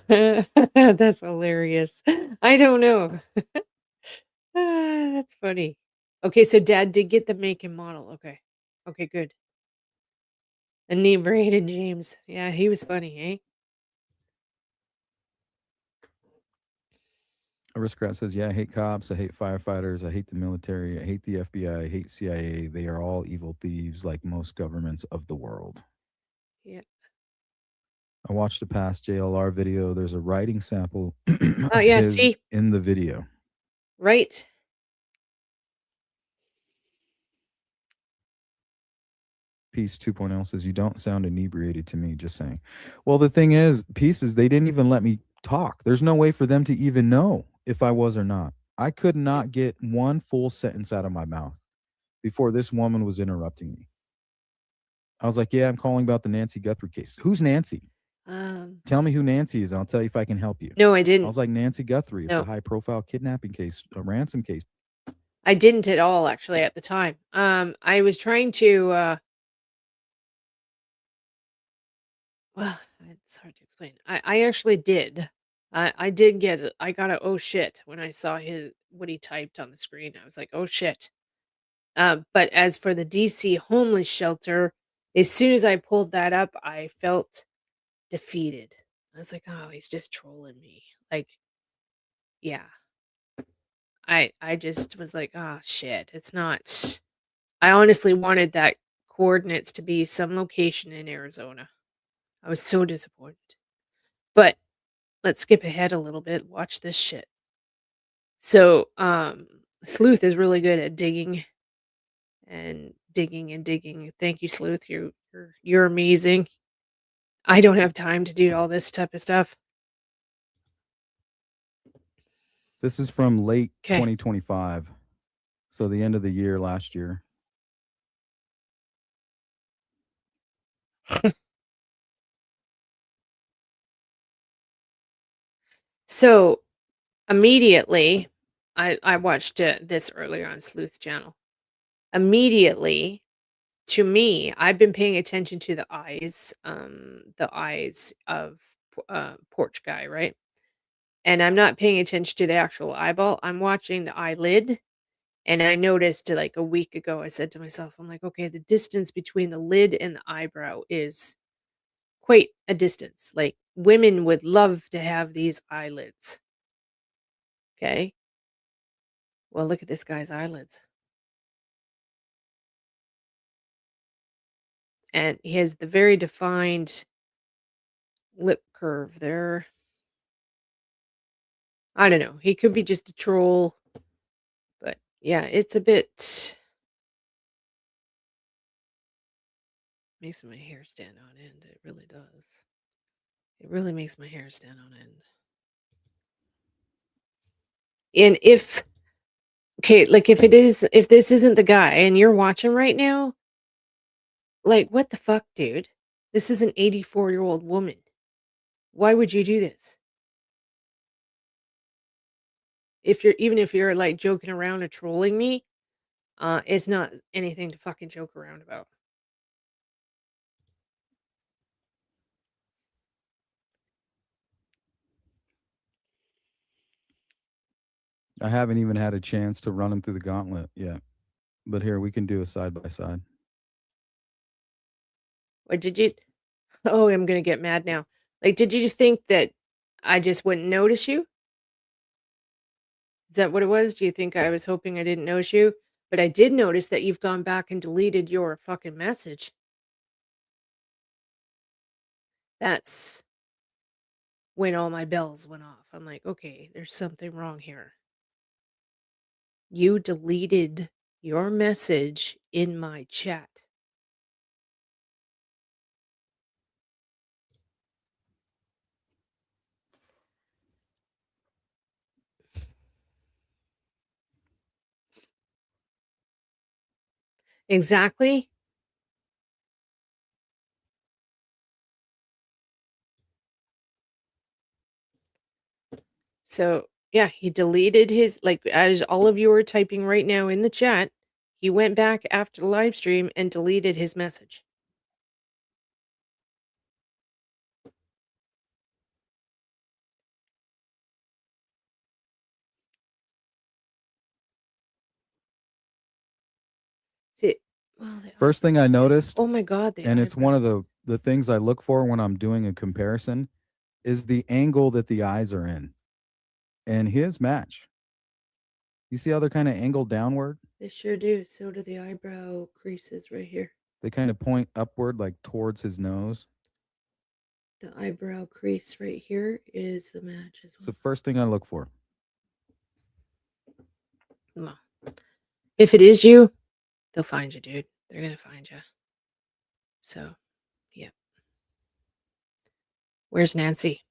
That's hilarious. I don't know. That's funny. Okay, so Dad did get the make and model. Okay. Okay, good. Inebriated James. Yeah, he was funny, eh? Aristocrat says, yeah, I hate cops. I hate firefighters. I hate the military. I hate the FBI. I hate CIA. They are all evil thieves like most governments of the world. Yeah. I watched a past JLR video. There's a writing sample Oh, of yeah, his see? in the video. Right. Peace 2.0 says, you don't sound inebriated to me, just saying. Well, the thing is, Pieces, they didn't even let me talk. There's no way for them to even know if I was or not. I could not get one full sentence out of my mouth before this woman was interrupting me. I was like, yeah, I'm calling about the Nancy Guthrie case. Who's Nancy? Tell me who Nancy is. And I'll tell you if I can help you. No, I I didn't. was like, Nancy Guthrie. It's No. a high profile kidnapping case, a ransom case. I didn't at all, actually, at the time. I was trying to, well, it's hard to explain. I actually did. I did get it. I got a oh shit when I saw what he typed on the screen. I was like, oh shit. But as for the DC homeless shelter, as soon as I pulled that up, I felt defeated. I was like, oh, he's just trolling me. Like, yeah. I just was like, oh shit. It's not. I honestly wanted that coordinates to be some location in Arizona. I was so disappointed. But let's skip ahead a little bit. Watch this shit. So, Sleuth is really good at digging and digging and digging. Thank you, Sleuth. You're amazing. I don't have time to do all this type of stuff. This is from late 'Kay. 2025. So the end of the year last year. So, immediately I watched this earlier on Sleuth's channel. Immediately, to me, I've been paying attention to the eyes of Porch Guy, right? And I'm not paying attention to the actual eyeball. I'm watching the eyelid. And I noticed like a week ago, I said to myself, I'm like, okay, the distance between the lid and the eyebrow is quite a distance. Like women would love to have these eyelids. Okay. Well, look at this guy's eyelids. And he has the very defined lip curve there. I don't know. He could be just a troll. But yeah, it's a bit makes my hair stand on end. It really does. It really makes my hair stand on end. And if okay, like if this isn't the guy and you're watching right now, like what the fuck, dude? This is an 84-year-old woman. Why would you do this? If you're like joking around or trolling me, it's not anything to fucking joke around about. I haven't even had a chance to run him through the gauntlet yet. But here, we can do a side by side. Or did you Oh, I'm gonna get mad now. Like, did you think that I just wouldn't notice you? Is that what it was? Do you think I was hoping I didn't notice you? But I did notice that you've gone back and deleted your fucking message. That's when all my bells went off. I'm like, okay, there's something wrong here. You deleted your message in my chat. Exactly. So, yeah, he deleted his, like, as all of you are typing right now in the chat, he went back after the live stream and deleted his message. See, well, First thing I noticed, oh my god, and it's one of eyebrows. the things I look for when I'm doing a comparison, is the angle that the eyes are in. And his match. You see how they're kind of angled downward? They sure do. So do the eyebrow creases right here. They kind of point upward, like towards his nose. The eyebrow crease right here is a match as It's the well. first thing I look for. Well, if it is you, they'll find you, dude. They're gonna find you. So, yeah. Where's Nancy?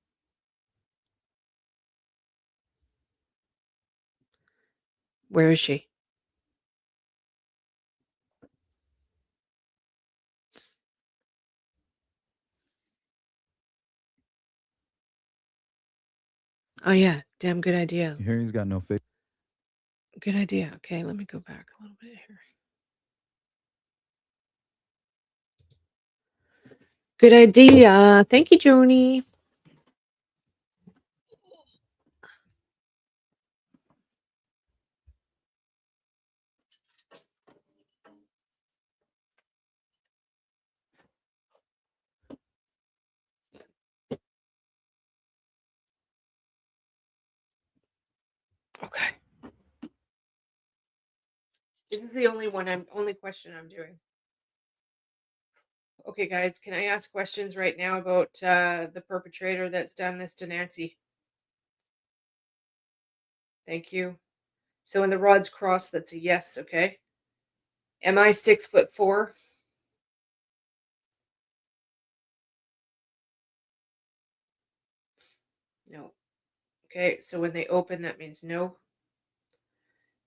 Where is she? Oh yeah, damn good idea. Here he's got no face. Good idea. Okay, let me go back a little bit here. Good idea. Thank you, Joni. Okay. This is the only question I'm doing. Okay, guys, can I ask questions right now about the perpetrator that's done this to Nancy? Thank you. So when the rods cross, that's a yes, okay? Am I 6'4"? No. Okay, so when they open, that means no.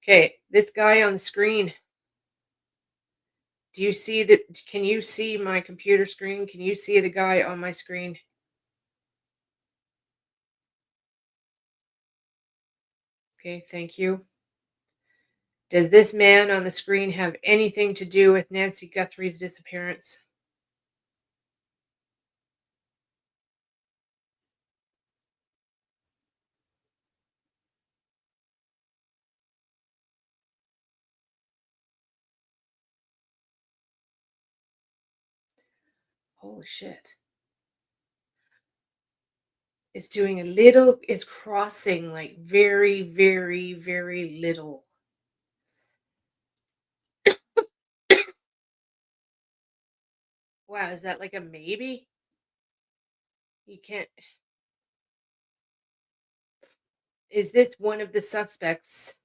Okay, this guy on the screen. Do you see that? Can you see my computer screen? Can you see the guy on my screen? Okay, thank you. Does this man on the screen have anything to do with Nancy Guthrie's disappearance? Holy shit. It's doing a little, it's crossing like very, very, very little. Wow, is that like a maybe? You can't. Is this one of the suspects?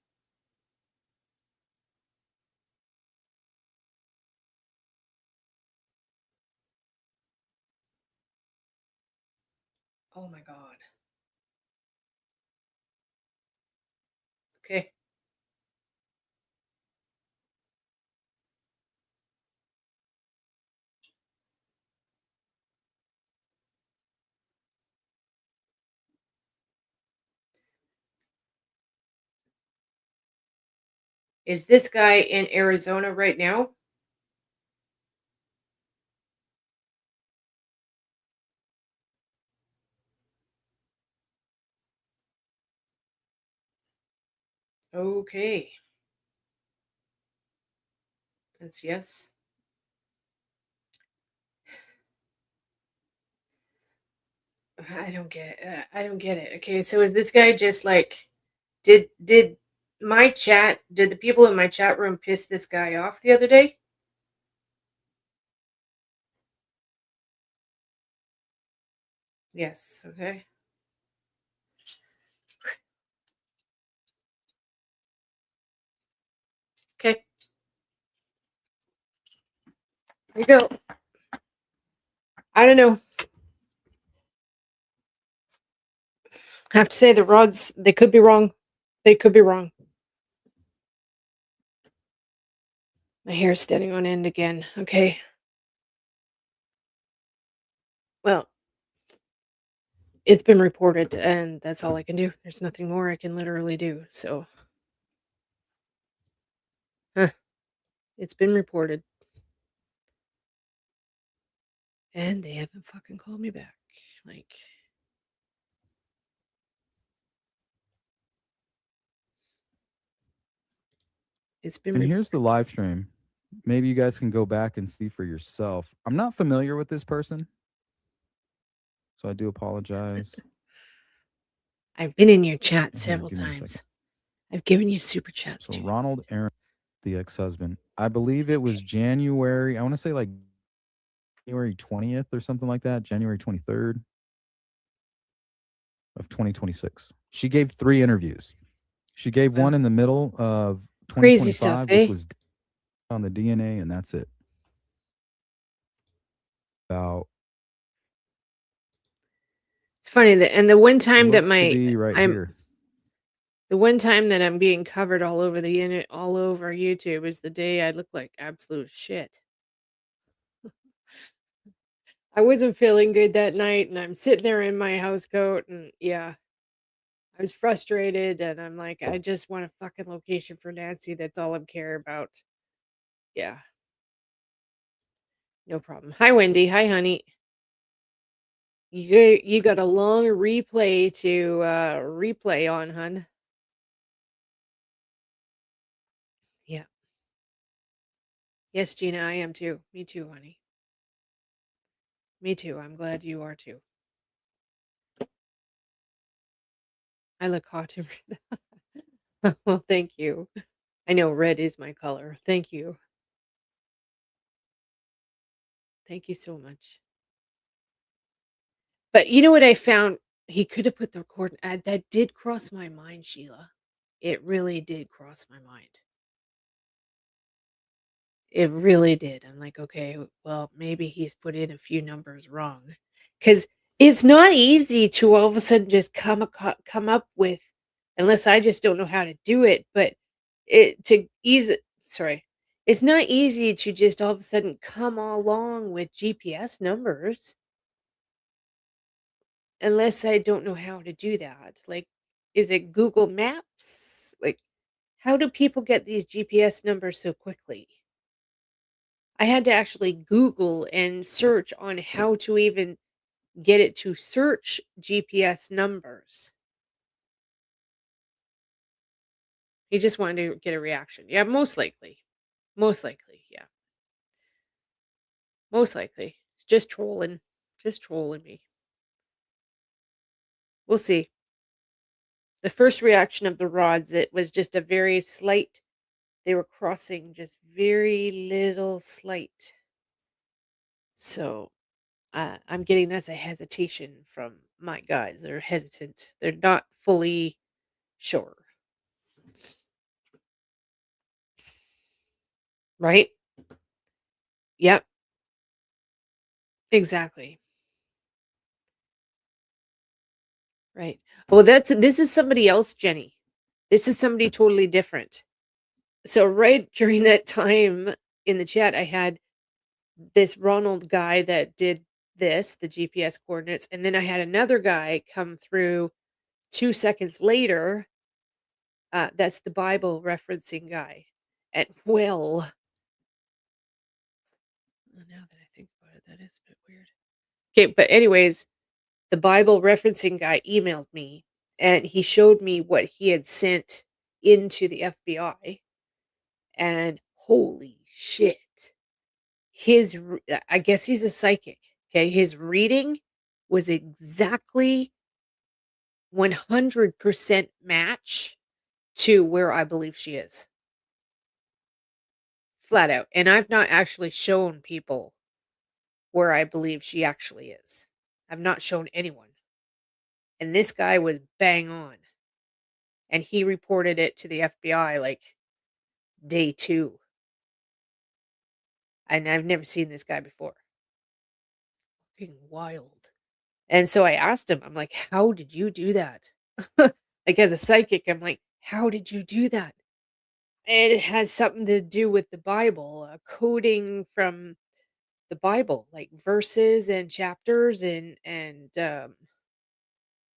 Oh my God. Okay. Is this guy in Arizona right now? Okay. That's yes. I don't get it. I don't get it. Okay, so is this guy just like did my chat did the people in my chat room piss this guy off the other day? Yes, okay. Okay. Here you go. I don't know. I have to say the rods, they could be wrong. They could be wrong. My hair's standing on end again. Okay. Well, it's been reported, and that's all I can do. There's nothing more I can literally do. So, huh, it's been reported, and they haven't fucking called me back. Like, it's been. And here's the live stream. Maybe you guys can go back and see for yourself. I'm not familiar with this person, so I do apologize. I've been in your chat Here, several give me a second. times. I've given you super chats So too. Ronald Aaron, the ex-husband. I believe It's it was okay. January. I want to say like January 20th or something like that. January 23rd of 2026. She gave 3 interviews. She gave Wow. one in the middle of Crazy stuff, 2025, eh? which was on the DNA, and that's it. About It's funny that, and the one time that looks to be right here. the one time that I'm being covered all over the internet, all over YouTube, is the day I look like absolute shit. I wasn't feeling good that night, and I'm sitting there in my house coat, and yeah, I was frustrated, and I'm like, I just want a fucking location for Nancy. That's all I'm care about. Yeah, no problem. Hi, Wendy. Hi, honey. You got a long replay to replay on, hun. Yeah. Yes, Gina, I am too. Me too, honey. Me too. I'm glad you are too. I look hot in red. Well, thank you. I know red is my color. Thank you. Thank you so much. But you know what I found? He could have put the record that did cross my mind, Sheila. It really did cross my mind. It really did. I'm like, okay, well, maybe he's put in a few numbers wrong. Cuz it's not easy to all of a sudden just come up with, unless I just don't know how to do it, but it to ease it, sorry. It's not easy to just all of a sudden come along with GPS numbers unless I don't know how to do that. Like, Is it Google Maps? Like, how do people get these GPS numbers so quickly? I had to actually Google and search on how to even get it to search GPS numbers. He just wanted to get a reaction. Yeah, most likely. Most likely, yeah. Most likely. Just trolling. Just trolling me. We'll see. The first reaction of the rods, it was just a very slight, they were crossing just very little slight. So I'm getting that's a hesitation from my guys. They're hesitant. They're not fully sure. Right? Yep. Exactly. Right. Well, this is somebody else, Jenny. This is somebody totally different. So right during that time in the chat, I had this Ronald guy that did this, the GPS coordinates, and then I had another guy come through 2 seconds later. That's the Bible referencing guy. And well, now that I think about it, that is a bit weird. Okay, but anyways, the Bible referencing guy emailed me and he showed me what he had sent into the FBI. And holy shit. I guess he's a psychic. Okay, his reading was exactly 100% match to where I believe she is. Flat out. And I've not actually shown people where I believe she actually is. I've not shown anyone. And this guy was bang on. And he reported it to the FBI like day 2. And I've never seen this guy before. Fucking wild. And so I asked him, I'm like, how did you do that? Like, as a psychic, I'm like, how did you do that? And it has something to do with the Bible, coding from the Bible, like verses and chapters and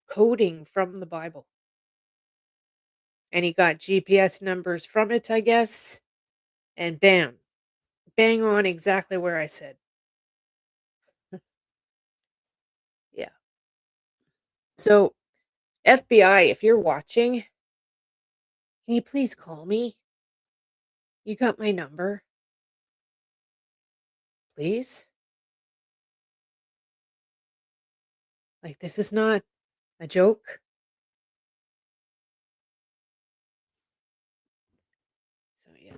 coding from the Bible. And he got GPS numbers from it, I guess. And bam, bang on exactly where I said. Yeah. So, FBI, if you're watching, can you please call me? You got my number? Please? Like, this is not a joke. So, yeah.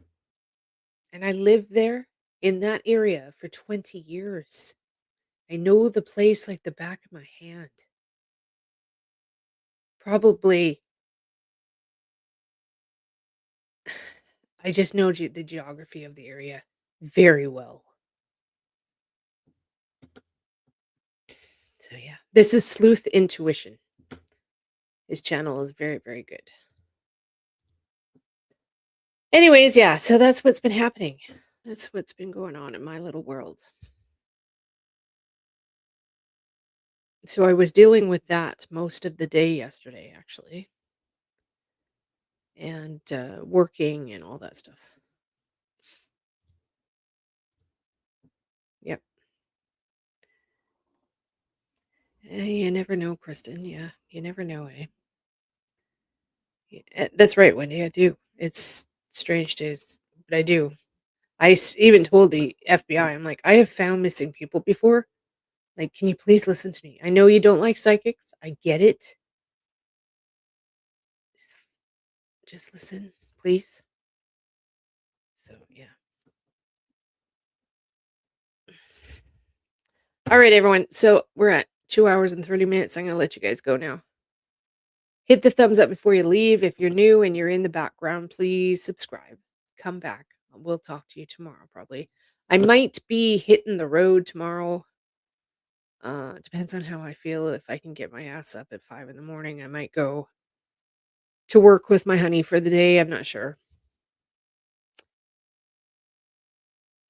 And I lived there in that area for 20 years. I know the place like the back of my hand. Probably, I just know the geography of the area very well. So, yeah. This is Sleuth Intuition. His channel is very, very good. Anyways, yeah, so that's what's been happening. That's what's been going on in my little world. So I was dealing with that most of the day yesterday, actually, and working and all that stuff. Yep. You never know, Kristen. Yeah, you never know, eh? That's right, Wendy. I do. It's strange days, but I do. Even told the FBI, I'm like, I have found missing people before. Like, can you please listen to me? I know you don't like psychics. I get it. Just listen, please. So, yeah. All right, everyone. So we're at 2 hours and 30 minutes. I'm going to let you guys go now. Hit the thumbs up before you leave. If you're new and you're in the background, please subscribe. Come back. We'll talk to you tomorrow, probably. I might be hitting the road tomorrow. Depends on how I feel. If I can get my ass up at 5 in the morning, I might go to work with my honey for the day. I'm not sure.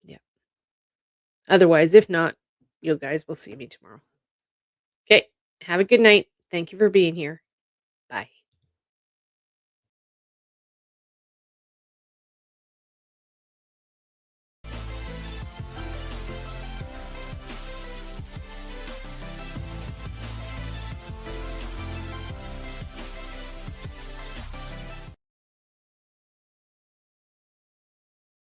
Yeah. Otherwise, if not, you guys will see me tomorrow. Okay. Have a good night. Thank you for being here.